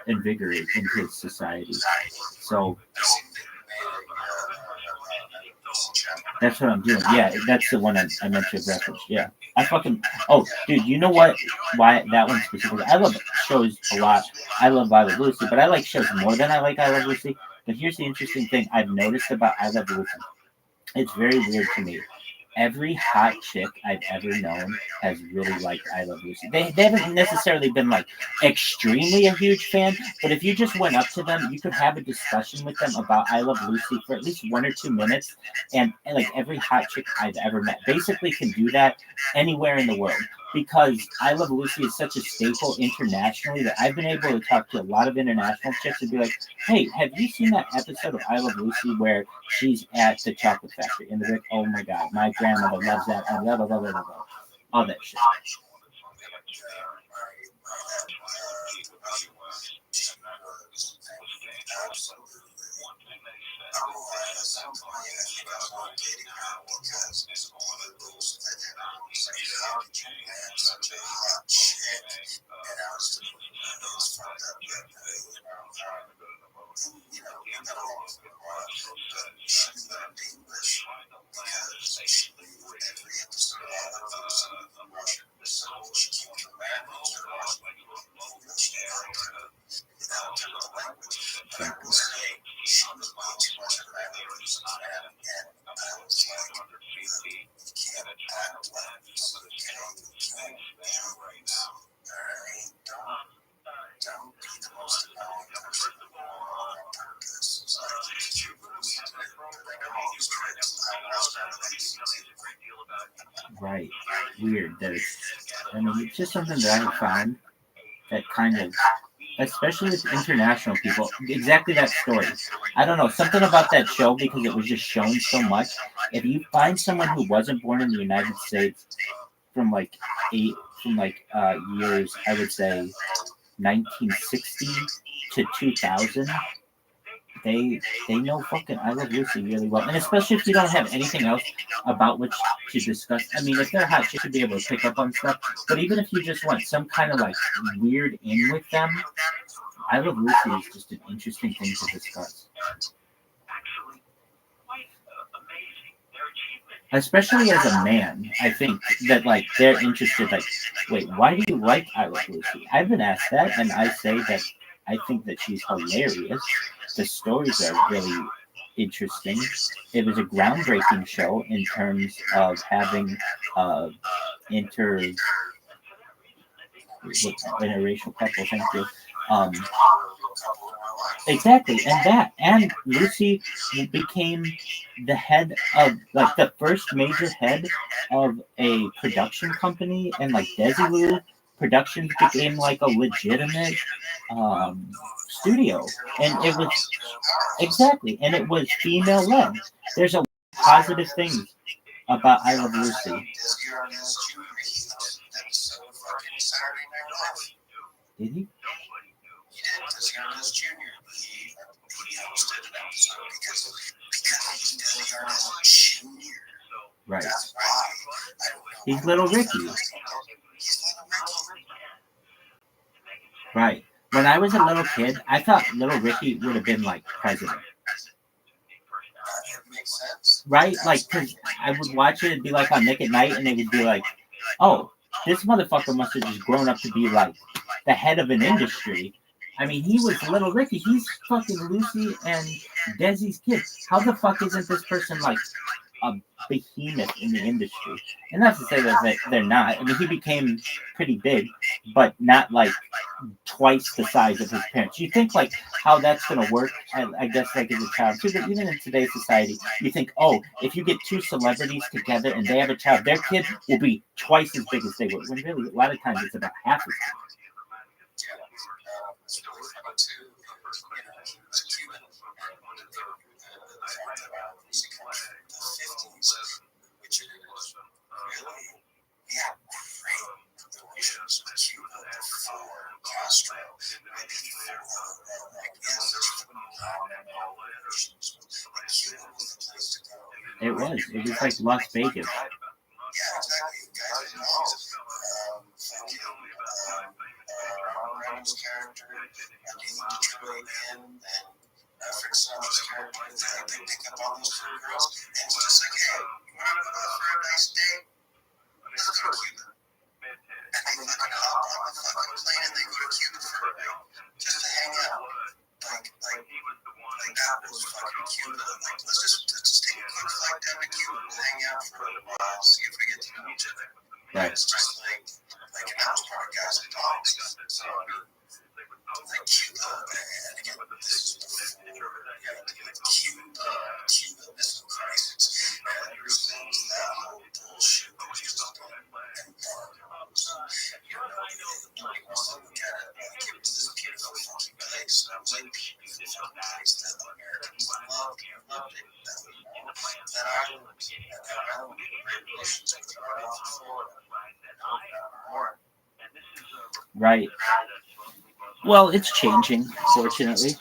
invigorate into society. So that's what I'm doing. Yeah, that's the one I meant to reference. Yeah. Dude, you know what? Why that one specifically? I love shows a lot. I love I Love Lucy, but I like shows more than I like I Love Lucy. But here's the interesting thing I've noticed about I Love Lucy. It's very weird to me. Every hot chick I've ever known has really liked I Love Lucy. They haven't necessarily been like extremely a huge fan, but if you just went up to them, you could have a discussion with them about I Love Lucy for at least 1 or 2 minutes, and like every hot chick I've ever met basically can do that anywhere in the world, because I Love Lucy is such a staple internationally that I've been able to talk to a lot of international chicks and be like, hey, have you seen that episode of I Love Lucy where she's at the chocolate factory? And they're like, oh my God, my grandmother loves that. I love all that shit. Right. Weird. It's just something that I have found that kind of, especially with international people, exactly that story. I don't know, something about that show, because it was just shown so much. If you find someone who wasn't born in the United States from years, I would say 1960 to 2000, they know fucking I Love Lucy really well. And especially if you don't have anything else about which to discuss. I mean, if they're hot, you should be able to pick up on stuff. But even if you just want some kind of like weird in with them, I Love Lucy is just an interesting thing to discuss. Especially as a man, I think that like they're interested. Like, wait, why do you like I Love Lucy? I've been asked that, and I say that I think that she's hilarious. The stories are really interesting. It was a groundbreaking show in terms of having interracial couple. Thank you. Exactly, and Lucy became the head of, like, the first major head of a production company, and like Desilu productions became like a legitimate studio, and it was exactly, and it was female led. There's a positive things about I Love Lucy. Did he? Right. He's Little Ricky. Right. When I was a little kid, I thought Little Ricky would have been like president. Right? Like, because I would watch it and be like on Nick at Night, and it would be like, oh, this motherfucker must have just grown up to be like the head of an industry. I mean, he was Little Ricky. He's fucking Lucy and Desi's kid. How the fuck isn't this person like a behemoth in the industry? And not to say that they're not. I mean, he became pretty big, but not like twice the size of his parents. You think like how that's going to work, I guess, like as a child too, but even in today's society, you think, oh, if you get two celebrities together and they have a child, their kid will be twice as big as they were. When really, a lot of times it's about half as big. It was like Las Vegas. Right. Right. Well, it's changing, fortunately.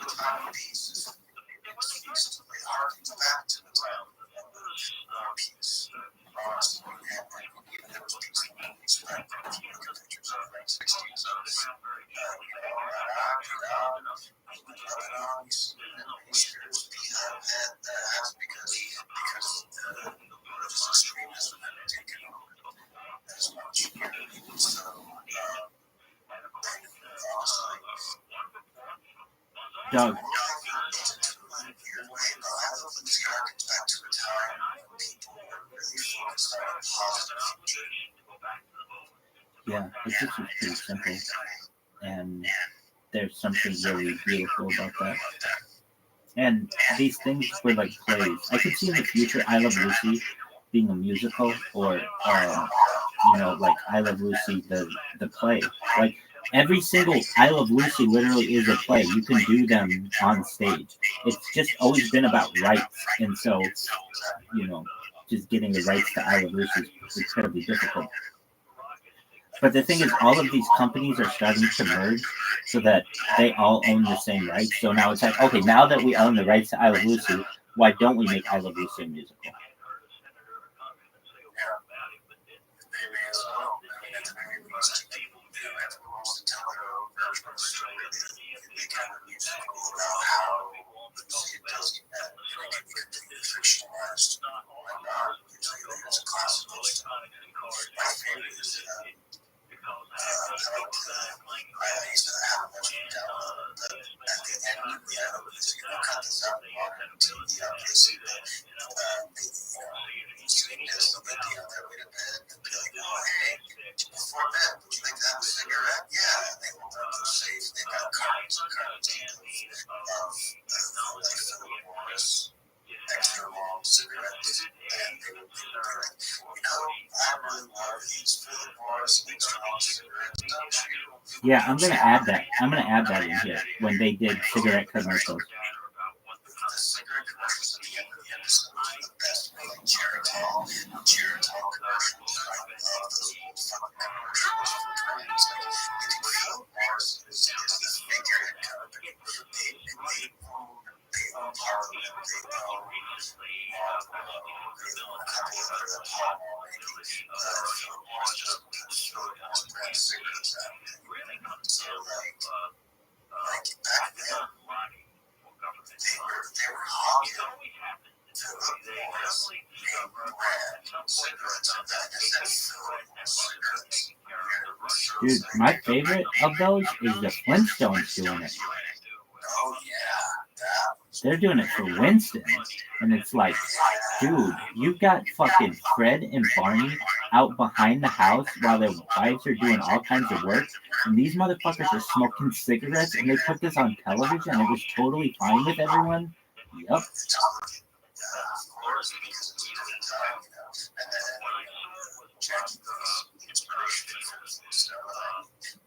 Doug. Yeah, it's just pretty simple, and there's something really beautiful about that. And these things were like plays. I could see in the future I Love Lucy being a musical, or like I Love Lucy the play. Like every single I Love Lucy literally is a play. You can do them on stage. It's just always been about rights, and so just getting the rights to I Love Lucy is incredibly difficult. But the thing is, all of these companies are starting to merge so that they all own the same rights. So now it's like, okay, now that we own the rights to I Love Lucy, why don't we make I Love Lucy a musical? Yeah, I'm gonna add that. I'm gonna add that in here when they did cigarette commercials. The cigarette commercials at the end of the episode were the best. Geritol commercials. I love those old fucking commercials for brands. I think Philip Morris is the figurehead company. They own Parliament. They own a couple of other Palmolive. Philip Morris just really wants brand cigarettes out. So back then, they were hawking Philip Morris name brand cigarettes, and that is Philip Morris cigarettes. Dude, my favorite of those is the Flintstones doing it. Oh yeah, They're doing it for Winston, and it's like, dude, you got fucking Fred and Barney out behind the house while their wives are doing all kinds of work, and these motherfuckers are smoking cigarettes, and they put this on television, and it was totally fine with everyone. Yup. of course, because it's a different time, you know. And then Jack inspiration for stuff.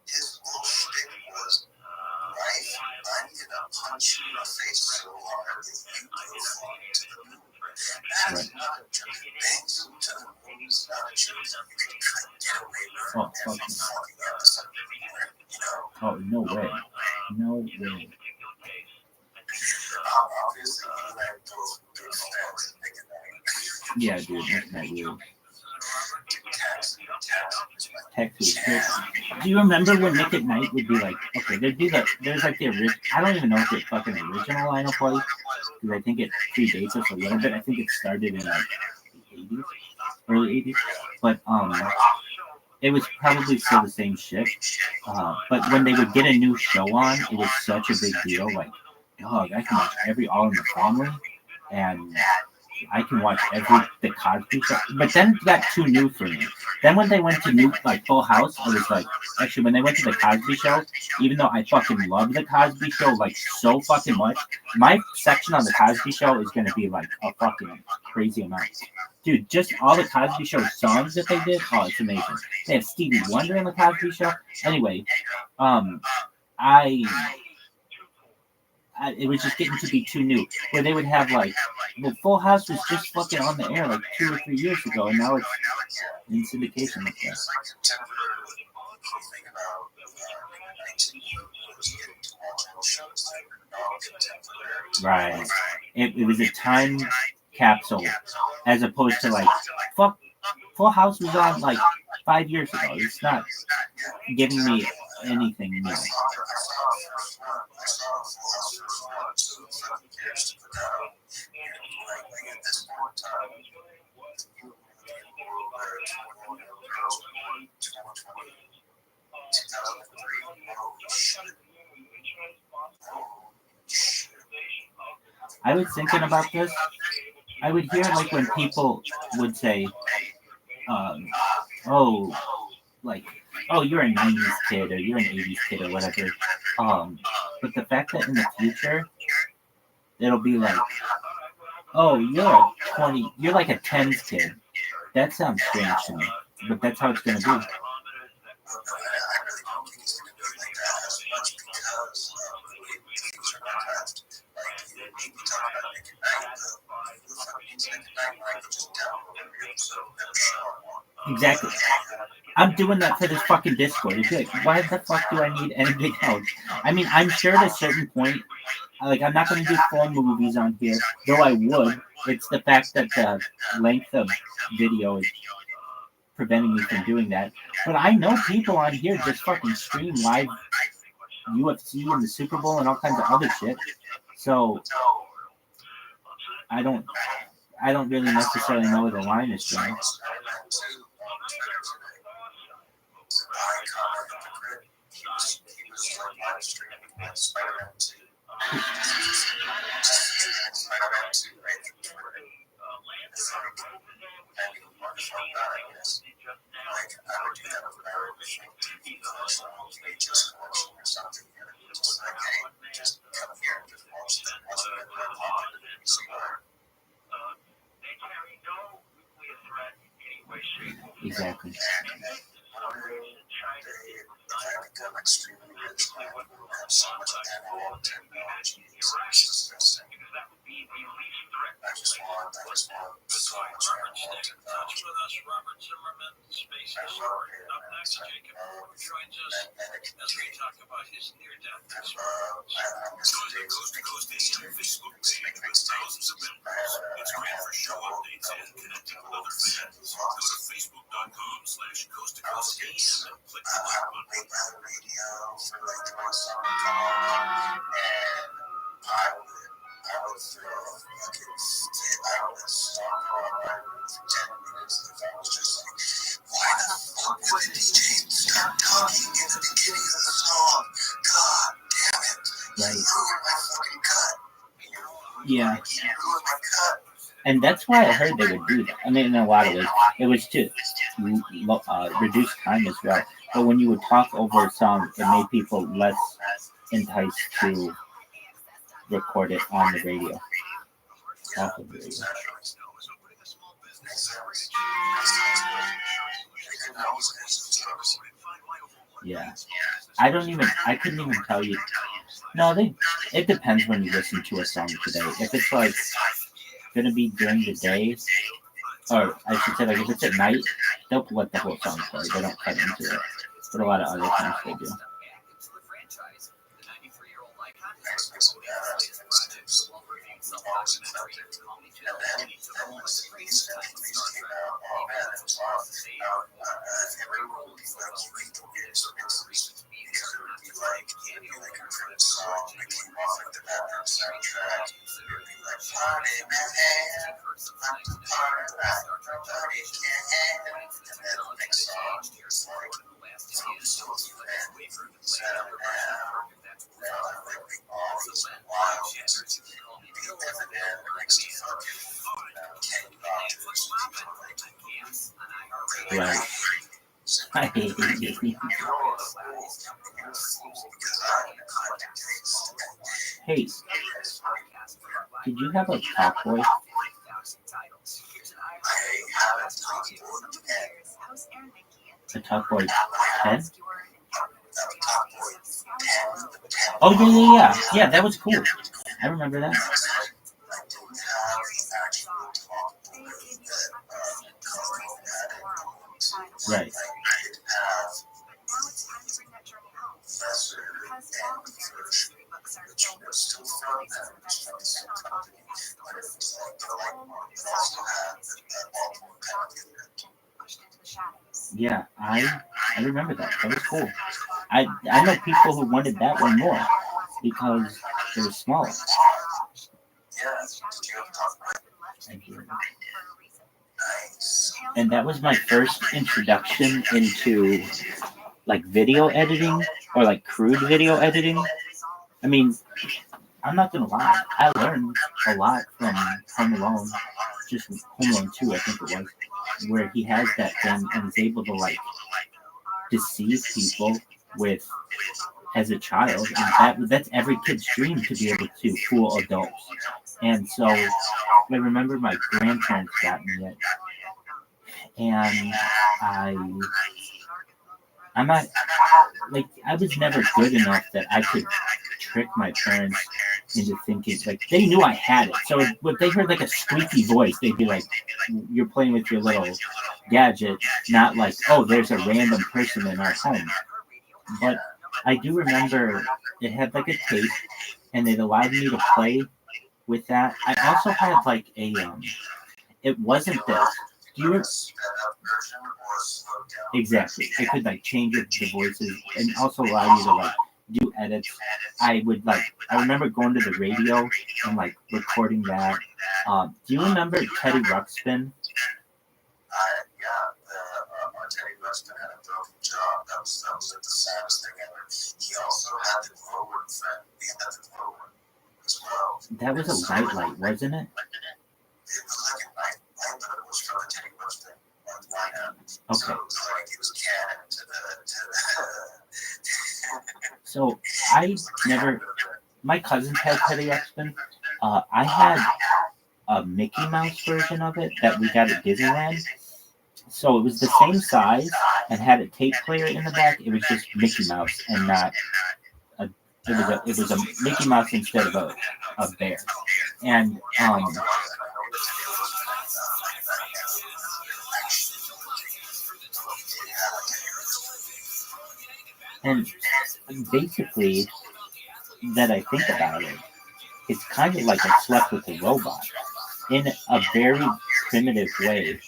His whole shtick was, life, I'm gonna punch you in the face so hard that you go far to the moon. That's not a joke. Bangs to the moon is not a joke. You couldn't get away from every fucking episode. You know? Oh, no way. No way. Obviously, you had those big fans and Nick and Night. Yeah, dude, Nick and Night weird. Texas. Do you remember when Nick at Night would be like, okay, there's like the original, I don't even know if the fucking original line of play, because I think it predates us a little bit. I think it started in like the 80s, early 80s, but it was probably still the same shit. But when they would get a new show on, it was such a big deal. Like, dog, I can watch every All in the Family, and I can watch the Cosby Show. But then it got too new for me. Then when they went to new, like, Full House, I was like, actually, when they went to the Cosby Show, even though I fucking love the Cosby Show, like, so fucking much, my section on the Cosby Show is going to be, like, a fucking crazy amount. Dude, just all the Cosby Show songs that they did, oh, it's amazing. They have Stevie Wonder in the Cosby Show. Anyway, it was just getting to be too new. Where they would have like, the Full House was just fucking on the air like 2 or 3 years ago, and now it's in syndication like that. Right. It was a time capsule, as opposed to like, Full House was on like 5 years ago. It's not giving me anything new. I was thinking about this. I would hear like when people would say, oh, like, oh, you're a 90s kid or you're an 80s kid or whatever. But the fact that in the future, it'll be like, oh, you're like a 10s kid. That sounds strange to me, but that's how it's going to be. Exactly. I'm doing that for this fucking Discord. It's like, why the fuck do I need anything else? I mean, I'm sure at a certain point, like, I'm not going to do full movies on here, though I would. It's the fact that the length of video is preventing me from doing that. But I know people on here just fucking stream live UFC and the Super Bowl and all kinds of other shit. So I don't really necessarily know where the line is going. Exactly. got like streaming rich people who have so much like cool technology and systems. I just want so much more technology. Touch with us, Robert Zimmerman, space historian. Up next, Jacob Moore joins us as we talk about his near-death experience. Coast to Coast AM Facebook page with thousands of members. It's great for show updates and connecting with other fans. Go to facebook.com/Coast to Coast AM and click the like button. Late night radio for like the most summer call, and I would feel like it's out of this song for 10 minutes if I was just like, why the fuck would the DJ start talking in the beginning of the song? God damn it. You ruined my fucking cut. Yeah. You ruined my cut. And that's why I heard they would do that. I mean, in a lot of ways, it was to reduce time as well. But when you would talk over a song, it made people less enticed to record it on the radio. Off of the radio. Yeah. I couldn't even tell you. No, it depends when you listen to a song today. If it's like going to be during the day, or I should say, like if it's at night, they'll let the whole song play. They don't cut into it. But a lot of other times they do. Right. I hate it. Hey, did you have a top boy? A top boy 10? Oh, yeah. Yeah, that was cool. I remember that. Right. Yeah, I remember that. That was cool. I know people who wanted that one more because it was smaller. And that was my first introduction into like video editing or like crude video editing. I mean, I'm not gonna lie, I learned a lot from Home Alone, just Home Alone 2, I think it was, where he has that thing and is able to like deceive people with as a child, and that's every kid's dream, to be able to fool adults. And so I remember my grandparents got me it, and I'm not like, I was never good enough that I could trick my parents into thinking, like, they knew I had it. So if they heard like a squeaky voice, they'd be like, you're playing with your little gadget, not like, oh, there's a random person in our home. But I do remember it had like a tape, and it allowed me to play with that. I also had like a it wasn't this. Do you exactly? It could like change the voices and also allow you to like do edits. I remember going to the radio and like recording that. Do you remember Teddy Ruxpin? Teddy Ruxpin had a broken jaw. That was like the saddest thing ever. He also had the glowworm friend. We had the glowworm as well. That was a nightlight, wasn't it? It was like a nightlight, but it was from the Teddy Ruxpin lineup. Okay. So it was like it was canon to the So I never. My cousins had Teddy Ruxpin. I had a Mickey Mouse version of it that we got at Disneyland. So it was the same size and had a tape player in the back. It was just Mickey Mouse and not a. It was a Mickey Mouse instead of a bear, and and basically that I think about it, it's kind of like I slept with a robot in a very primitive way.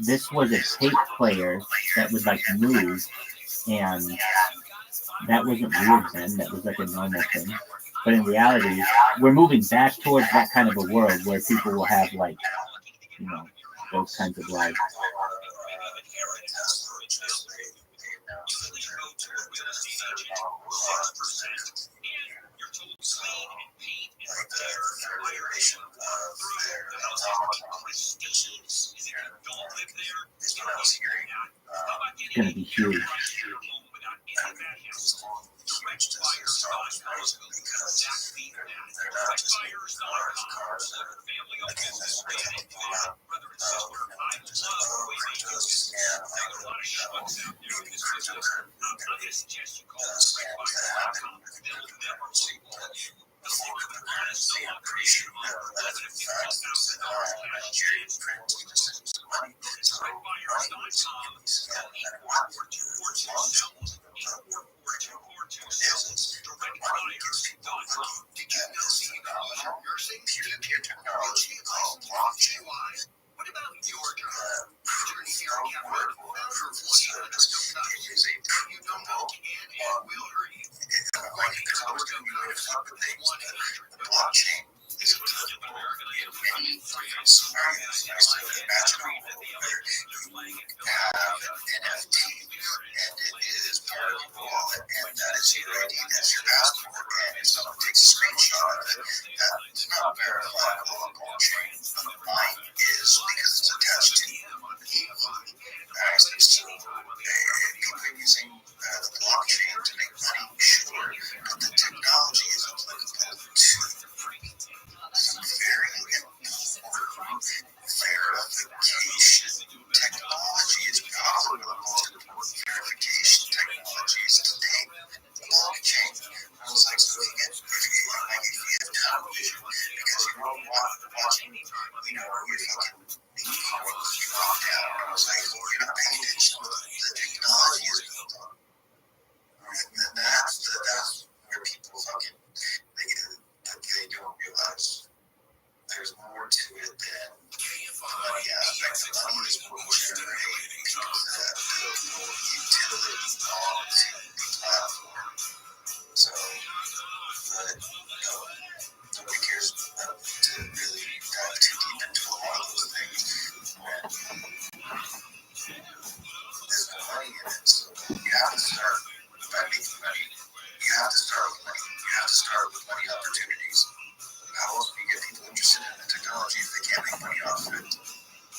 This was a tape player that would like move, and that wasn't weird then. That was like a normal thing. But in reality, we're moving back towards that kind of a world where people will have like, those kinds of lives. It's gonna be huge.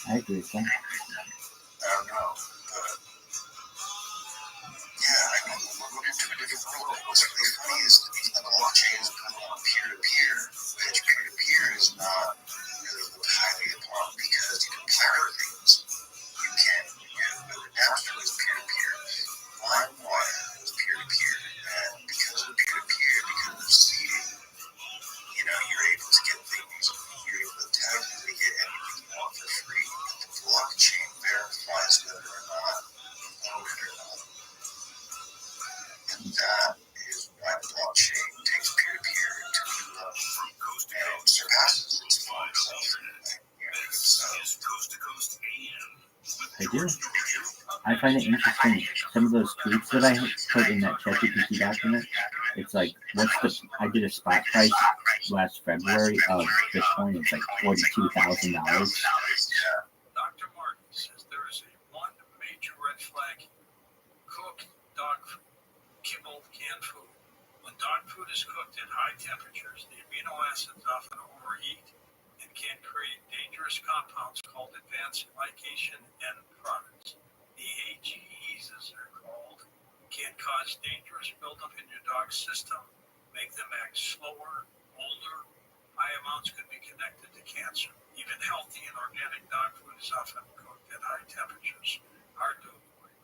I agree with that. I do. I find it interesting. Some of those tweets that I put in that ChatGPT document, it's like, I did a spot price last February of Bitcoin. It's like $42,000. Dr. Martin says there is one major red flag: cooked dog kibble canned food. When dog food is cooked at high temperatures, the amino acids often overheat and can create dangerous compounds called advanced glycation end products. The AGEs, as they're called, can cause dangerous buildup in your dog's system, make them act slower, older. High amounts could be connected to cancer. Even healthy and organic dog food is often cooked at high temperatures. Hard to avoid.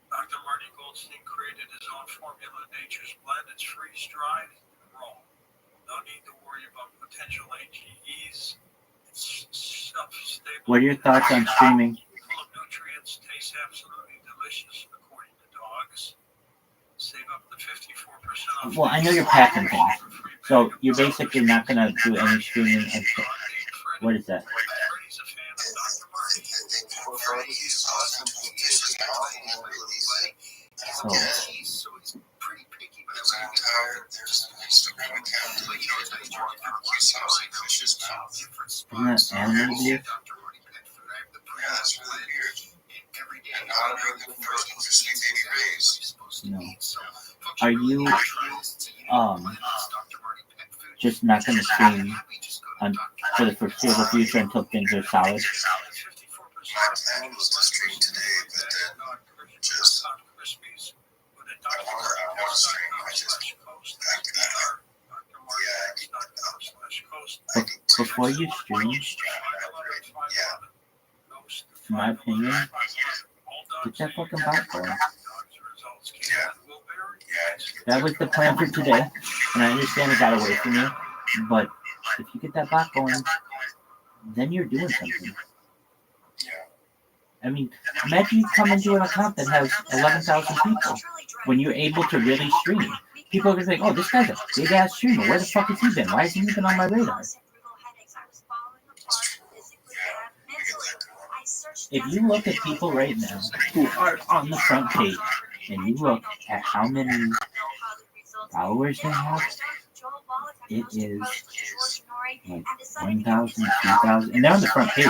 Dr. Marty Goldstein created his own formula, Nature's Blend. It's freeze-dried and raw. No need to worry about potential AGEs. It's self-stable. What are your thoughts on streaming? Full of nutrients, tastes absolutely delicious, according to dogs. Save up to 54% off. Well, I know you're packing things, so you're basically not gonna do any streaming. Until, what is that? Freddie's a fan of Dr. Marty. So, So he's pretty picky, but I'm tired. There's an Instagram account. But you know, it's nice. isn't that animal abuse? Dr. Marty pet food. I have the that's really weird. Every day. And not every the first one for sweet baby rays. No. Are you just not going to stream for the foreseeable future until things are solid? My plan was to stream today, but then just I want to stream. I just back to that. But before you stream, in my opinion, get that fucking bot going. That was the plan for today, and I understand it got away from you, but if you get that bot going, then you're doing something. I mean, imagine you come into an account that has 11,000 people when you're able to really stream. People are going to think, oh, this guy's a big-ass streamer. Where the fuck has he been? Why hasn't he been on my radar? If you look at people right now who are on the front page, and you look at how many followers they have, it is like 1,000, 2,000, and they're on the front page.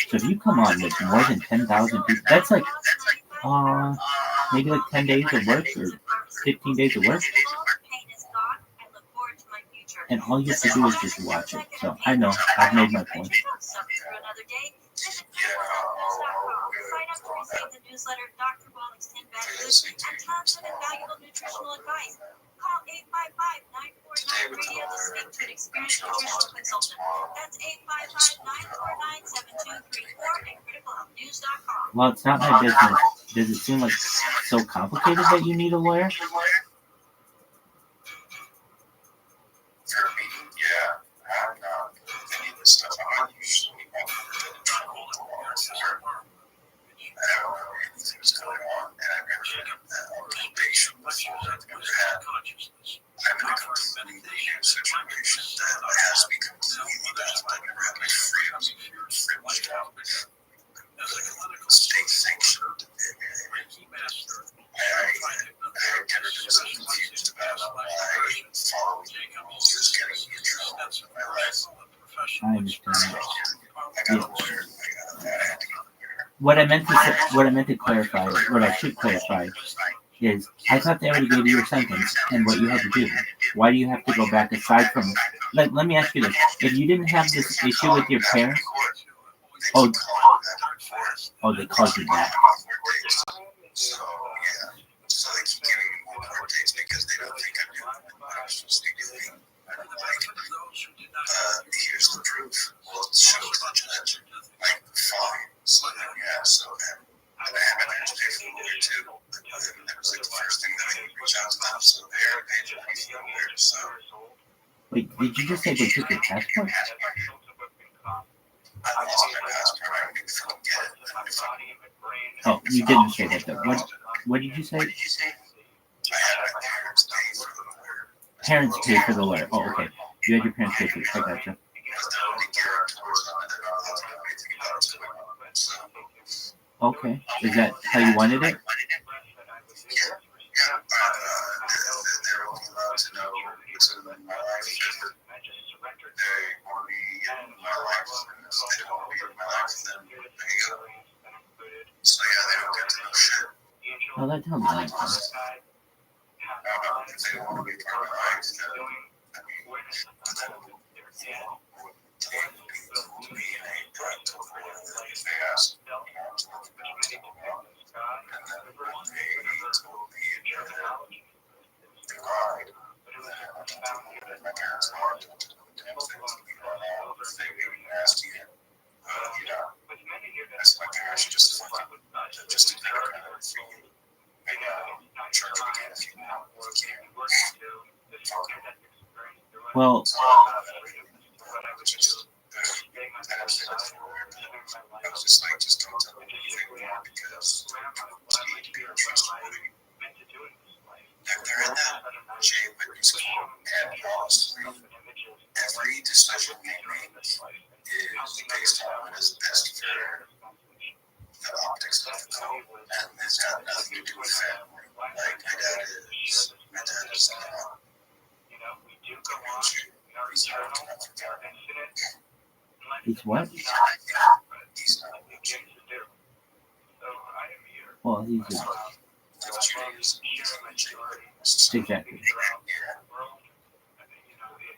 So if you come on with more than 10,000 people, that's like maybe like 10 days of work or 15 days of work. And all you have to do is just watch it. So I know, I've made my point. Sign up to receive the newsletter, Dr. Wallach's 10 Bad Foods, and tons of valuable nutritional advice. Call 855-949-RADIO to speak to an experienced nutritional consultant. That's 855-949-7234 at criticalhealthnews.com. Well, it's not my business. Does it seem like so complicated that you need a lawyer? I understand. Yeah. What I meant to clarify, what I should clarify, is I thought they already gave you your sentence and what you had to do. Why do you have to go back aside from? Let me ask you this: if you didn't have this issue with your parents, they called you back. So they keep giving me more court dates because they don't think I'm doing what I'm supposed to be doing. Here's the proof. Well, it shows the judge. Like, fine. So then, so then I haven't had to pay for the lawyer too. That was like the first thing that I could reach out to them. So they're paid for me from there. So. Wait, did you just say they took your passport? I lost my passport. I didn't get it. Oh, you didn't say that though. What did you say? I had my parents pay for the lawyer. Parents pay for the lawyer. Oh, okay. You had your parents pay for it. I gotcha. Okay. Is that how you wanted it? They're only allowed to know what's in my life. They want me in my life, and if they don't want me in my life, then there you go. So yeah, they don't get to know shit. Oh, that sounds nice. If they don't want to be part of my life, then I mean, me and a friend told me that if they asked, and then they told me they lied. My parents lied. They even asked you, that's my parents just fucking Well, I was just like, just don't tell me anything more because you need to be trustworthy. If they're in that Jay Witness camp, and honestly, every decision we make is based on what is best for the optics of the code, and it's got nothing to do with family. Like, my dad is he's what? He's not Well, he's exactly.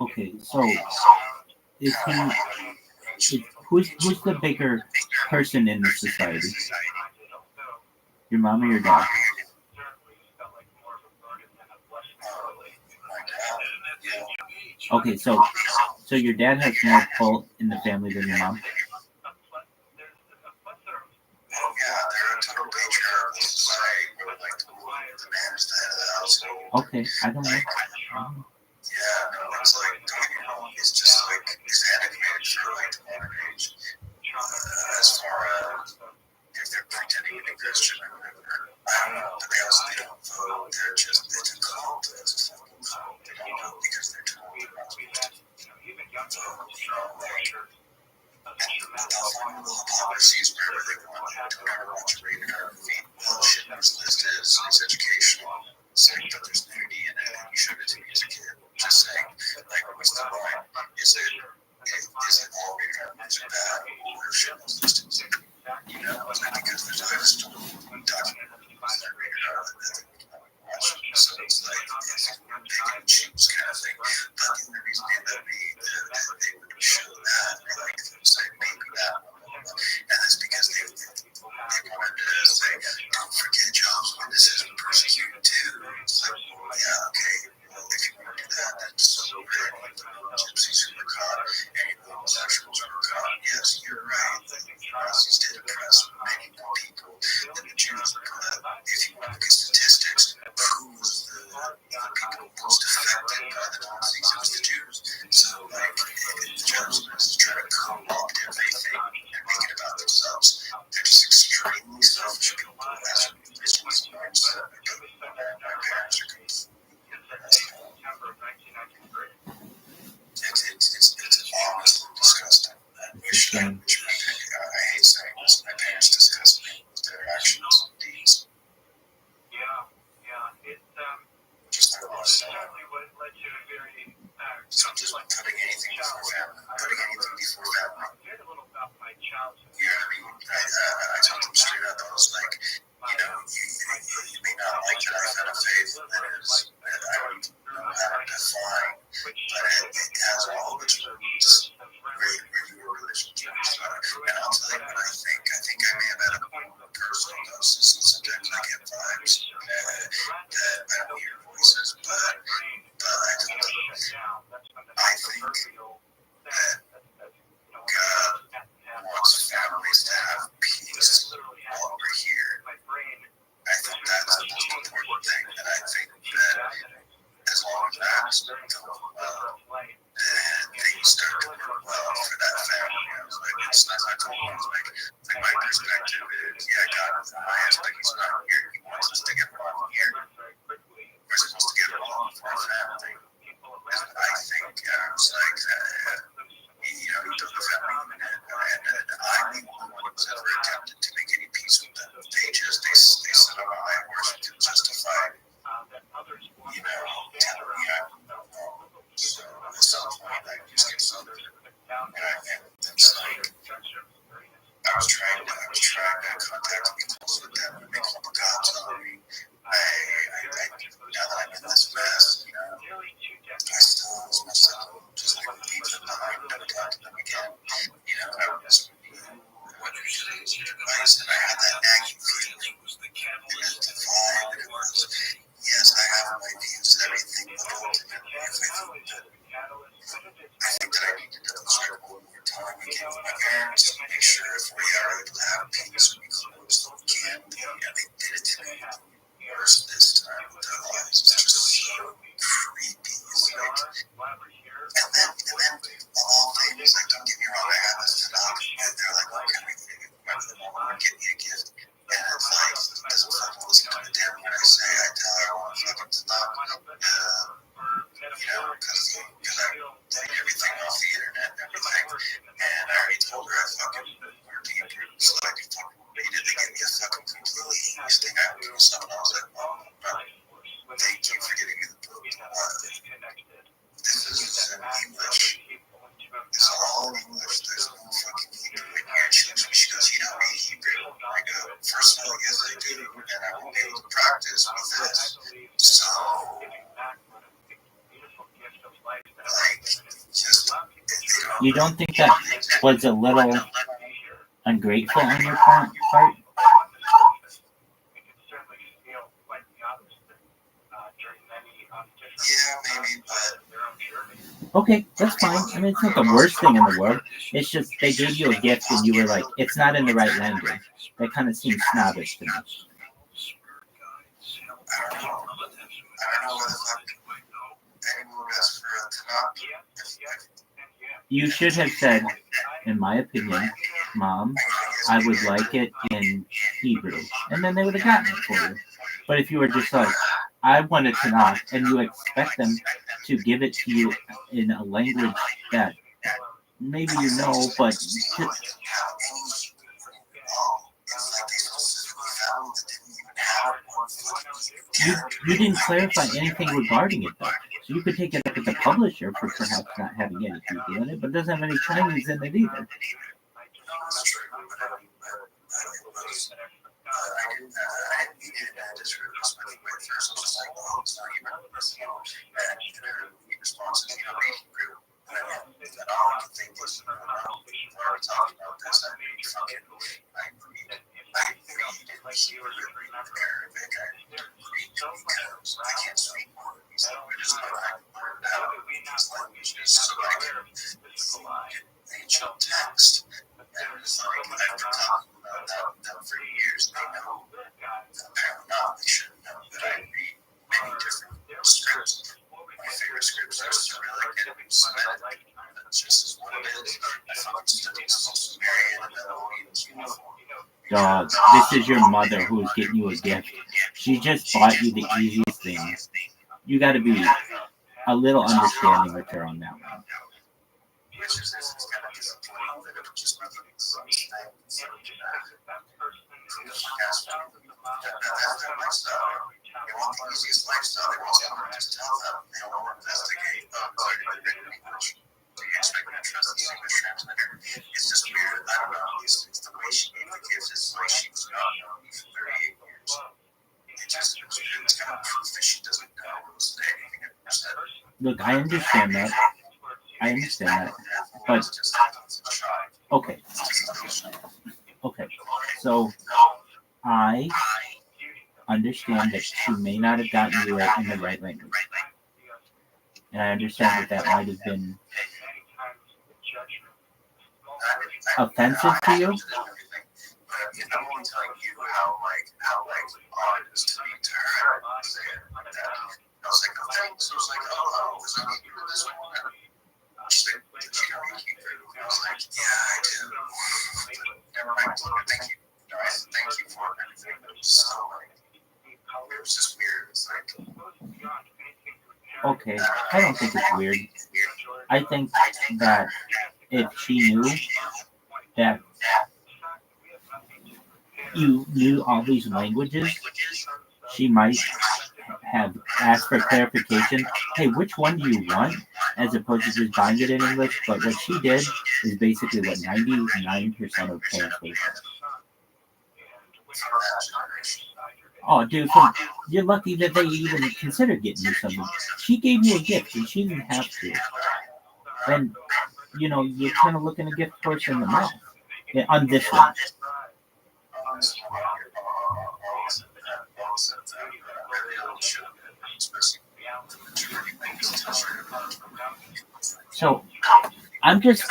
Okay, so is who's the bigger person in the society? Your mom or your dad? Okay, so your dad has more pull in the family than your mom? they're a total patriarchal society where like the man's the head of the household. Okay, I don't know. Yeah, no, it's like, don't get me wrong, it's just like, it's adequate for like the modern age. As far as if they're pretending to be Christian or whatever, I don't know, because they don't vote, they're just, it's a cult, it's a fucking cult. They don't vote because they're told they're not supposed to vote, you know, like, and they'll find little hypocrisies wherever they want. Don't ever watch a rated R movie. Well, Schindler's List is educational, saying that there's nudity in it, and you showed it to me as a kid. Just saying, like, what's the line? Is it all rated R movies are bad, or Schindler's List is, you know, because there's always documentary movies that are rated R that they would watch. So it's like, it's a pick and choose kind of thing. But the only reason that they would show that, like, say, maybe that one, and that's because they wanted to say, don't forget Jehovah's Witnesses were persecuted too. It's like, well, yeah, okay, well, if you want to do that, that's so great. Like the gypsies who were caught, and the homosexuals who were caught. Yes, you're right. The Nazis did oppress many more people than the Jews were. But if you look at statistics, who was the people most affected by the Nazis? It was the Jews. So, like, if the Jews is trying to co-opt everything and make it about themselves, they're just extremely selfish people. That's what Christians are. So, my parents are confused. It's honestly disgusting. I hate saying this. My parents disgust me with their actions and deeds. Just like what so I'm just putting anything before family. Yeah, I mean, I told them straight up, I was like, you know, you may not like that I've had a faith that is, I don't know how to define, but it has all its roots where your relationship is. And I'll tell you what I think. I think I may have had a personal gnosis, and sometimes I get vibes that I don't hear voices, but I don't know. I think that God wants families to have peace while we're here. I think that's the most important thing, and I think that as long as that's going well, then things start to go well for that family. I was like, it's not cool. I was like my perspective is, yeah, God is the highest, but he's not here. He wants us to get along here. We're supposed to get along for our family. And I think, I was like, you know, he took a family unit, and I'm the only one who's ever attempted to make any peace with them. They set up a high horse to justify, you know, telling me I'm wrong. So at some point, I just get something, and it's like, I was trying to contact people with them and make all the cops on me. Now that I'm in this mess, you know, I still was myself, just like leave them behind, never talk to them again. You know, I was what you say is your advice, and I had that nagging feeling. And that's the vibe, and it was, yes, I have my views and everything, but ultimately, I think that I need to double check one more time again with my parents to make sure if we are able to have peace when we close the can. And they did it to me worse this time with their lives. It's just so creepy. It's like, and You don't think that was a little ungrateful on your part? Yeah, maybe, but Okay, that's fine. I mean, it's not the worst thing in the world. It's just they gave you a gift and you were like, it's not in the right language. That kind of seems snobbish to me. I don't know. I don't know if anyone asked for it to not. You should have said, in my opinion, Mom, I would like it in Hebrew. And then they would have gotten it for you. But if you were just like, I want it to not, and you expect them to give it to you in a language that maybe you know, but you didn't clarify anything regarding it, though. So you could take it up with the publisher for perhaps not having any Hebrew in it, but it doesn't have any Chinese in it either. Ancient text. And it's like, after talking about that for years, they know. Apparently not. They should know that I read many different scripts. My favorite scripts are Cyrillic and Semitic. That's just what it is. I found studying Sumerian and uniform. Dog, this is your mother who is getting you a gift. She just bought you the easiest thing. You got to be a little understanding with her on that one. Which is kind of disappointing that it would just be getting some things. That's their lifestyle. They want the easiest lifestyle. They want someone to just tell them. They don't want to investigate. So you expect me to trust the English translator? It's just weird. I don't know. It's the way she gave the gift is the way she was gone for 38 years. It's kind of proof that she doesn't know what was anything I've ever said. Look, I understand that. But okay. So I understand that she may not have gotten you it in the right language, and I understand that might have been offensive to you. I'm only telling you how odd it is to me to her. I was like, oh, thanks. I was like, oh, was I not doing this one? She's like, did you know Hebrew? I was like, yeah, I do. Never mind. Thank you. Thank you for everything. But it was so it was just weird. It's like, okay, I don't think it's weird. I think that if she knew that you knew all these languages, she might have asked for clarification. Hey, which one do you want? As opposed to just buying it in English. But what she did is basically what 99% of parents would have. Oh, dude, you're lucky that they even considered getting you something. She gave you a gift, and she didn't have to. And, you know, you're kind of looking a gift horse in the mouth. Yeah, on this one. So, I'm just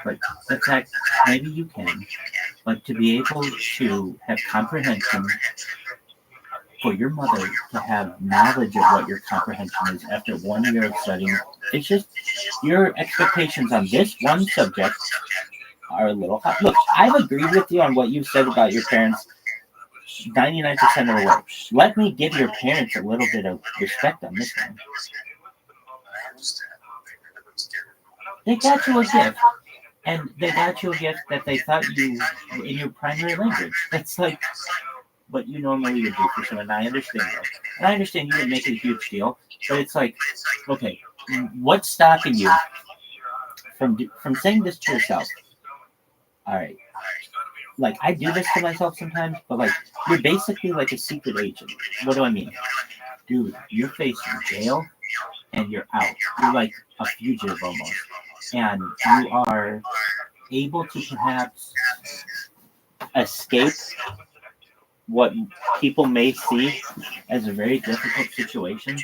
but the fact, maybe you can, but to be able to have comprehension for your mother to have knowledge of what your comprehension is after 1 year of studying, it's just your expectations on this one subject are a little high. Look, I've agreed with you on what you've said about your parents 99% of the way. Let me give your parents a little bit of respect on this one. They got you a gift, and they got you a gift that they thought you in your primary language. That's like what you normally would do for someone. And I understand that. And I understand you didn't make it a huge deal, but it's like, okay, what's stopping you from saying this to yourself? All right, like I do this to myself sometimes, but like you're basically like a secret agent. What do I mean? Dude, you're facing jail and you're out. You're like a fugitive almost. And you are able to perhaps escape what people may see as a very difficult situation,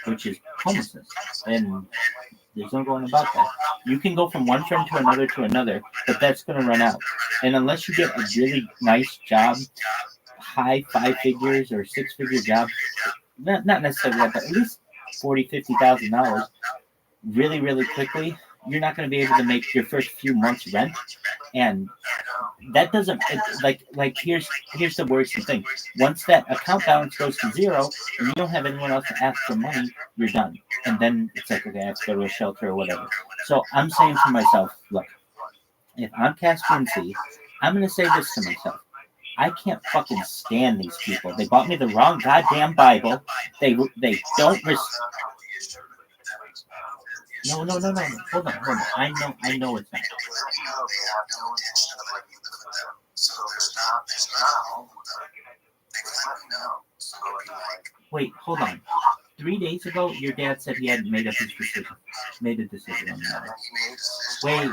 which is homelessness. And there's no going about that. You can go from one friend to another, but that's going to run out. And unless you get a really nice job, high 5 figures or 6 figure job, not necessarily that, but at least $40,000-$50,000 really, really quickly, you're not going to be able to make your first few months rent. And that doesn't like here's the worrisome thing. Once that account balance goes to zero and you don't have anyone else to ask for money, you're done. And then it's like, okay, I have to go to a shelter or whatever. So I'm saying to myself, look, if I'm Caspian C, I'm going to say this to myself. I can't fucking stand these people. They bought me the wrong goddamn Bible. They don't No. Hold on. I know it's not. Wait, hold on. 3 days ago, your dad said he hadn't made a decision on that. Wait.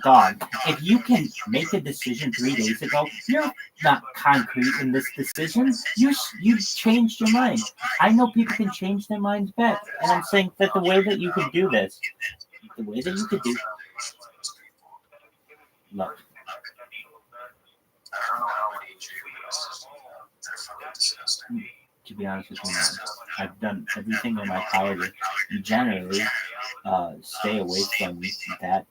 Dog. If you can make a decision 3 days ago, you're not concrete in this decision. You changed your mind. I know people can change their minds back. And I'm saying that the way that you could do this, look. To be honest with you, I've done everything in my power to generally stay away from that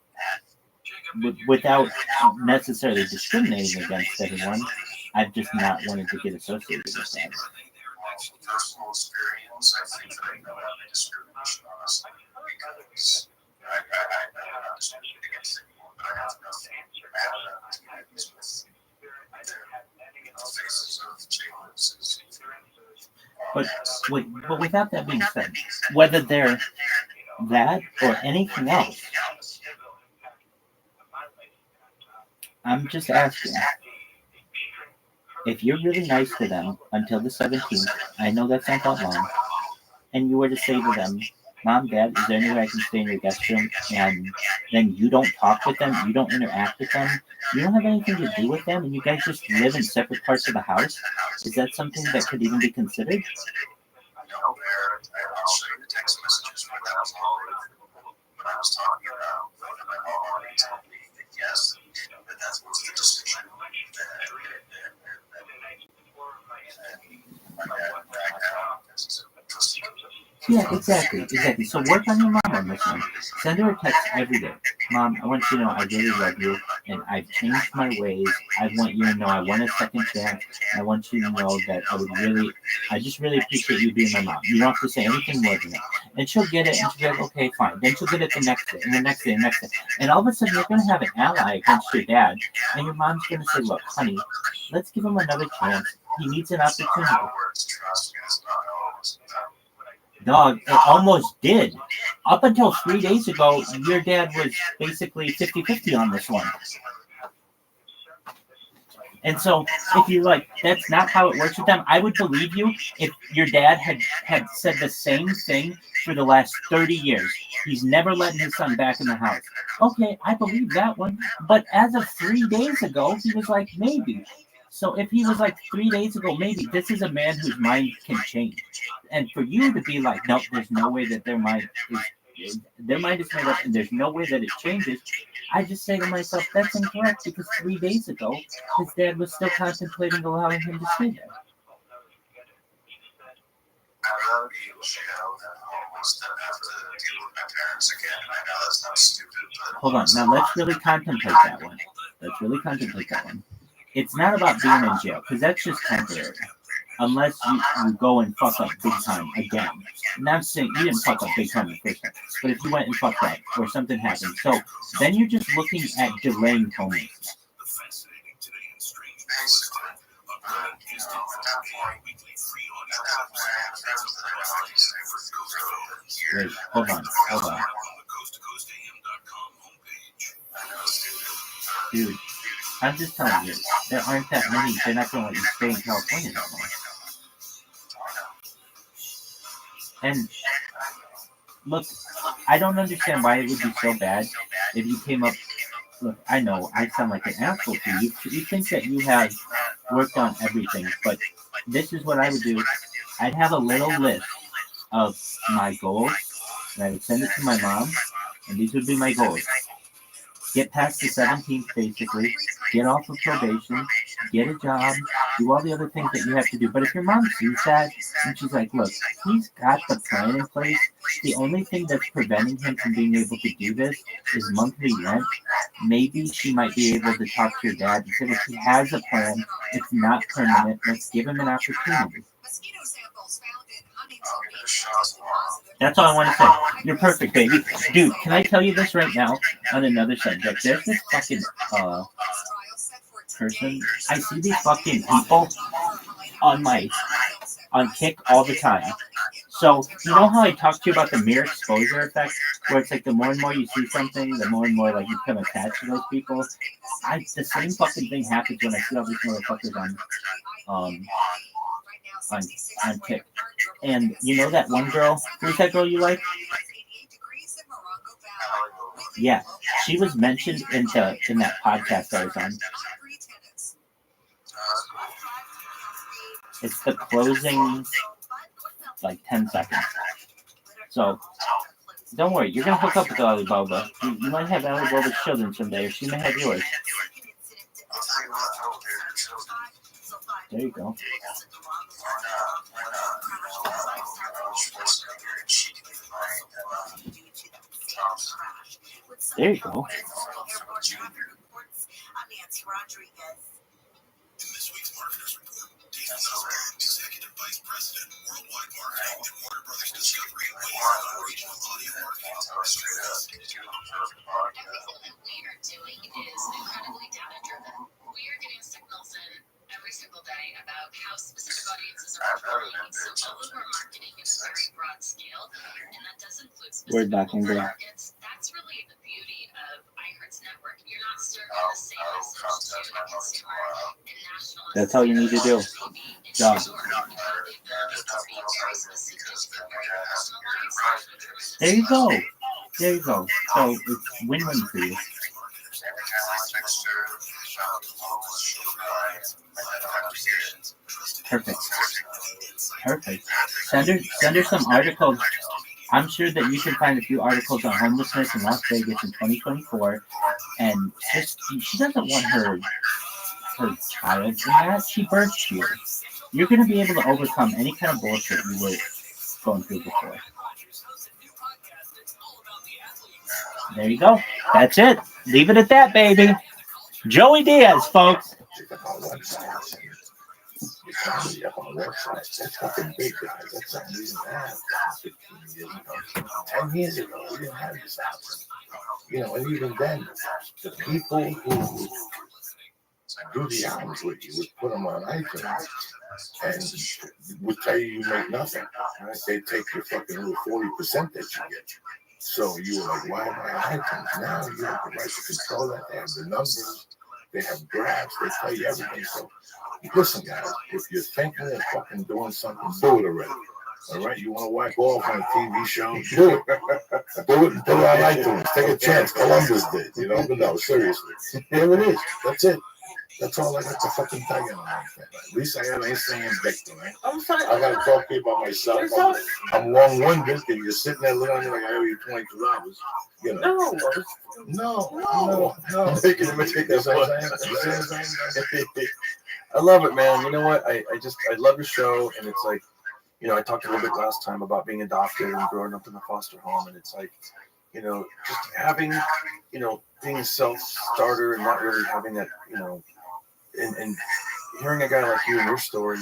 without necessarily discriminating against everyone. I've just not wanted to get associated with that. Personal experience, I think that I know how to discrimination, honestly, because I don't discriminate against anyone, but I have nothing with the faces of jailers. But without that being said, whether they're that or anything else, I'm just asking, if you're really nice to them until the 17th, I know that's not that long, and you were to say to them, Mom, Dad, is there any way I can stay in your guest room? And then you don't talk with them, you don't interact with them, you don't have anything to do with them, and you guys just live in separate parts of the house? Is that something that could even be considered? I'll show you the text messages when I was talking about my mom, and told me that yes, that that's what's the decision. Yeah, exactly. So work on your mom on this one. Send her a text every day. Mom, I want you to know I really love you, and I've changed my ways. I want you to know I want a second chance. I want you to know that I just really appreciate you being my mom. You don't have to say anything more than that. And she'll get it, and she'll be like, okay, fine. Then she'll get it the next day, and the next day, and the next day. And all of a sudden, you're going to have an ally against your dad, and your mom's going to say, look, honey, let's give him another chance. He needs an opportunity. Dog, it almost did. Up until 3 days ago, your dad was basically 50-50 on this one. And so, if you that's not how it works with them. I would believe you if your dad had said the same thing for the last 30 years. He's never letting his son back in the house. Okay, I believe that one. But as of 3 days ago, he was like, maybe. So if he was like 3 days ago, maybe this is a man whose mind can change. And for you to be like, no, there's no way that their mind is made up and there's no way that it changes. I just say to myself, that's incorrect because 3 days ago, his dad was still contemplating allowing him to stay there. I'd rather be able to know that almost don't have to deal with my parents again. I know that's not stupid, but... Hold on, now let's really contemplate that one. It's not about being in jail, because that's just temporary. unless you go and fuck up big time again. And I'm saying you didn't fuck up big time the first time, but if you went and fucked up or something happened, so then you're just looking at delaying homelessness. Wait, hold on. Dude, I'm just telling you, there aren't that many. They're not going to let you stay in California that long. And look, I don't understand why it would be so bad if you came up. Look, I know I sound like an asshole to you. You think that you have worked on everything, but this is what I would do. I'd have a little list of my goals, and I would send it to my mom, and these would be my goals. Get past the 17th, basically. Get off of probation. Get a job. Do all the other things that you have to do. But if your mom sees that, and she's like, look, he's got the plan in place. The only thing that's preventing him from being able to do this is monthly rent. Maybe she might be able to talk to your dad and say, look, he has a plan. It's not permanent. Let's give him an opportunity. That's all I want to say. You're perfect, baby. Dude, can I tell you this right now on another subject? There's this fucking person. I see these fucking people on Kick all the time. So, you know how I talked to you about the mere exposure effect? Where it's like the more and more you see something, the more and more like you become attached to those people. The same fucking thing happens when I see all these motherfuckers on Kick. And you know that one girl? Who's that girl you like? Yeah, she was mentioned in that podcast I was on. It's the closing, like 10 seconds. So, don't worry, you're gonna hook up with Alibaba. You might have Alibaba's children someday, or she may have yours. There you go. There you go. In this week's Marketers Report, Dave Miller, Executive Vice President, Worldwide Marketing at Warner Brothers Discovery, weighs in on regional audio marketing. Everything that we are doing is incredibly data-driven. We are getting signals in every single day about how specific audiences are performing. So although we're marketing at a very broad scale, and that does include specific markets, that's really the beauty of iHeart's network. You're not serving the same message to the consumer in national. That's all you need to do. Done. There you go. There you go. So it's win-win for you. Perfect. Send her some articles. I'm sure that you can find a few articles on homelessness in Las Vegas in 2024. And just she doesn't want her child in that. She birthed you. You're going to be able to overcome any kind of bullshit you were going through before. There you go. That's it. Leave it at that, baby. Joey Diaz, folks. That's fucking big, guys. That's not even that. 15 years ago. 10 years ago, we didn't have this album. And even then, the people who do the albums with you would put them on iTunes and would tell you make nothing. Right? They take your fucking little 40% that you get. So you were like, why am I on iTunes? Now you have the right to control that. They have the numbers. They have graphs. They tell you everything. So listen, guys, if you're thinking of fucking doing something, do it already. All right? You want to wipe off on a TV show? Do it. Do it and put it on iTunes. Take a chance. Columbus did, But no, seriously. Here it is. That's it. That's all I got to fucking tell you on that thing. At least I have anything in victim, right? I'm sorry. I got to talk to you about myself. I'm long-winded, and you're sitting there looking at me like I owe you $22. No. Making a mistake. That's what I'm saying. I love it, man. You know what? I love your show, and it's like, I talked a little bit last time about being adopted and growing up in a foster home, and it's like, just having, being a self-starter and not really having that, and hearing a guy like you and your story,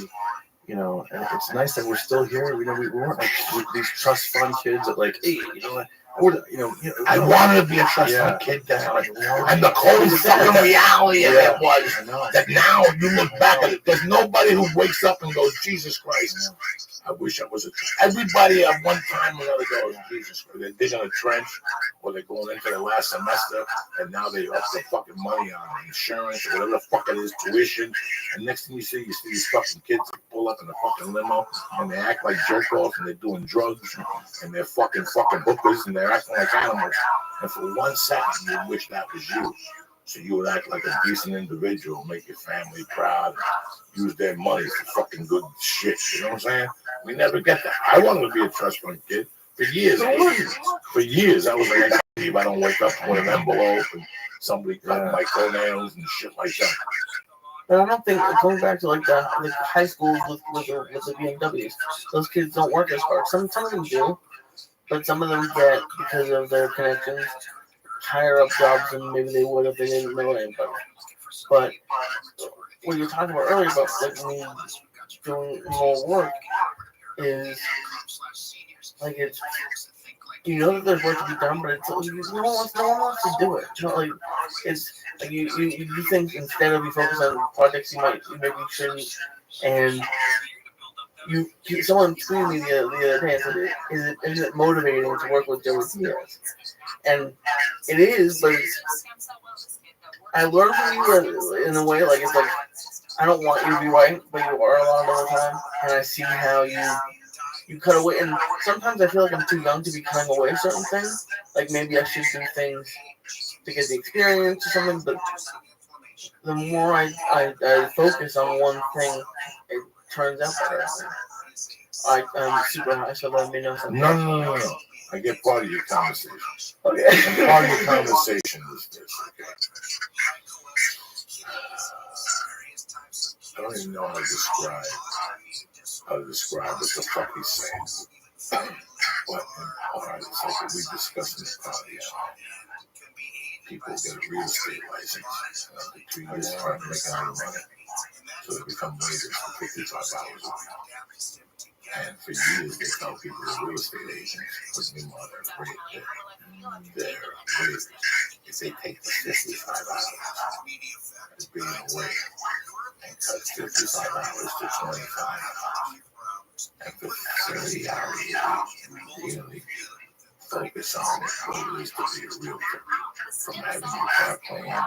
you know, and it's nice that we're still here. You know, we weren't like these trust fund kids that like, hey, you know, I wanted to be a trust fund kid then. And the cold fucking reality of it was that now you look back at it, there's nobody who wakes up and goes, Jesus Christ, I wish I was a trust. Everybody at one time or another goes, Jesus Christ, they're digging a trench or they're going into their last semester and now they up their fucking money on insurance or whatever the fuck it is, tuition. And next thing you see these fucking kids pull up in a fucking limo and they act like jerk offs and they're doing drugs and they're fucking hookers and they're acting like animals. And for 1 second, you wish that was you. So you would act like a decent individual, make your family proud, use their money for fucking good shit. You know what I'm saying? We never get that. I wanted to be a trust fund kid for years. For years, I was like, I can't believe I don't wake up with an envelope and somebody cut my toenails and shit like that. But I don't think, going back to like the high schools with the BMWs, those kids don't work as hard. Some of them do, but some of them get, because of their connections, higher up jobs than maybe they would if they didn't know anybody. But what you were talking about earlier about like me doing more work is like it's, you know that there's work to be done, but it's no one wants to do it. You know, like it's like you do things instead of you focus on projects you maybe shouldn't. And someone tweeted me the other day and said, is it motivating to work with Joey Diaz? And it is, but I learned from you in a way, like it's like I don't want you to be right, but you are a lot of the time, and I see how you cut away. And sometimes I feel like I'm too young to be cutting away certain things. Like maybe I should do things to get the experience or something. But the more I focus on one thing, it turns out better. I'm super high, so let me know something. No. I get part of your conversation. Okay. And part of your conversation is this, okay? I don't even know how to describe what the fuck he's saying. But in part, it's like what we discussed in the party. People get a real estate license after 2 years trying to make a lot of money. So they become waiters for $55 a week. And for years, they tell people they're real estate agents, but meanwhile, they're waiters. If they take the $55 as being a waiter and cut $55 to $25, and for 30 hours a week, really focus on what it is to be a realtor, from having your car plan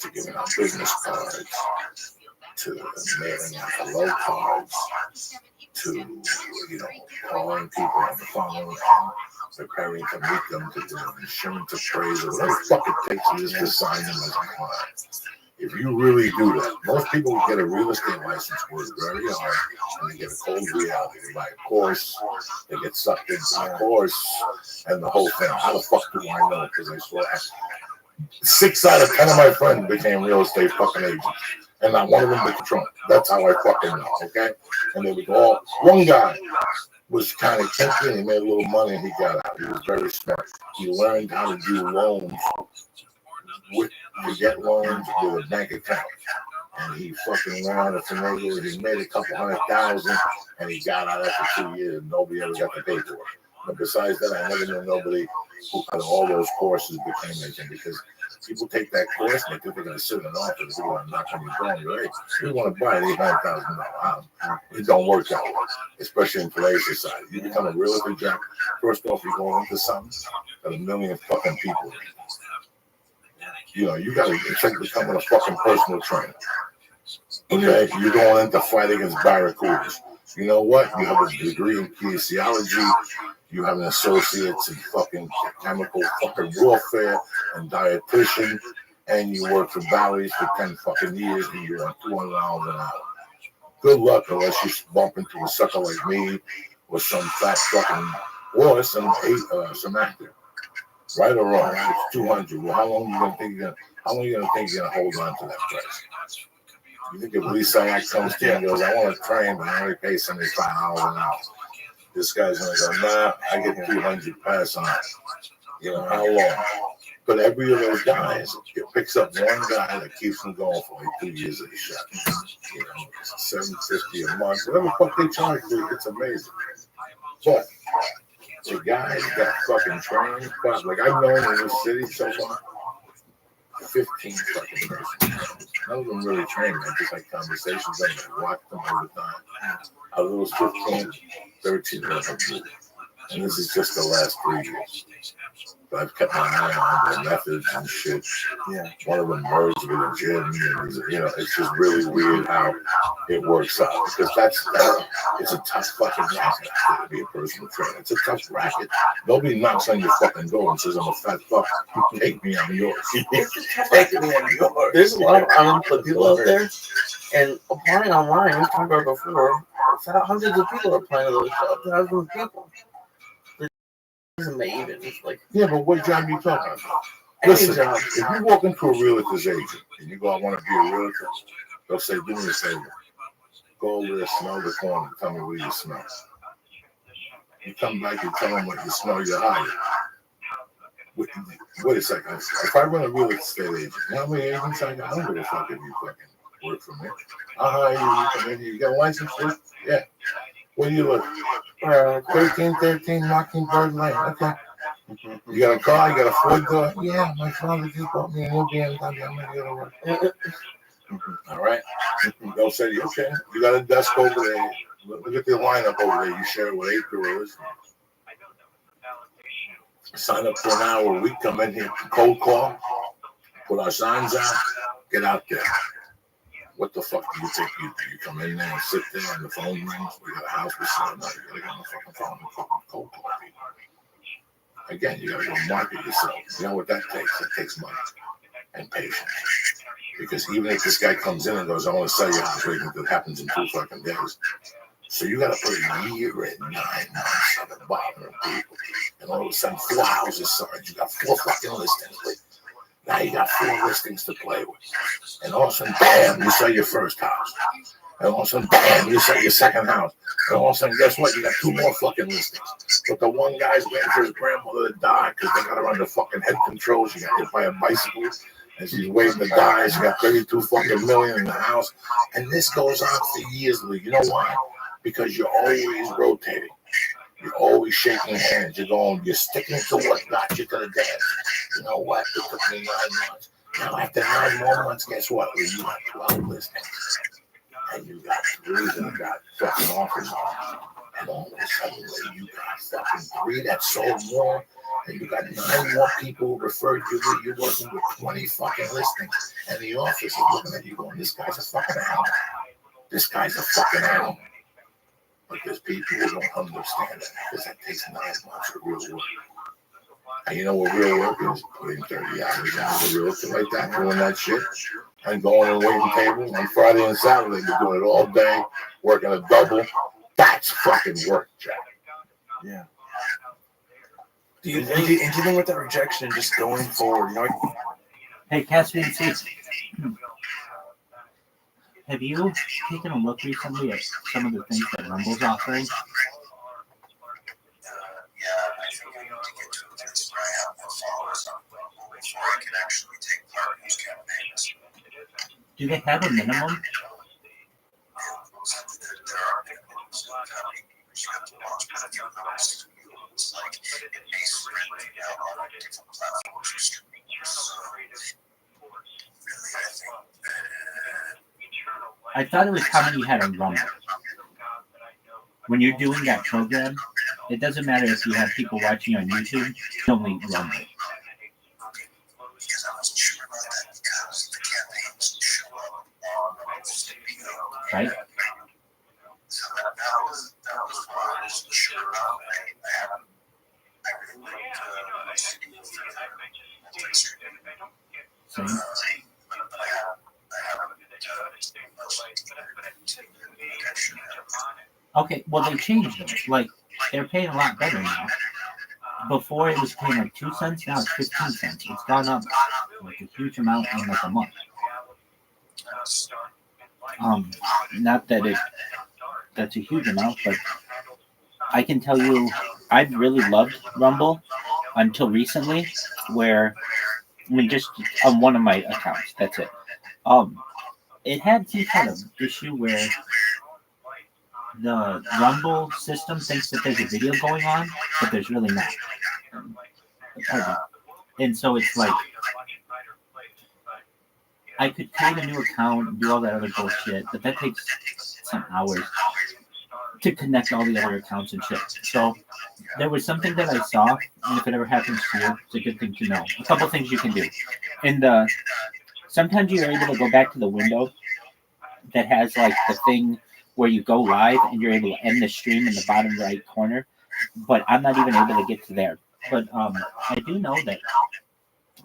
to giving out business cards to mailing out hello cards to, calling people on the phone and preparing to meet them to do an insurance appraisal, whatever the fuck it takes you just to sign them as a client. If you really do that, most people who get a real estate license work very hard and they get a cold reality. They buy a course, they get sucked into the course, and the whole thing. How the fuck do I know? Because I saw 6 out of 10 of my friends became real estate fucking agents. And not one of them became Trump. That's how I fucking know, okay? And they would go, one guy was kind of kinky and he made a little money and he got out. He was very smart. He learned how to do loans, to get loans with a bank account. And he fucking learned how to finagle it. He made a couple $100,000 and he got out after 2 years. Nobody ever got to pay for it. But besides that, I never knew nobody who out of all those courses became agent, because people take that course and they think they're going to sit in an office and want to knock on your door. Hey, we want to buy an $800,000 house. It don't work that way, especially in today's society. You become a real estate jack. First off, you're going into something that 1 million fucking people. You got to check becoming a fucking personal trainer. Okay, you're going into fight against barracudas. You know what? You have a degree in kinesiology. You have an associate's in fucking chemical fucking warfare and dietitian, and you work for Bally's for 10 fucking years and you're on $200 an hour. Good luck unless you bump into a sucker like me or some fat fucking or some actor. Right or wrong, it's 200. Well, how long you gonna think you're gonna hold on to that price? You think if Lee Sayak comes to you and goes, I want to train, but I only pay $75 an hour. This guy's gonna go, nah, I get 200, pass on. How long? But every of those guys, it picks up one guy that keeps them going for like 2 years at a shot. You know, $750 a month, whatever the fuck they charge for it, it's amazing. But the guys that fucking train, but like I've known in this city so far, 15 fucking persons. None of them really train, man. Just like conversations and I watch them all the time. Out of those 15, 13 of them do. And this is just the last 3 years. But I've kept my eye on their methods and shit. Yeah. One of them merged with a gym, and you know, it's just really weird how it works out. Because it's a tough fucking racket to be a personal trainer. It's a tough racket. Nobody knocks on your fucking door and says, I'm a fat fuck. Take me, I'm yours. Take me, I'm yours. There's a lot of unemployed people out there, and applying online, we've talked about it before, hundreds of people are applying to those jobs, thousands of people. Even like, yeah, but what job are you talking about? Listen, if you walk into a realtor's agent and you go, I want to be a realtor, they'll say, do me a favor. Go over there, smell the corner, tell me what you smell. You come back, you tell them what you smell, you're hired. Wait a second. If I run a real estate agent, you know how many agents I got? I don't give a fuck if you fucking work for me. I'll hire you. You come in here. You got a license for? Yeah. Where do you live? 1313 Mockingbird Lane. Okay. You got a car? You got a Ford car? Yeah, my father just bought me a new BMW. I'm going to go to work. All right. They'll say, okay, you got a desk over there. Look at the lineup over there. You share it with 8 gorillas. Sign up for an hour a week. Come in here, cold call, put our signs out, get out there. What the fuck do you think you do? You come in there and sit there and the phone rings. We got a house for sale. No, you gotta get on the fucking phone and fucking cold call people. Again, you gotta go market yourself. You know what that takes? It takes money and patience. Because even if this guy comes in and goes, I want to sell you a house, that happens in 2 fucking days. So you gotta put a year and 9 months on the bottom of people. And all of a sudden, 4 houses sold. You got 4 fucking listings. Now you got 4 listings to play with. And all of a sudden, bam, you sell your first house. And all of a sudden, bam, you sell your second house. And all of a sudden, guess what? You got 2 more fucking listings. But the one guy's waiting for his grandmother to die because they got her under fucking head control. She got hit by a bicycle. And she's waiting to die. She got 32 fucking million in the house. And this goes on for years, Lee. You know why? Because you're always rotating. You're always shaking hands. You're sticking to what got you to the dance. You know what? It took me 9 months. Now, after 9 more months, guess what? You got 12 listings. And you got 3 that got fucking offers on. And all of a sudden, you got fucking 3 that sold more. And you got 9 more people who referred you. You're working with 20 fucking listings. And the office is looking at you going, this guy's a fucking animal. This guy's a fucking animal. But there's people who don't understand that because that takes 9 months of real work. And you know what real work is? Putting 30 hours into a realtor like that, doing that shit, and going and waiting tables on Friday and Saturday. They're doing it all day, working a double. That's fucking work, Jack. Yeah. Do you think with that rejection and just going forward, you know? Hey, Cassidy and Steve. Have you taken a look recently at some of the things that Rumble's offering? Yeah, I think I need to get to a place where I have more followers on Rumble before I can actually take part in these campaigns. Do they have a minimum? There are minimums. You have to launch with a few posts. It's like it may stream out on different platforms. So, really, I think I thought it was how many you had on Rumble. When you're doing that program, it doesn't matter if you have people watching on YouTube, it's only Rumble. Because I wasn't sure about that because the campaign doesn't show up on the video. Right? So that was why I wasn't sure about it. I really liked Same. Okay, well they changed them. Like they're paying a lot better now. Before it was paying like 2 cents, now it's 15 cents. It's gone up like a huge amount in like a month. Not that that's a huge amount, but I can tell you I've really loved Rumble until recently, where I mean, just on one of my accounts. That's it. It had some kind of issue where the Rumble system thinks that there's a video going on, but there's really not. And so it's like I could create a new account and do all that other bullshit, but that takes some hours to connect all the other accounts and shit. So there was something that I saw, and if it ever happens to you, it's a good thing to know. A couple things you can do. And sometimes you're able to go back to the window that has like the thing where you go live and you're able to end the stream in the bottom right corner. But I'm not even able to get to there. But I do know that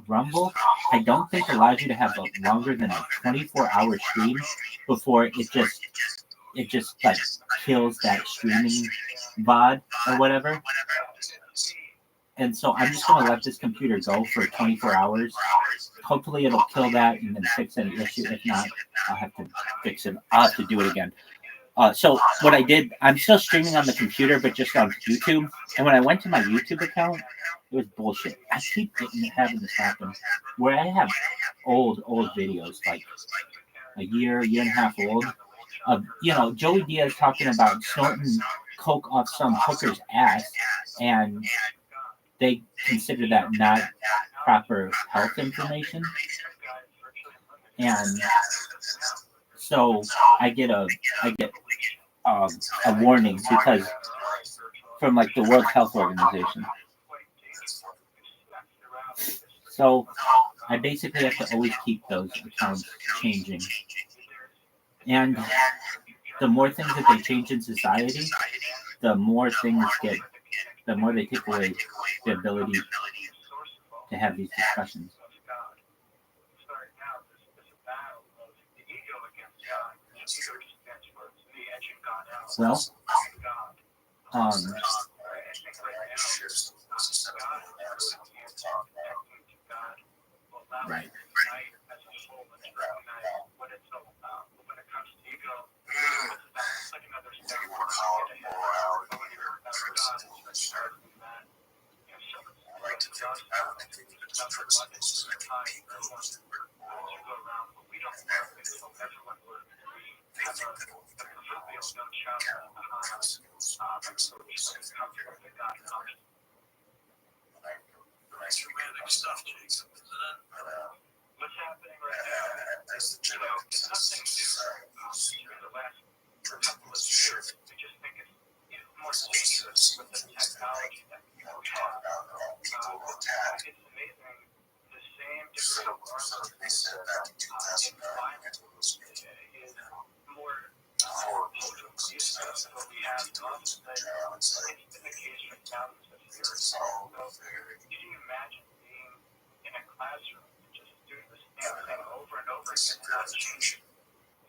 Rumble, I don't think allows you to have longer than a 24-hour stream before it just like kills that streaming VOD or whatever. And so I'm just gonna let this computer go for 24 hours. Hopefully it'll kill that and then fix any issue. If not, I'll have to fix it. I'll have to do it again. So what I did, I'm still streaming on the computer, but just on YouTube. And when I went to my YouTube account, it was bullshit. I keep having this happen where I have old videos, like a year and a half old. Joey Diaz talking about snorting coke off some hooker's ass, and they consider that not proper health information. And so I get a warning because from like the World Health Organization. So I basically have to always keep those accounts changing. And the more things that they change in society, the more they take away the ability to have these discussions. Well, right. Dramatic stuff, Jason, isn't it? What's happening right now? It's nothing new. The last couple of years, we just think it's more dangerous with the technology that people have. It's amazing. The same degree of violence is more potent than what we have now. It's been the case for thousands of years. So, can you imagine being in a classroom and just doing the same thing over and over again and not changing?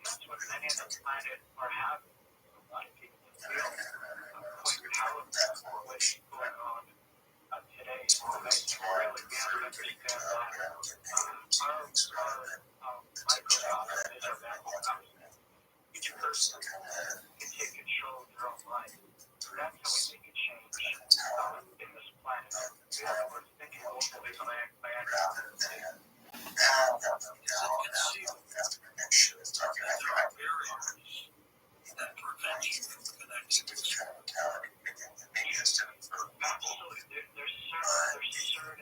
That's what many on the planet are having. A lot of people feel quite powerless for what's going on today. So I really can't understand that. Our microcosm is our macrocosm. Each person can take control of their own life. That's how we make a change in this planet. We're thinking locally by accident. There are barriers that prevent you from connecting with Absolutely. There's certain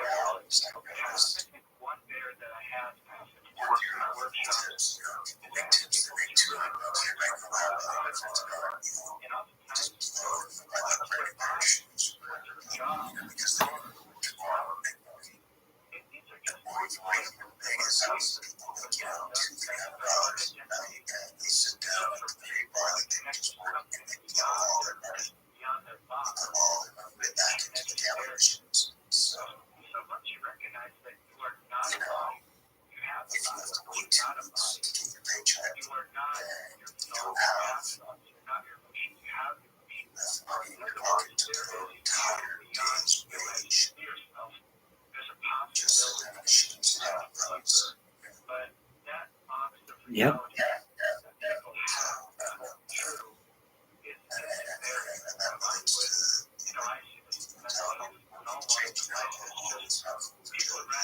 barriers. I think one barrier that I have working on workshops So once you recognize that you are not alone, you have a body, you're not a body. You are not your soul, you're not your emotions, you have your emotions. There is power beyond your age, yourself. There's a possibility. But that box of reality that people have true is there. I see this mental health and all life is just people around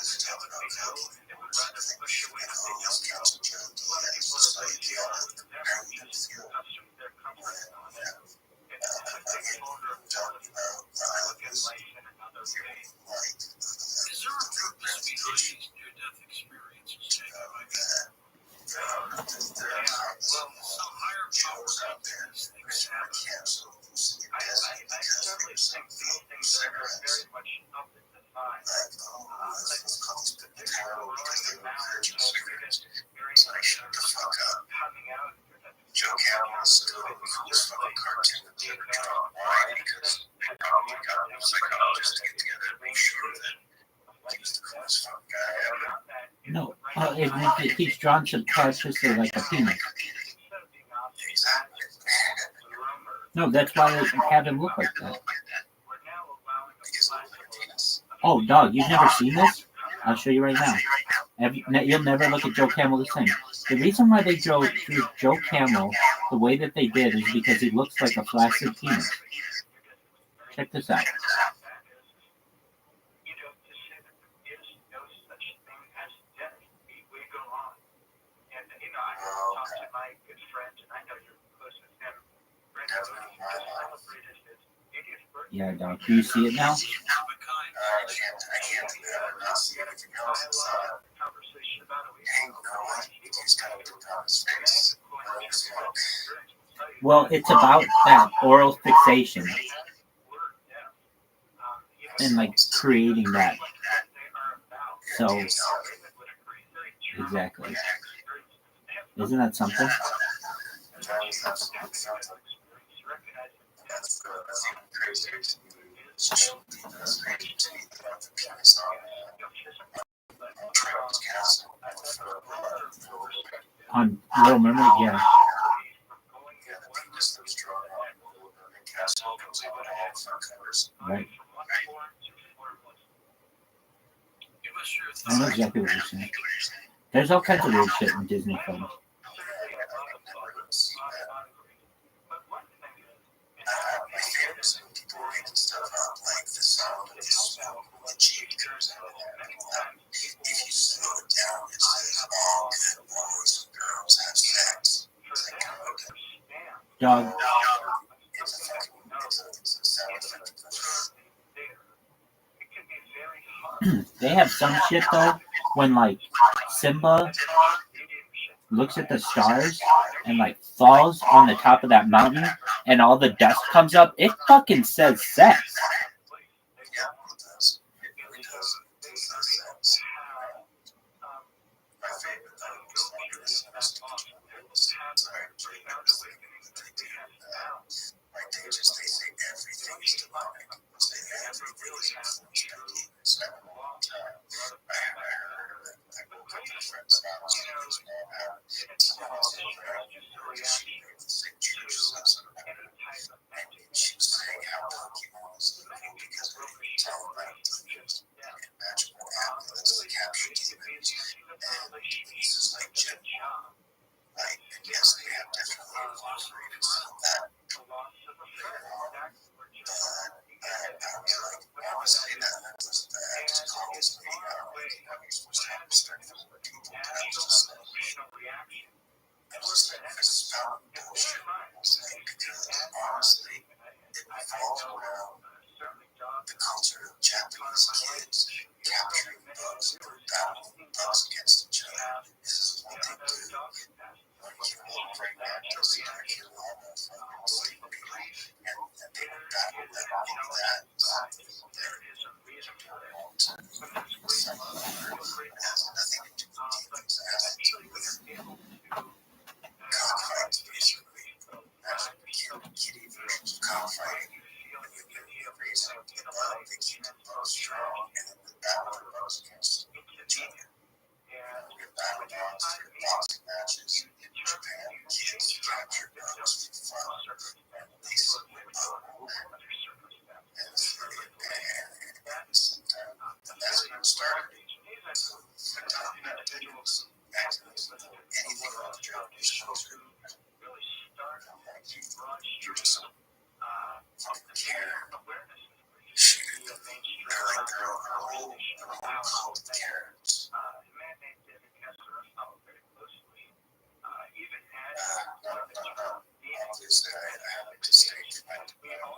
these near-death experiences take away. Well, some higher powers out there, these things happen. I certainly think these things are very much up in the mind. The picture of rolling mountains is very much coming out. Joe Campbell's the coolest fucking cartoon that they ever drawn. Why? Because they probably got enough psychologists to get together to make sure that he was the coolest fucking guy ever. No, he's drawn subconsciously like a penis. Exactly. No, that's why they have him look like that. Oh, dog, you've never seen this? I'll show you right now. You'll never look at Joe Camel the same. The reason why they drew Joe Camel the way that they did is because he looks like a flaccid penis. Check this out. Yeah, dog. Do you see it now? I can't do that. I'll see anything else inside. Hey, no, he's kind of put on his face. Well, it's about that oral fixation and like creating that. So, exactly. Isn't that something? That's even crazier to me. That's crazy to me about the penis on Travis Castle. On Little Mermaid, yeah. Yeah, the penis that was drawn on Little Mermaid Castle goes on all the front covers. Right. I know exactly what you're saying. There's all kinds of weird shit in Disney films. My favorite is when people read stuff about like the sound of the smoke when the Jeep comes out of there. If you slow it down, it says all good boys and girls have sex. It's like, okay. Dog. It's a fucking it's a sound effect. They have some shit though when like Simba looks at the stars and like falls on the top of that mountain and all the dust comes up. It fucking says sex. Yeah, it does. It really does. It says sex. My favorite though is like this investigation. Like they say everything is demonic. Say everything is influenced. It's been a long time. I heard like a couple of friends about this man out. She the same church and she was saying how Pokemon was living because they could tell about the magical amulets to capture demons. And this is like Jim. Like, and yes, they have definitely incorporated some of that later on. But I was like, honestly, that was bad. Just calls me. I don't really know how you're supposed to have respect for other people. But I was just like, it was like this fountain bullshit. Because honestly, it revolves around the culture of Japanese kids capturing bugs or battling bugs against each other. This is what they do. Like, you look right now, you'll see their kill almost sleep and they would battle them like that. There is a reason for it. It has nothing to do with demons. It has to do with cockfights, basically. Imagine the kitty versions of cockfighting. When you raise up the bug, they keep the bug strong, and then the battle goes against each other. We have battle dogs through boxing matches in Japan. Kids capture bugs for fun, and they submit and it's really bad. And that's when it started. So, individuals activists, anything on the job is children. You're just fucking care. Shoot, her whole cult of carrots. Obviously, I have to state my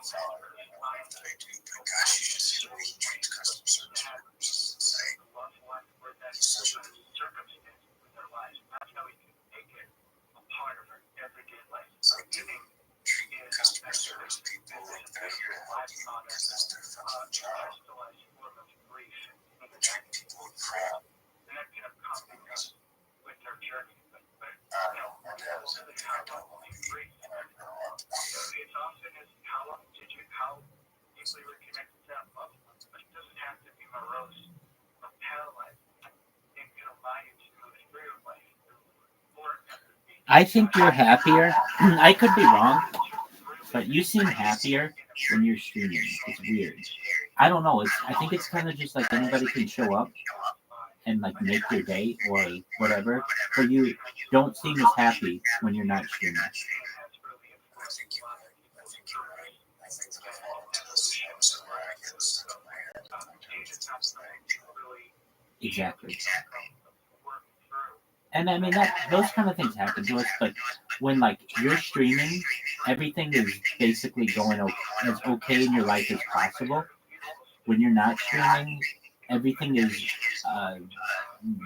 father that I do, but gosh, you should see the way he treats customer service workers. It's insane. that kind of complements with their journey. But it's often is how deeply we're connected to that love. But it doesn't have to be morose or paralyzed. It can allow you to move through life. I think you're happier. I could be wrong, but you seem happier when you're streaming. It's weird. I don't know. I think it's kind of just like anybody can show up and like make your day or whatever, but you don't seem as happy when you're not streaming. Exactly. And I mean those kind of things happen to us, but when like you're streaming, everything is basically going as okay in your life as possible. When you're not streaming, everything is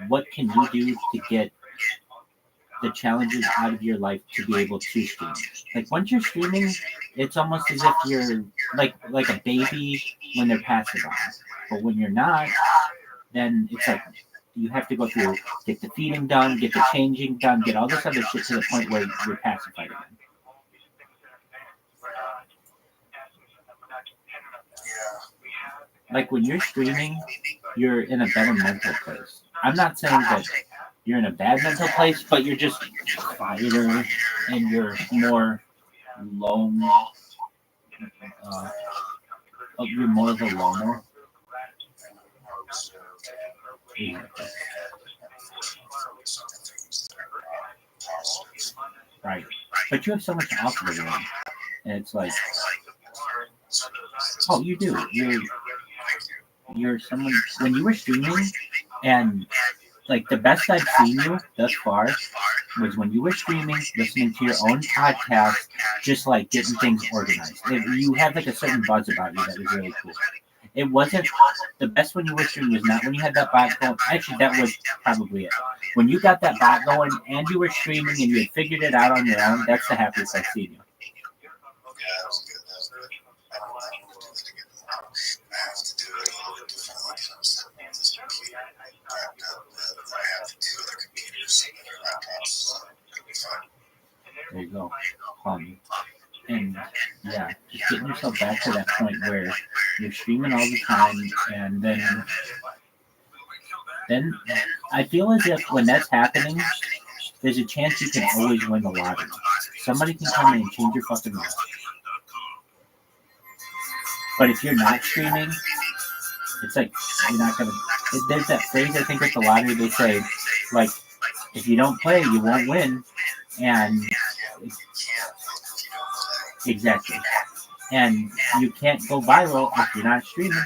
what can you do to get the challenges out of your life to be able to stream. Like once you're streaming, it's almost as if you're like a baby when they're pacified. But when you're not, then it's like you have to go through, get the feeding done, get the changing done, get all this other shit to the point where you're pacified again. Like when you're streaming, you're in a better mental place. I'm not saying that you're in a bad mental place, but you're just quieter and you're more lone. You're more of a loner. Yeah. Right. But you have so much to offer the world. And it's like, oh, you do. You're someone, when you were streaming, and like the best I've seen you thus far was when you were streaming, listening to your own podcast, just like getting things organized. You had like a certain buzz about you that was really cool. It wasn't the best when you were streaming was not when you had that bot going. Actually, that was probably it. When you got that bot going and you were streaming and you had figured it out on your own, that's the happiest I've seen you. There you go. And yeah, just getting yourself back to that point where you're streaming all the time, and then I feel as if when that's happening, there's a chance you can always win the lottery. Somebody can come in and change your fucking life. But if you're not streaming, it's like you're not gonna. There's that phrase I think with the lottery they say, like, if you don't play, you won't win, and exactly. And you can't go viral if you're not streaming.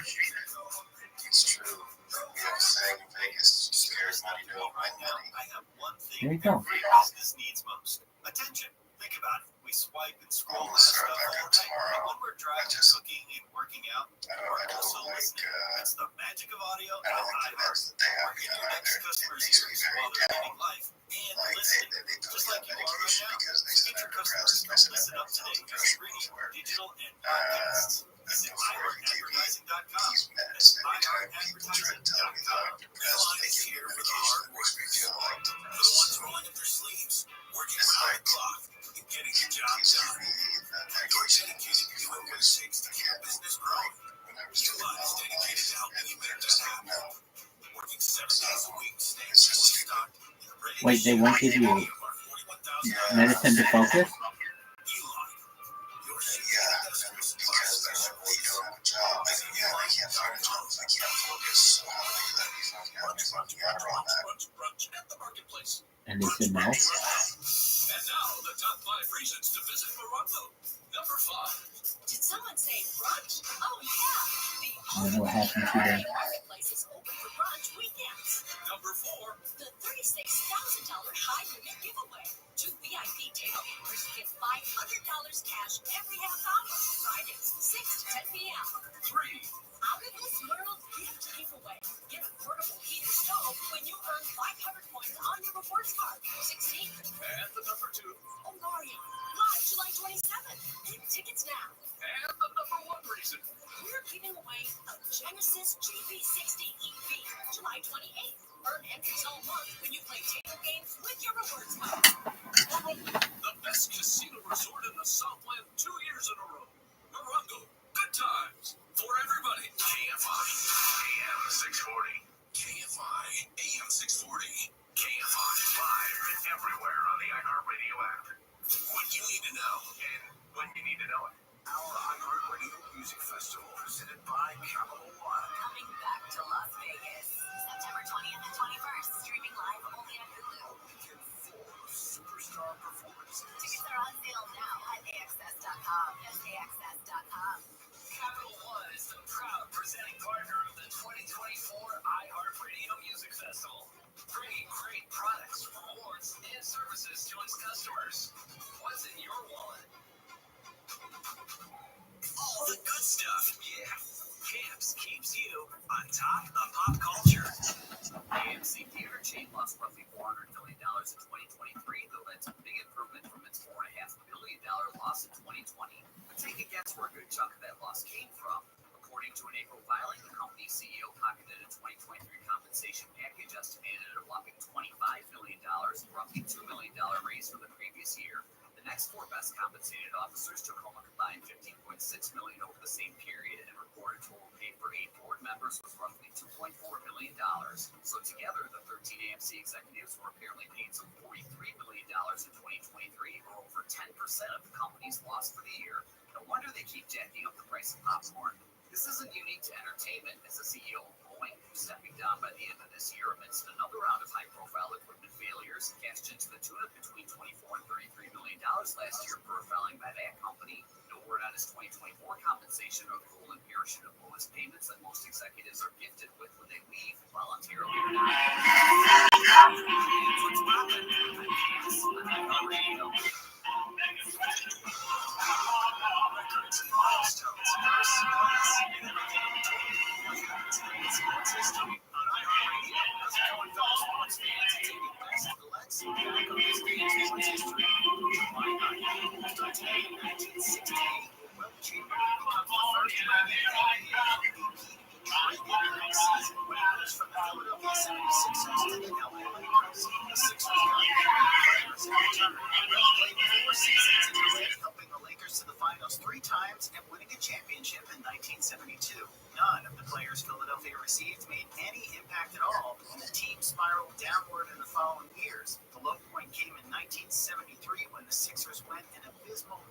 There you go. Business needs most attention. Think about it. We swipe and scroll that stuff all day. But when we're driving, cooking, and working out, we're also listening. That's the magic of audio and iHeart. We're in your next customer's ears while they're living life and listening, just like you are right now. So get your customers to listen up today to radio, digital, and podcasts. Visit iHeartAdvertising.com. That's iHeartAdvertising.com. Realize is here for the hard work. For the ones rolling up their sleeves, working around the clock, and getting the job done. You're dedicated to doing what it takes to keep business growing. Eli is dedicated to helping you make this happen. Working 7 days a week, staying fully stocked. Wait, they won't give you medicine to focus? And they said no. And now the top 5 reasons to visit Morocco. Number 5. Did someone say brunch? Oh yeah. I don't know what happened today. Marketplace is open for brunch weekends. Number 4. The $36,000 high limit giveaway. 2 VIP table holders get $500 cash every half hour. Fridays, 6 to 10 p.m. 3. Out of this world gift giveaway. Get a portable heater stove when you earn 500 points on your rewards card. 16. And the number 2. Olaria, live July 27th. Get tickets now. And the number 1 reason. We're giving away a Genesis G V60 EV, July 28th. Earn entries all month when you play table games with your rewards card. The best casino resort in the Southland 2 years in a row. Morongo, good times for everybody. KFI AM 640. KFI AM 640. KFI live and everywhere on the iHeartRadio app. What you need to know and when you need to know it. Our iHeartRadio Music Festival presented by Capital One. Coming back to Las Vegas, September 20th and 21st, streaming live only on Hulu. A weekend full of superstar performances. Tickets are on sale now at AXS.com. That's AXS.com. Capital One is the proud presenting partner of the 2024 iHeartRadio Music Festival, bringing great products, rewards, and services to its customers. What's in your wallet? All the good stuff, yeah. Camps keeps you on top of pop culture. AMC Theater chain lost roughly $400 million in 2023, though that's a big improvement from its $4.5 billion loss in 2020. But take a guess where a good chunk of that loss came from. According to an April filing, the company's CEO pocketed a 2023 compensation package estimated at a whopping $25 million, roughly $2 million raise from the previous year. The next four best compensated officers took home a combined $15.6 million over the same period, and reported total pay for 8 board members was roughly $2.4 million. So together, the 13 AMC executives were apparently paid some $43 million in 2023, or over 10% of the company's loss for the year. No wonder they keep jacking up the price of popcorn. This isn't unique to entertainment, as the CEO of Boeing, who's stepping down by the end of this year amidst another round of high-profile equipment failures, cashed into the tune of between $24 and $33 million last year for a filing by that company. No word on his 2024 compensation or the golden parachute of bonus payments that most executives are gifted with when they leave, voluntarily or not. What's poppin'? I'm Cass on iHeartRadio. Records, milestones, first, class, and everything in between. Today's sports history on iHeartRadio. How's it going, fellas sports fans? Taking best of the let's look back on this day's sports history. July 9th, starts in 1968. World champion becomes the first man in the NBA. Season winners from the Philadelphia 76ers to the LA Lakers. The Sixers got players in return. Will played 4 seasons in the league, helping the Lakers to the finals 3 times and winning a championship in 1972. None of the players Philadelphia received made any impact at all, and the team spiraled downward in the following years. The low point came in 1973 when the Sixers went an abysmal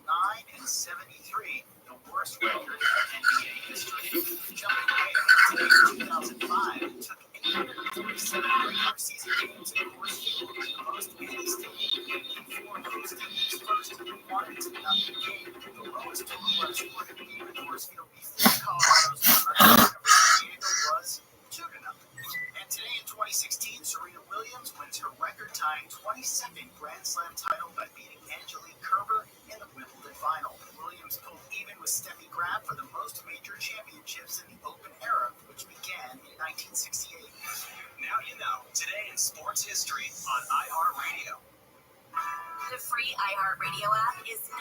9-73, the worst record in NBA history. Jumping way ahead to 2005, it took 847 regular season games in Coors Field, the most any stadium in 4 hosted each first wanted to not the game. The lowest total runs scored in a game at Coors Field before Colorado's record of San Diego was 2-0. And today in 2016, Serena Williams wins her record-tying 22nd Grand Slam title by beating Angelique Kerber in the Wimbledon final. Williams pulled even with Steffi Graf for the most major championships in the Open era, which began in 1968. Now you know, today in sports history on iHeartRadio. The free iHeartRadio app is #1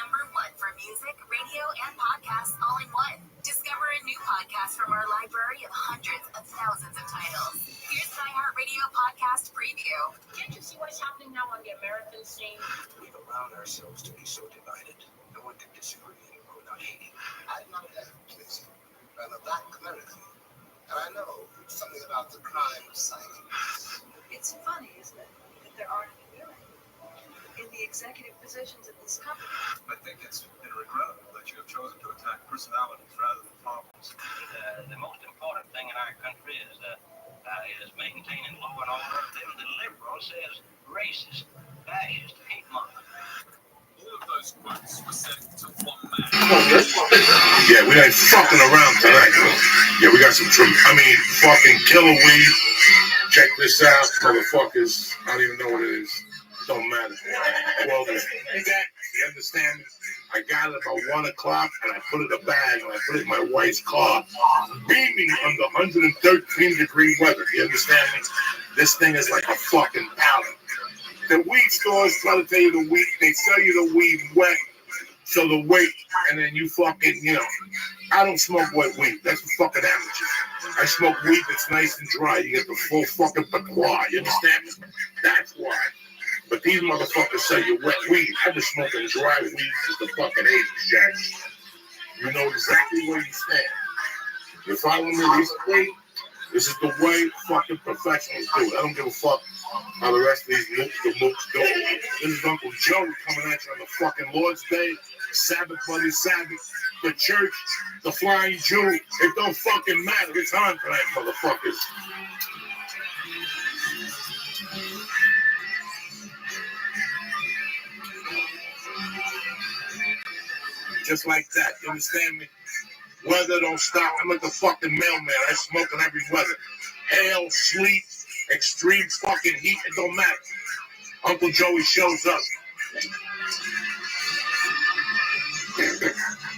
for music, radio, and podcasts all in one. Discover a new podcast from our library of hundreds of thousands of titles. Here's an iHeartRadio podcast preview. Can't you see what's happening now on the American scene? We've allowed ourselves to be so divided. No one can disagree anymore without hating. I'm not an ethnic. I'm a black American. And I know something about the crime of silence. It's funny, isn't it, that there aren't any women in the executive positions of this company. I think it's regrettable that you have chosen to attack personalities rather than problems. The most important thing in our country is maintaining law and order. Then the liberal says racist, fascist, hate monger. All of those quotes were said to one man. Yeah, we ain't fucking around tonight. Yeah, we got some fucking killer weed. Check this out, motherfuckers. I don't even know what it is. Don't matter. Well, you understand? I got it about 1 o'clock and I put it in a bag and I put it in my wife's car. Beaming under 113-degree weather. You understand me? This thing is like a fucking pallet. The weed stores try to tell you the weed, they sell you the weed wet, so the weight, and then you fucking, I don't smoke wet weed. That's for fucking amateurs. I smoke weed that's nice and dry. You get the full fucking patois. You understand me? That's why. But these motherfuckers say you're wet weed. I've been smoking dry weed since the fucking 80s, Jack. You know exactly where you stand. You follow me recently? This is the way fucking professionals do it. I don't give a fuck how the rest of these mooks do. This is Uncle Joe coming at you on the fucking Lord's Day, Sabbath, Bloody Sabbath, the church, the flying Jew. It don't fucking matter. It's on tonight, motherfuckers. Just like that, you understand me? Weather don't stop. I'm like the fucking mailman. I smoke in every weather. Hail, sleet, extreme fucking heat. It don't matter. Uncle Joey shows up.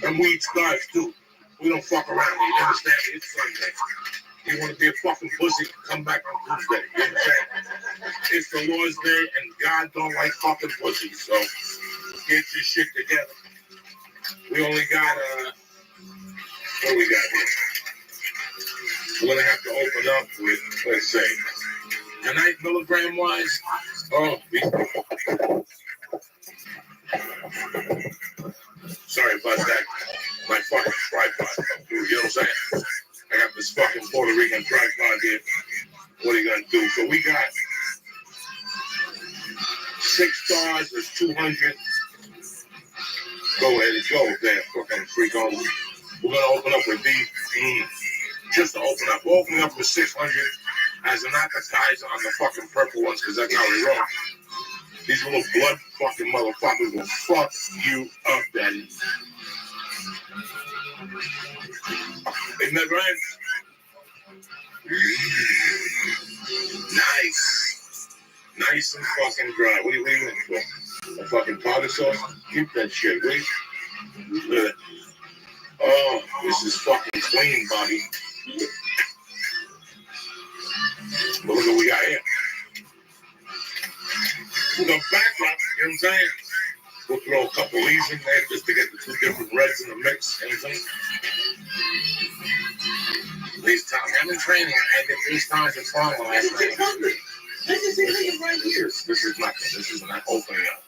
And weed stars too. We don't fuck around. You understand me? It's Sunday. You want to be a fucking pussy? Come back on Tuesday. You understand? It's the Lord's Day, and God don't like fucking pussies. So get your shit together. We only got what do we got here? We're gonna have to open up with, let's say, tonight milligram wise. Sorry about that. My fucking tripod. You know what I'm saying? I got this fucking Puerto Rican tripod here. What are you gonna do? So we got 6 stars. There's 200. Go ahead and go there, fucking freak on. We're gonna open up with these. Just to open up. We're opening up with 600 as an appetizer on the fucking purple ones, because that's how we roll. These little blood fucking motherfuckers will fuck you up, daddy. It never ends. Nice. Nice and fucking dry. What are you waiting for? A fucking powder sauce? Keep that shit, wait. Look at it. Oh, this is fucking clean, Bobby. But look what we got here. We're gonna back up, you know what I'm saying? We'll throw a couple of these in there just to get the 2 different reds in the mix, you know what I'm saying? These times, I've been training, I get these times it's fun when I train. This is right here. This is nothing. This is not opening up.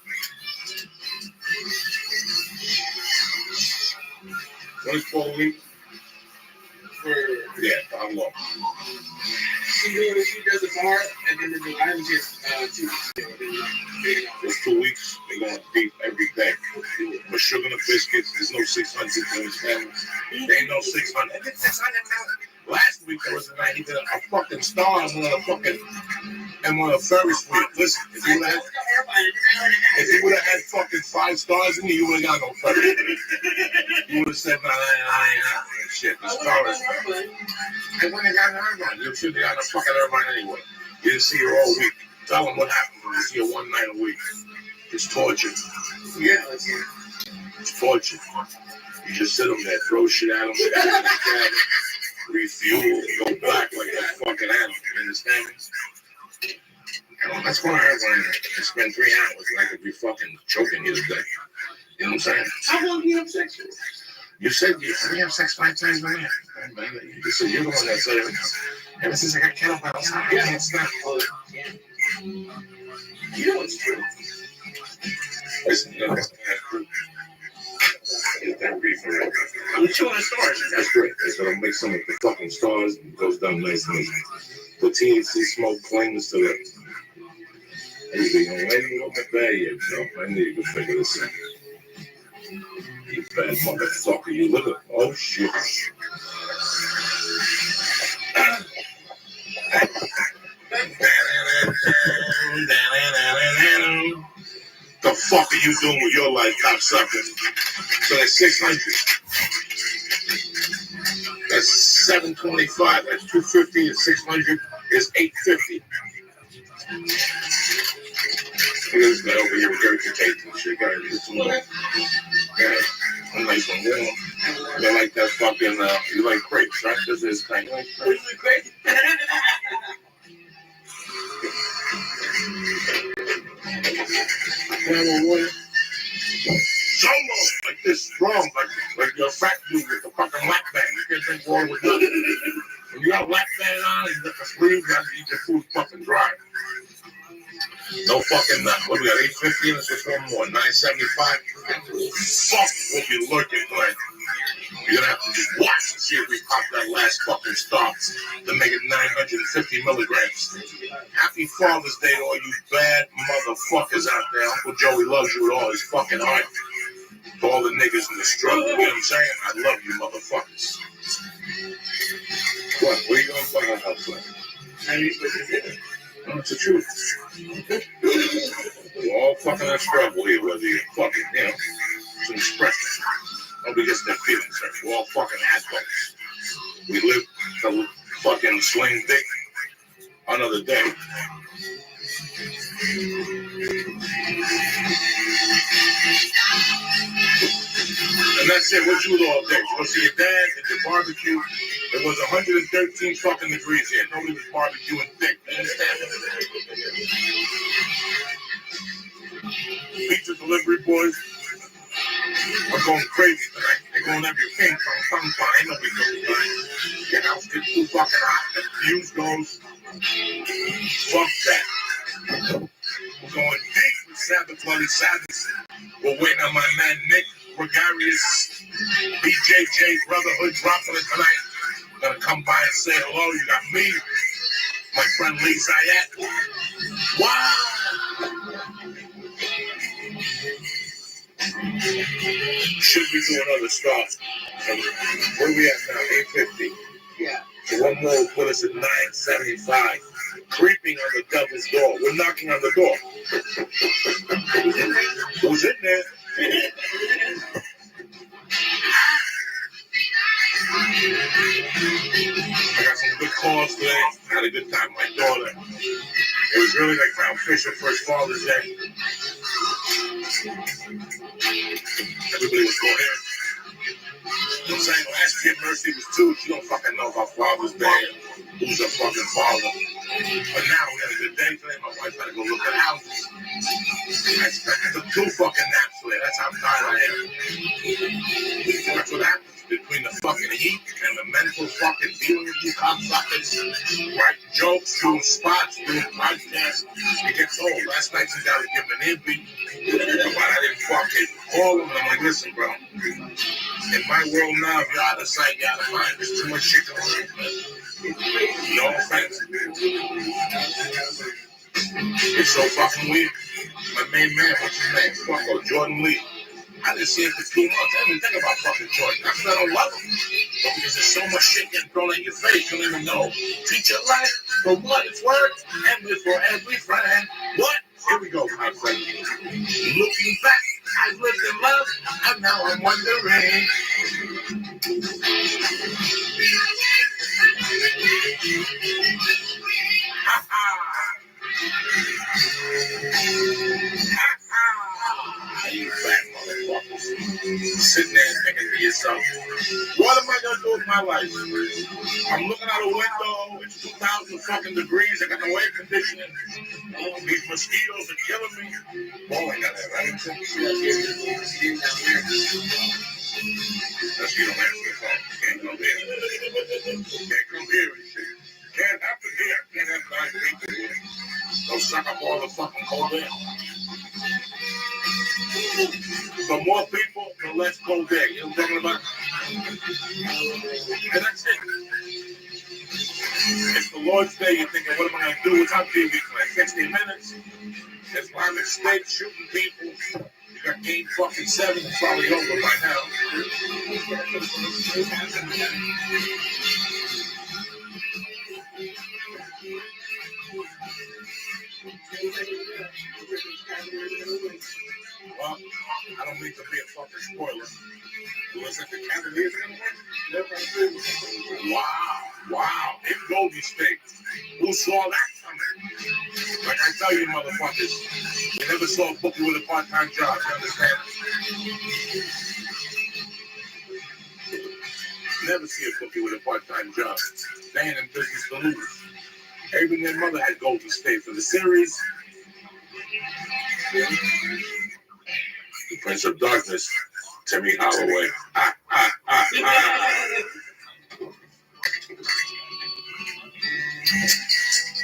What is 4 weeks? Yeah, I'm low. She does it hard, and then the island just 2 weeks. It's 2 weeks. They're going deep every day. With sugar and biscuits, there's no 600 in this family. There ain't no 600. I did 600 now. Last week there was a night he did a fucking star and one of the Ferris wheel. Listen, if you would have had fucking 5 stars in you, you would have got no Ferris wheel. You would have said, nah, shit. The stars. I wouldn't have gotten her run. You should have gotten a fucking her run anyway. You didn't see her all week. Tell them what happened when you see her one night a week. It's torture. Yeah, it's torture. You just sit them there, throw shit at them, refuel, go back like a fucking animal. You understand me? That's what I heard when I spend 3 hours and I could be fucking choking you today. You know what I'm saying? How long do you have sex with? You said we have sex 5 times a year. You just said you're the one that said it. Ever since I got kettlebells, I can't stop. You know it's true. Listen, that's true. I'm chewing the stars. That's great. So I'll make some of the fucking stars and goes down nicely. The THC smoke clings to it. Anything on any of the bad yet, no? I need to figure this out. You bad motherfucker. You look at oh shit. The fuck are you doing with your life, cocksucker? So that's 600. That's 725. That's 250 and 600 is 850. This guy over here regurgitating shit. Gotta do some more. Yeah, I'm nice and warm. You like that fucking, you like grapes, right? This is kind of like grapes. Somo, like this strong, like your fat dude with the fucking lap band. You can't drink water with nothing. When you got for free, you gotta eat your food fucking dry. No fucking nothing. What do we got? 850 and it's one more. 975. Fuck will be lurking, Glenn. You're gonna have to just watch and see if we pop that last fucking stop to make it 950 milligrams. Happy Father's Day to all you bad motherfuckers out there. Uncle Joey loves you with all his fucking heart. To all the niggas in the struggle. You know what I'm saying? I love you motherfuckers. What? Where you gonna fucking help with? No, it's the truth. We're all fucking in a struggle here, whether you're fucking, you know, it's an expression. Nobody gets their feelings hurt. We're all fucking assholes. We live to fucking sling dick another day. And that's it. What you do all day? You go see your dad at the barbecue. It was 113 fucking degrees here. Nobody was barbecuing thick. You understand? Pizza delivery boys are going crazy tonight. They're going every king from ain't nobody going tonight. Your house gets too fucking hot. The fuse goes. Fuck that. We're going deep with Sabbath Bloody Sabbath. We're waiting on my man Nick Gregarious, BJJ Brotherhood dropping it tonight. Gonna come by and say hello. You got me, my friend Lee Zayat. Wow! Should we do another stop? Where are we at now? 850. Yeah. So one more will put us at 975. Creeping on the devil's door. We're knocking on the door. Who's in there? I got some good calls today. I had a good time with my daughter. It was really like Crown Fisher first Father's Day. Everybody was going in. You know what I'm saying? Last year Mercy was 2. She don't fucking know about Father's Day and who's her fucking father. But now we had a good day today. My wife had to go look at houses. I took 2 fucking naps today. That's how tired I am. That's what happens between the fucking heat and the mental fucking dealing with you cocksuckers. Writing jokes, doing spots, doing podcasts. It gets old. Last night she got to give an interview. But I didn't fucking call him. I'm like, listen, bro. In my world now, if you're out of sight, you're out of mind. There's too much shit going on. No offense. It's so fucking weird. My main man, what's his name? Fuck, Jordan Lee. I didn't see him for 2 months. I didn't even think about fucking Jordan. Not because I don't love him, but because there's so much shit getting thrown in your face. You don't even know. Treat your life for what it's worth, and for every friend. What? Here we go, my friend. Looking back, I've lived in love, and now I'm wondering. Ha ha! You fat motherfuckers. Sitting there thinking to yourself, what am I gonna do with my life? I'm looking out a window, it's 2,000 fucking degrees, I got no air conditioning. These mosquitoes are killing me. Oh, I got that right. Mosquito answer the phone. Can't come here. Can't come here and shit. Can't happen here. Can't have 9 people here. Don't suck up all the fucking cold air. The more people, the less cold air. You know what I'm talking about? And that's it. It's the Lord's Day. You're thinking, what am I going to do? What's up TV for like 60 minutes? Islamic State shooting people. You got game fucking 7. It's probably over by now. Well, I don't mean to be a fucking spoiler. Was it the Cavaliers going to win? Wow. In Golden State. Who saw that coming? Like I tell you, motherfuckers, you never saw a bookie with a part-time job. You understand? Never see a bookie with a part-time job. They ain't in business to lose. Even their mother had Golden State for the series. The Prince of Darkness, Timmy Holloway.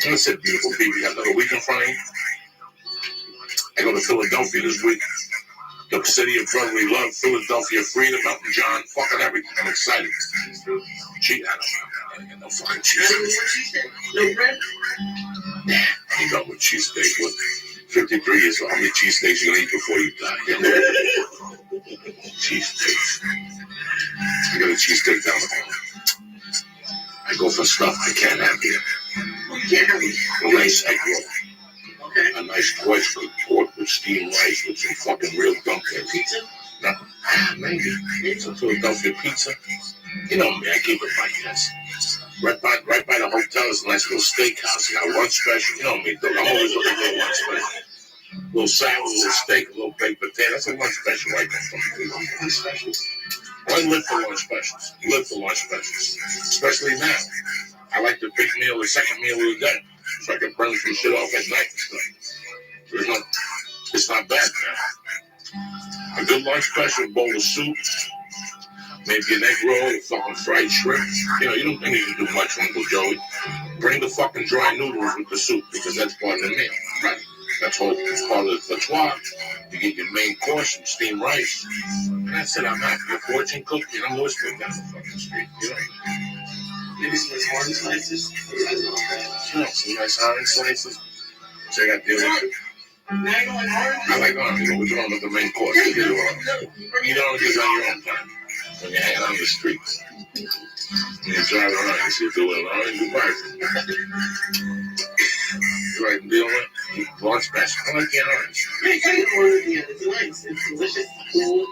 That's it, beautiful people. You got another week in front of you. I go to Philadelphia this week. The city of brotherly love, Philadelphia, freedom, Elton John, fucking everything. I'm excited. Gee, I don't get no fucking cheesesteak. No bread? Nah, I'm done with cheesesteak. What? 53 years old. How many cheesesteaks you gonna eat before you die? Cheesesteaks. I got a cheesesteak down the hall. I go for stuff I can't have here. A nice egg roll. A nice crushed cooked pork with steamed rice with some fucking real dumplings. Pizza? No, maybe. It's a Philadelphia pizza. You know me, I keep it like this. Right by the hotel is a nice little steakhouse. You got lunch special. You know me, though. I'm always looking for a lunch special. A little salad, a little steak, a little baked potato. That's a lunch special right there. Lunch special. I live for lunch specials. Live for lunch specials. Especially now. I like the big meal, the second meal of the day. So I can burn some shit off at night and stuff. It's not bad, man. A good lunch special, bowl of soup, maybe an egg roll, a fucking fried shrimp. You know, you don't need to do much, Uncle Joey. Bring the fucking dry noodles with the soup because that's part of the meal, right? That's part of the fatwa. You get your main course, some steamed rice. And that's it, I'm happy. Your fortune cookie, I'm whispering down the fucking street, you know? Maybe some nice orange slices. Yeah, some nice orange slices. So I got the other. I like orange. We're doing with the main course. You get orange. You don't get on your own time. When you're hanging on the streets. When you drive around, you see people with orange, you buy it. You like deal with lunch special. I like the orange. I kind of ordered the other. It's nice. It's delicious. Cool.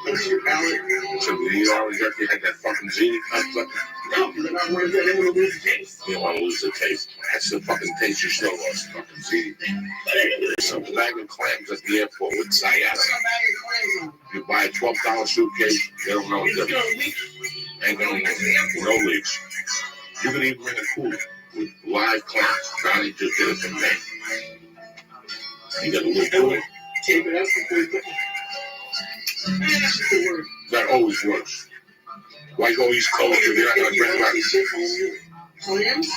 What's your palate? So you eat orange after you had that fucking ziti cup? No, because I don't want to lose the taste. You don't want to lose the taste. That's the fucking taste you still lost, fucking ziti. There's some bag of clams at the airport with Sayada. You buy a $12 suitcase, they don't know what to do. Ain't gonna no leaks. You can even bring a cooler with live clams. Donnie just did it for me. You got a little cooler. Tape it up before you cook it. That always works. Why go East Coast if you're not going to bring back? Clams?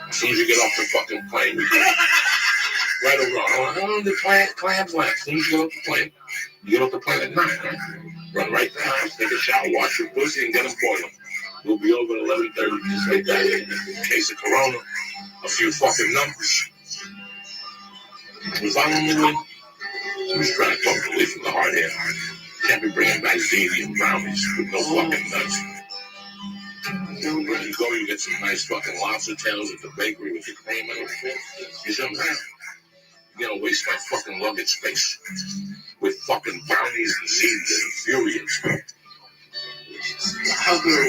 As soon as you get off the fucking plane, we get right or wrong. How long do clams last? As soon as you get off the plane, you get off the plane at 9, right? Run right to the house, take a shower, wash your pussy, and get them boiling. We'll be over at 11:30, just like that. In case of Corona, a few fucking numbers. Was I on the way? Who's trying to talk away from the hard air? Can't be bringing back ziti and brownies with no fucking nuts. When you go, you get some nice fucking lobster tails at the bakery with your cream and everything. You don't have. You don't waste my fucking luggage space with fucking brownies and ziti and infuriates me. How good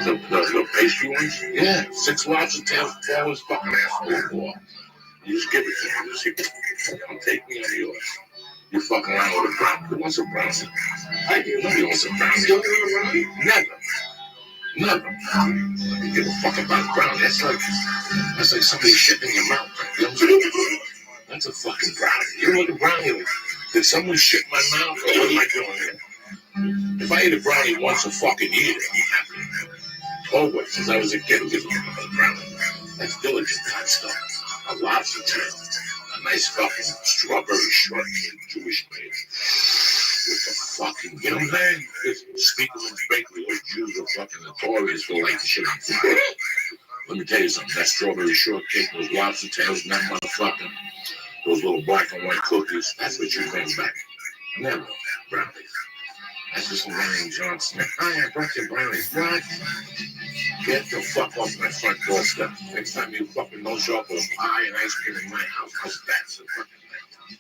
the pastry ones? Yeah, 6 lobster tails, 4 is fucking asshole for. You just give it to me. Just say, I'm taking it on yours. You fucking around with a brownie. Who wants a brownie? I do. Nobody wants a brownie. You don't want a brownie? Never. You give a fuck about a brownie. That's like somebody shit in your mouth. You know what I'm saying? That's a fucking brownie. You know what a brownie is? Did someone shit in my mouth? Or what am I doing here? If I eat a brownie once a fucking year, I'm happy. Always, since I was a kid, give me a brownie. That's diligent kind of stuff. A lobster tail. A nice fucking strawberry shortcake Jewish cake. With the fucking, you know what I'm saying? Spiegelman's Bakery, those Jews are fucking notorious for like the shit on fire. Let me tell you something, that strawberry shortcake, those lobster tails, and that motherfucking, those little black and white cookies, that's what you bring back. Never brownies. That's just Lorraine Johnson. I brought you brownies. What? Get the fuck off my front doorstep. Next time you fucking don't show up with a pie and ice cream in my house, because that's the fucking thing.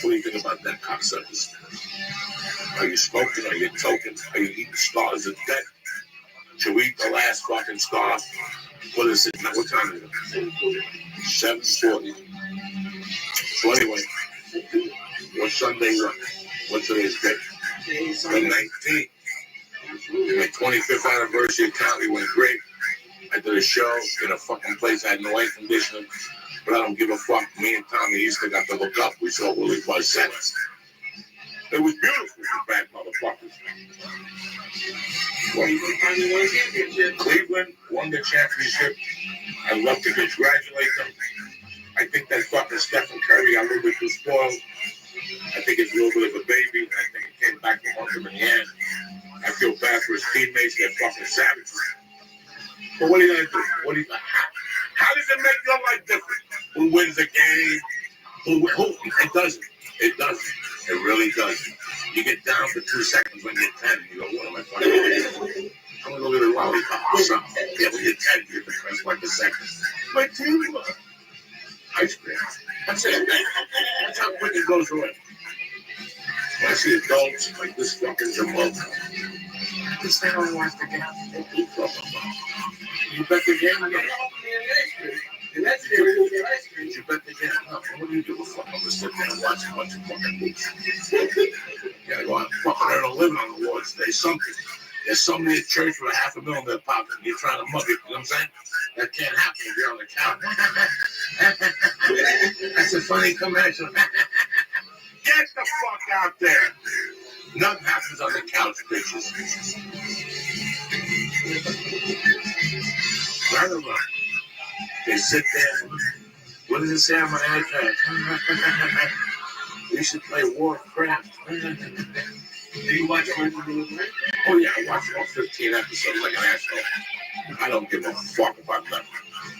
What do you think about that, cocksuckers? Are you smoking? Are you toking? Are you eating stars of death? Should we eat the last fucking star? What is it now? What time is it? 7:40. So anyway, what's Sunday? What's today's date? The 19th. And my 25th anniversary of comedy went great. I did a show in a fucking place. I had no air conditioning, but I don't give a fuck. Me and Tommy Easter got to look up. We saw Willie Buzz Sentence. It was beautiful, you bad motherfuckers. Well, Cleveland won the championship. I'd love to congratulate them. I think that fucking Stephen Curry got a little bit too spoiled. I think it's a little bit of a baby. I think it came back to haunt him in the end. I feel bad for his teammates. They're fucking savages. But what are you gonna do? How does it make your life different? Who wins the game? Who? It doesn't. It doesn't. It really doesn't. You get down for 2 seconds when you're 10. You go, what am I fucking doing? I'm gonna go get a lollipop or something. Yeah, when you're 10, you're depressed like a second. My team, ice cream. That's it. That's how quick it goes away. When I see adults like this fucking Jamal, this thing only wants to get out. You bet the game again. And that's it. You bet the game. No, what do you do? Fuck, I'm just sitting there and watch a bunch of fucking movies. You gotta go out and fucking earn a living on the Lord's Day. Something. There's somebody at church with $500,000 in their pocket. You're trying to mug it. You know what I'm saying? That can't happen if you're on the couch. That's a funny commercial. Get the fuck out there. Nothing happens on the couch, bitches. I don't know. They sit there. What does it say on my iPad? We should play Warcraft. Do you watch Resident Evil? Oh yeah, I watched all 15 episodes like an asshole. I don't give a fuck about nothing.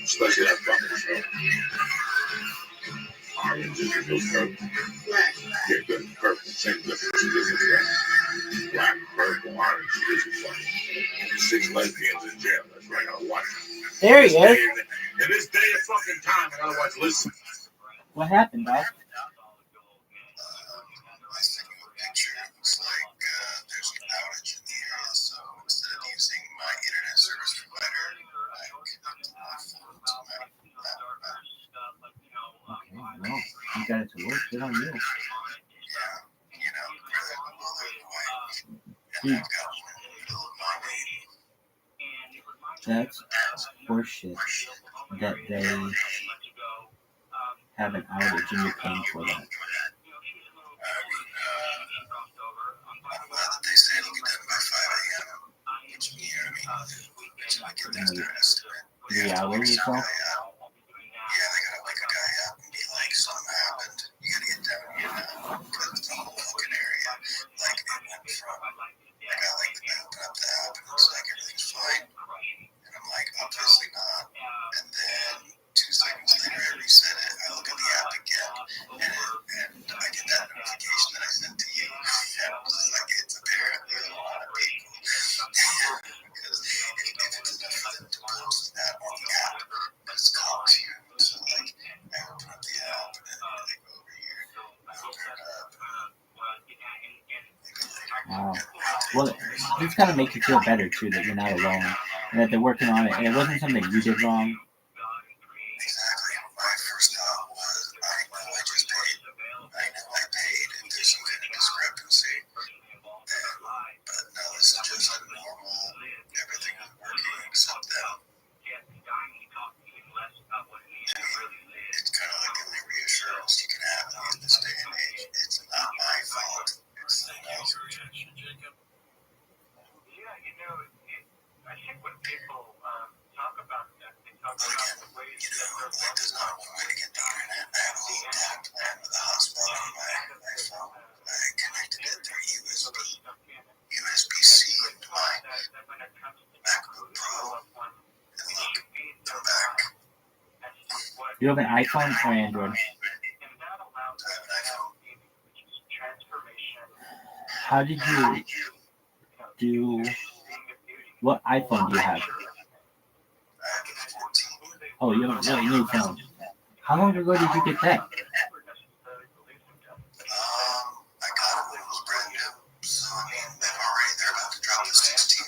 Especially that fucking show. Orange is the new purple. Black. Yeah, good. Purple. Same difference. Black, purple, orange. This is funny. 6 lesbians in jail. That's right. I gotta watch it. There he is. In this day of fucking time, I gotta watch Listen. What happened, dog? I sent you a picture. It looks like there's an outage in the area, so instead of using my internet service provider, I connected my phone to my laptop. Okay, well, you got it to work. Good on you. Yeah, you know, really, well, they're quiet. And Dude. I've got one in the middle of my lady. That's horseshit that they have an outage and you're paying for that. I'm glad that they say it'll be done by 5 a.m. Which, you know what I mean? So I get that their estimate. 3 hours or so? Yeah, they gotta wake a guy up and be like, something happened. You gotta get down here now. Because the whole fucking area, like, it went from, I got like, they open up the app and it's like, everything's fine. And I'm like, obviously not. And then 2 seconds later, I reset it. I look at the app again, and I get that notification that I sent to you. And I was like, it's apparently a lot of people. Because if it's enough for them to post that on the app, but it's called to you. So, like, I open up the app, and then I go over here, I open it up. Wow. Well, it's got to make you feel better, too, that you're not alone and that they're working on it. And it wasn't something you did wrong. Exactly. My first thought was, I know I just paid. I know I paid, and there's some kind of discrepancy. But no, this is just a normal, everything is working except that. I mean, it's kind of like the only reassurance you can have in this day and age. It's not my fault. It's someone else's. I think when people talk about that, they talk But about again, the ways you know, like there's not one way to get the internet. I have a little tap plan with the hotspot on my phone. I connected it through USB-C to my MacBook Pro. And look, Throwback. You have an iPhone or Android? I have an iPhone. How did you do... What iPhone do you have? I have a 14. Oh, you have a really new phone. How long ago did you get that? I got it when it was brand new. So, I mean, they're about to drop the 16.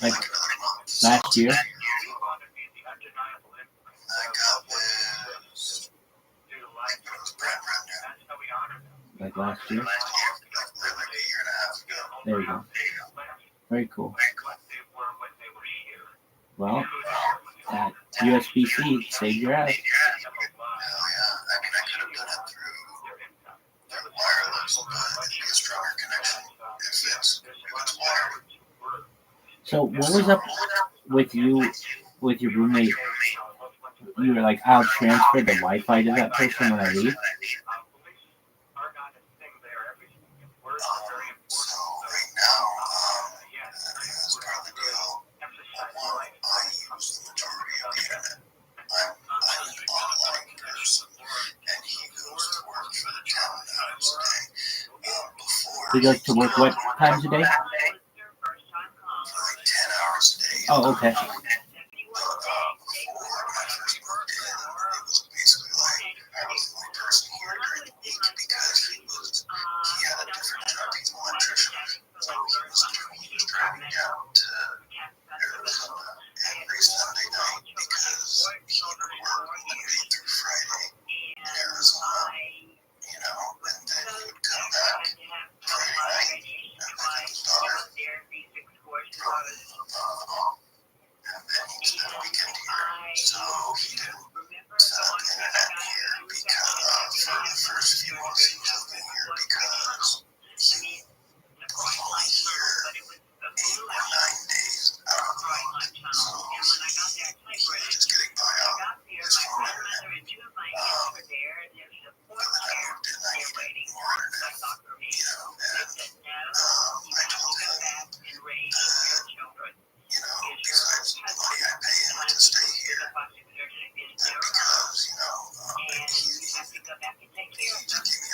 Like Like another month. last year? I got this when it was brand new. Like last year? Like a year and a half ago. There you go. Very cool. Well, that USB-C saved your ass. Hell yeah. I mean, I could have done it through wireless, but it'd be a stronger So what was up with you, with your roommate? You were like, I'll transfer the Wi-Fi to that person when I leave. So right now, as part of the deal, I use the majority of the internet. I'm an online person, and he goes to work for 10 hours a day. Before He goes to work what times a day? for like 10 hours a day. Oh, okay. Before my first workday, it was basically like I was the only person here during the week because he had a different job. He's an electrician, so he was driving down to Arizona every Sunday night because he would work Monday through Friday in Arizona, you know, and then he would come back Friday night and visit his daughter from and then he spent a weekend here. So he didn't set up the internet here because for the first few months he was living here because he was only here 8 or 9 days out of the month. So he was just getting by on his phone internet. But then I moved in, I needed more internet, you know, and I told him that, you know, besides the money I pay him to stay here, and because, you know, he just gave me a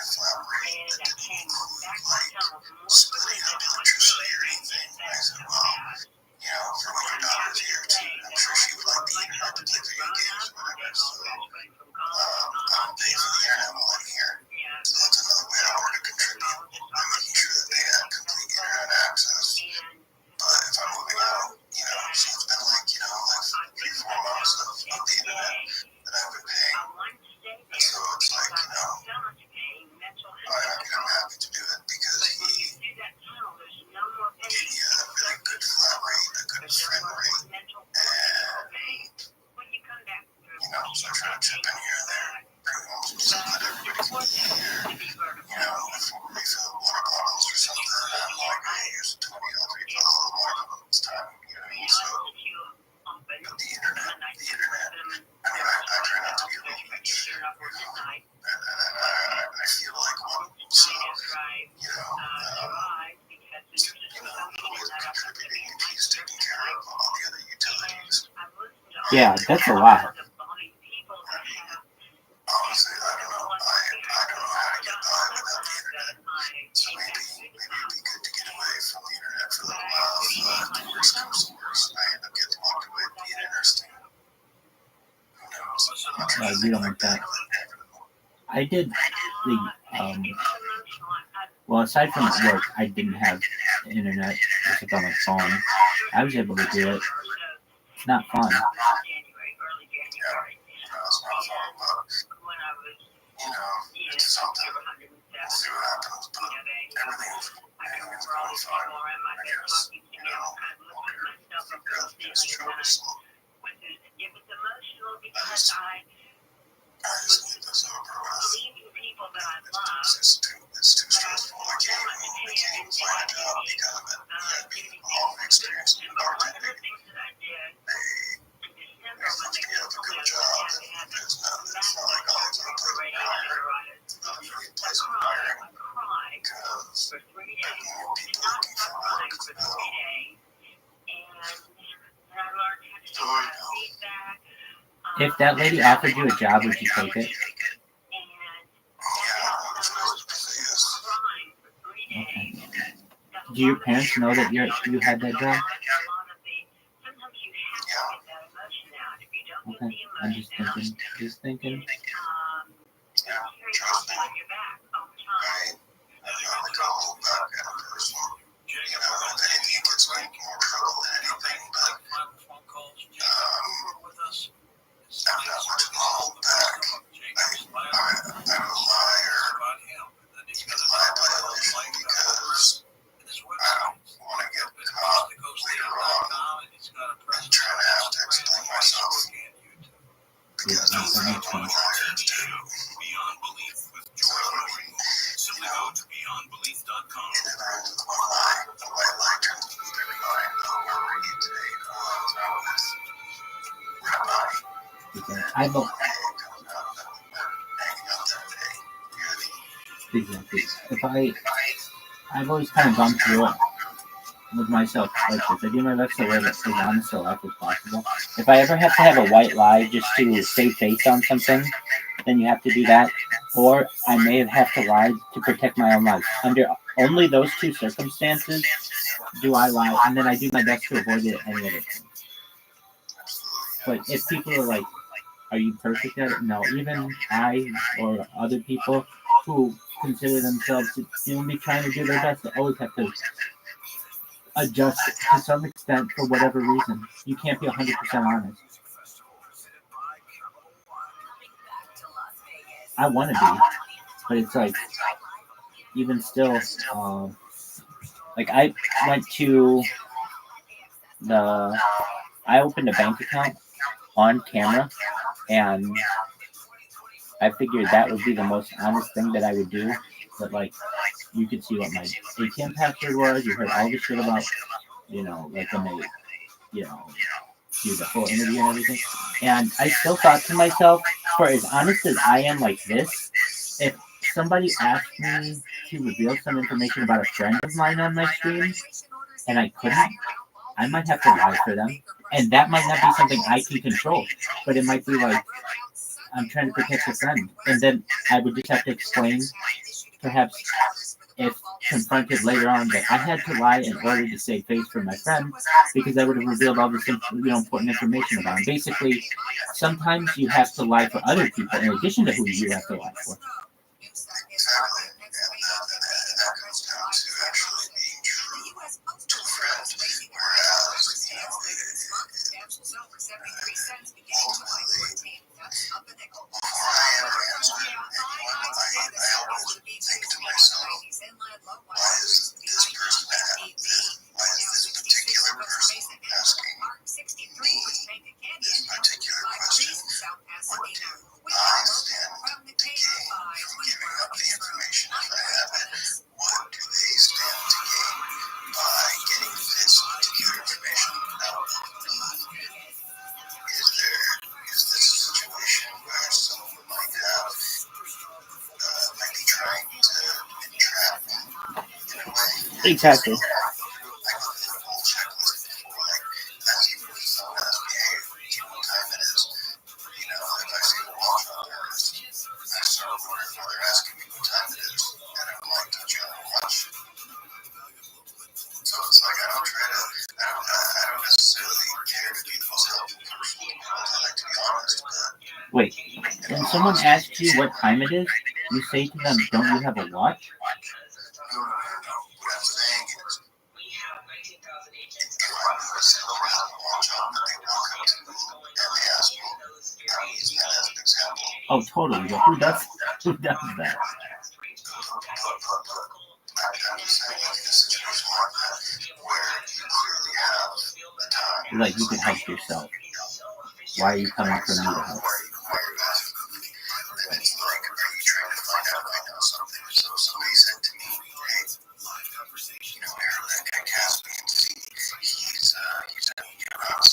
flat rate that didn't include, like, splitting up electricity or anything. And I said, well, you know, for when your daughter's here too, I'm sure she would like the internet to play video games or whatever, so I'll pay for the internet while I'm here. So that's another way I want to contribute. I'm making sure that they have complete internet access. But if I'm moving out, you know, so it's been like, you know, like 3-4 months of the internet that I've been paying. And so it's like, you know, I'm happy to do it because he gave me a really good flat rate, a good friend rate, and, you know, so I try to chip in here and there, bring home some stuff that everybody can eat here, you know, if we refill water bottles or something, I'm like, hey, here's a $20 refill of the water bottle this time, you know what I mean? So, but the internet, I mean, I try not to be a little bitch, you know, I feel like one, so, you know, you know, always contributing and he's taking care of all the other utilities. Yeah, that's a lot. Honestly, I don't know. I don't know how to get by without the internet. So maybe it'd be good to get away from the internet for a little while. But worst comes to worst, I end up getting locked away at the interstate. Who knows? I'm not trying to You think don't like want that. that. I did the well, aside from work, I didn't have internet except on my phone. I was able to do it. It's not fun. Yeah, it's not fun, but, you know, it's something. We'll see what happens, but everything's going fine, I guess. You know, figure out the next choice. I just need this over with. It's too stressful. I can't even find a job because of it. All the experience in bartending. They must be able to get a job. It's not like, oh, it's not a place of hire. It's not really a place of hiring. Because there are more people looking for work than so I know. If that lady offered you a job, would you take it? Yeah, I'm supposed to say yes. Okay. Do your parents know that you had that job? Yeah. Okay. I'm just thinking. Yeah, trust me. I'm not gonna hold back at a person. You know, if anything gets me more trouble than anything, but I'm not much of a hold back. I'm a liar. Even lie by omission because I don't want to get caught later on and try to have to explain myself. Because that's what liars do. So, you know, it never ends with one lie. The white lie turns into every lie. No worries. I've hanging out that day. exactly. I've always kind of gone through it with myself like this. I do my best to live as honest a life as possible. If I ever have to have a white lie just to save face on something, then you have to do that. Or I may have to lie to protect my own life. Under only those two circumstances do I lie, and then I do my best to avoid it any other time. But if people are like, are you perfect at it? No, even I or other people who consider themselves to be trying to do their best, they always have to adjust to some extent for whatever reason. You can't be 100% honest. I want to be, but it's like, even still, like I went to I opened a bank account on camera, and I figured that would be the most honest thing that I would do. But like, you could see what my ATM password was. You heard all the shit about, like when they, do the whole interview and everything. And I still thought to myself, for as honest as I am like this, if somebody asked me to reveal some information about a friend of mine on my stream, and I couldn't, I might have to lie for them. And that might not be something I can control, but it might be like, I'm trying to protect a friend. And then I would just have to explain, perhaps if confronted later on, that I had to lie in order to save face for my friend, because I would have revealed all this important information about him. Basically, sometimes you have to lie for other people in addition to who you have to lie for. Exactly. And that comes down to actually being true to a friend. Whereas, ultimately, before I ever answer anyone, I always think to myself, why is this person why is this particular person asking me this particular question? What do I stand to gain from giving up the information if I have it? What do they stand to gain by getting this particular information out of me? Is this a situation where someone might be trying to entrap me in a way? Exactly. I go through the whole checklist before, like, that's even if someone asks me, hey, do you know what time it is? If I see the watch on there, I start wondering why they're asking me what time it is, and I'm like touching on the watch. So it's like, I don't necessarily care to be the most helpful person in the world. I like to be honest, but... Wait, when someone asks you what time it is, you say to them, don't you have a watch? No. What I'm saying is, if I notice someone has a watch on that they walk up to me and they ask me, I'm using that as an example. Oh, totally. But who does that? I'm just saying, like, in a situation like that, where you clearly have the time. Like, you can help yourself. Why are you coming for me to help? Why are you asking me? Then it's like, are you trying to find out if I know something? So somebody said to me, hey, Harold, that guy Caspian, he's hanging around,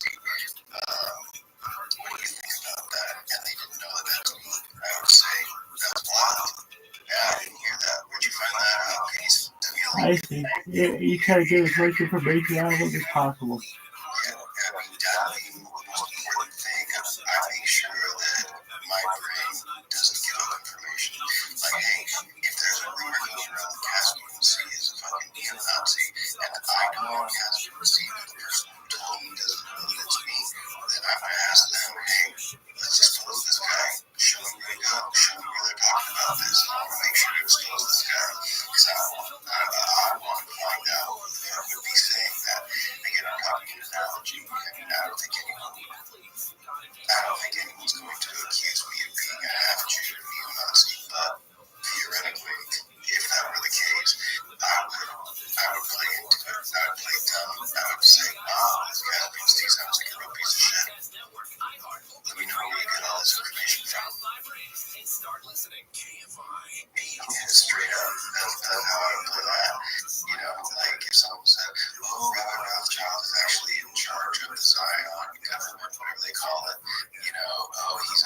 what do you think about that? And they didn't know that was me. I would say, that's wild. Yeah, I didn't hear that. Where'd you find that out? Can you send me a link? I see. Yeah, you try to get as much information out of it as possible. Yeah, definitely the most important thing. I make sure that my brain doesn't give up information. Like, hey, if there's a rumor going around the Caspian Sea is a fucking neo-Nazi, and I know the Caspian Sea, but the person who told me doesn't know that it's me, then I'm going to ask them, hey, let's expose this guy. Show me where to go. Show me where they're talking about this. I want to make sure to expose this guy. Because I want to find out if I would be saying that. Again, I'm talking an analogy. I don't think anyone's going to accuse me of being a half-Jew or neo-Nazi, but theoretically, if that were the case, I would play into it. I would play dumb. I would say, wow, this Caspian Sea sounds like a real piece of shit. Let me know where you get all this information from. Yeah, straight up. That's how I would play that. Like if someone said, oh, Rabbi Rothschild is actually in charge of the Zion government, whatever they call it. Oh, he's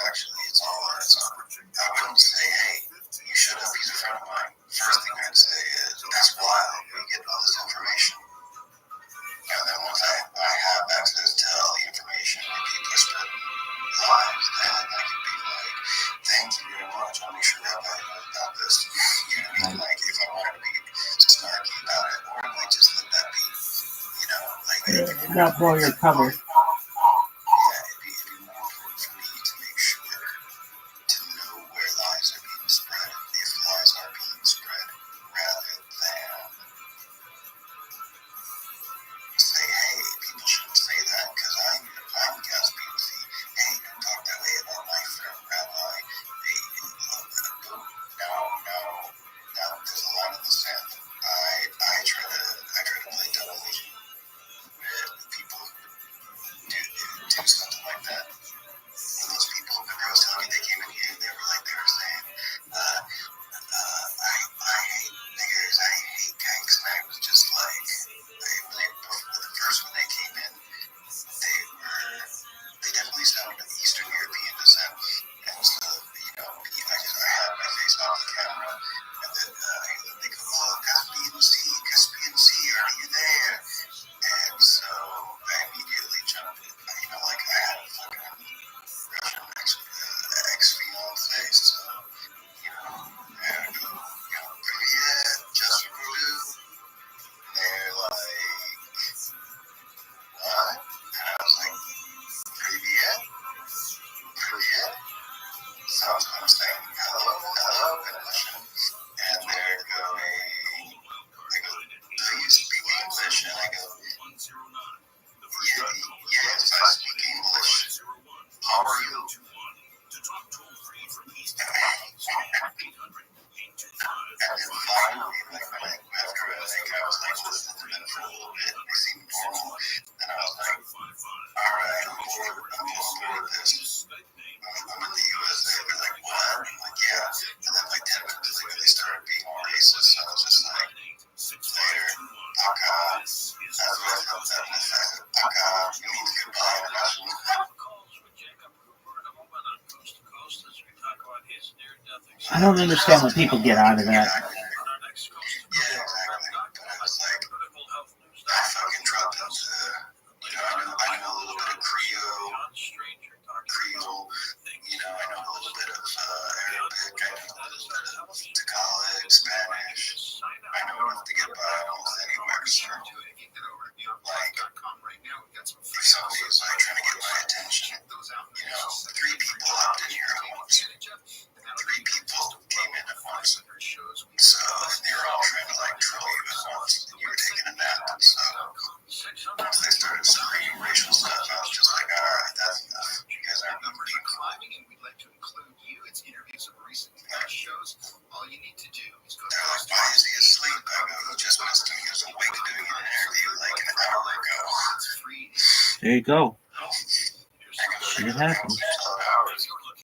Not blow your cover. Yeah, it'd be more important for me to make sure to know where lies are being spread, if lies are being spread, rather than say, hey, people shouldn't say that because I'm Caspian. See, hey, don't talk that way about my friend Rabbi. Hey, now there's a line in the sand. I try to play devil's with people who do something like that. And those people, remember I was telling you, they came in here and they were saying, I hate niggers, I hate gangs, and I was just like, the first when they came in, they definitely sounded of Eastern European descent, and so, I had my face off the camera, and then they go, oh, Caspian Sea, are you there? And so I immediately jumped in, like I had a fucking Russian ex-fiance, so, there I go, Привет, just Voodoo. And they're like, what? And I was like, Привет? Sounds like I'm saying hello in Russian. And they're going, do you speak English? And I go, yes, I speak English. How are you? And then finally, after I was listening to them for a little bit, they seemed normal. And I was like, all right, I'm bored of this. I'm in the USA. They're like, what? I'm like, yeah. And then 10 minutes later, they started being more racist. So I was just like, later, Paka. That's what I felt that in effect. Paka means goodbye in Russian. I don't understand what people get out of that. Yeah, exactly. But I was like, I fucking dropped into, I know a little bit of Creole, I know a little bit of Arabic, I know a little bit of Tagalog, Spanish. I know enough to get by almost anywhere, so, if somebody is trying to get my attention, 3 people hopped in here at once. 3 people came in at once. So, they were all trying to troll you at once. You were taking a nap, so once they started screaming racial stuff, I was just like, alright, that's enough. You guys aren't being cool. They're like, why is he asleep? I go, he just missed him. He was awake doing an interview an hour ago. There you go. Shit happens.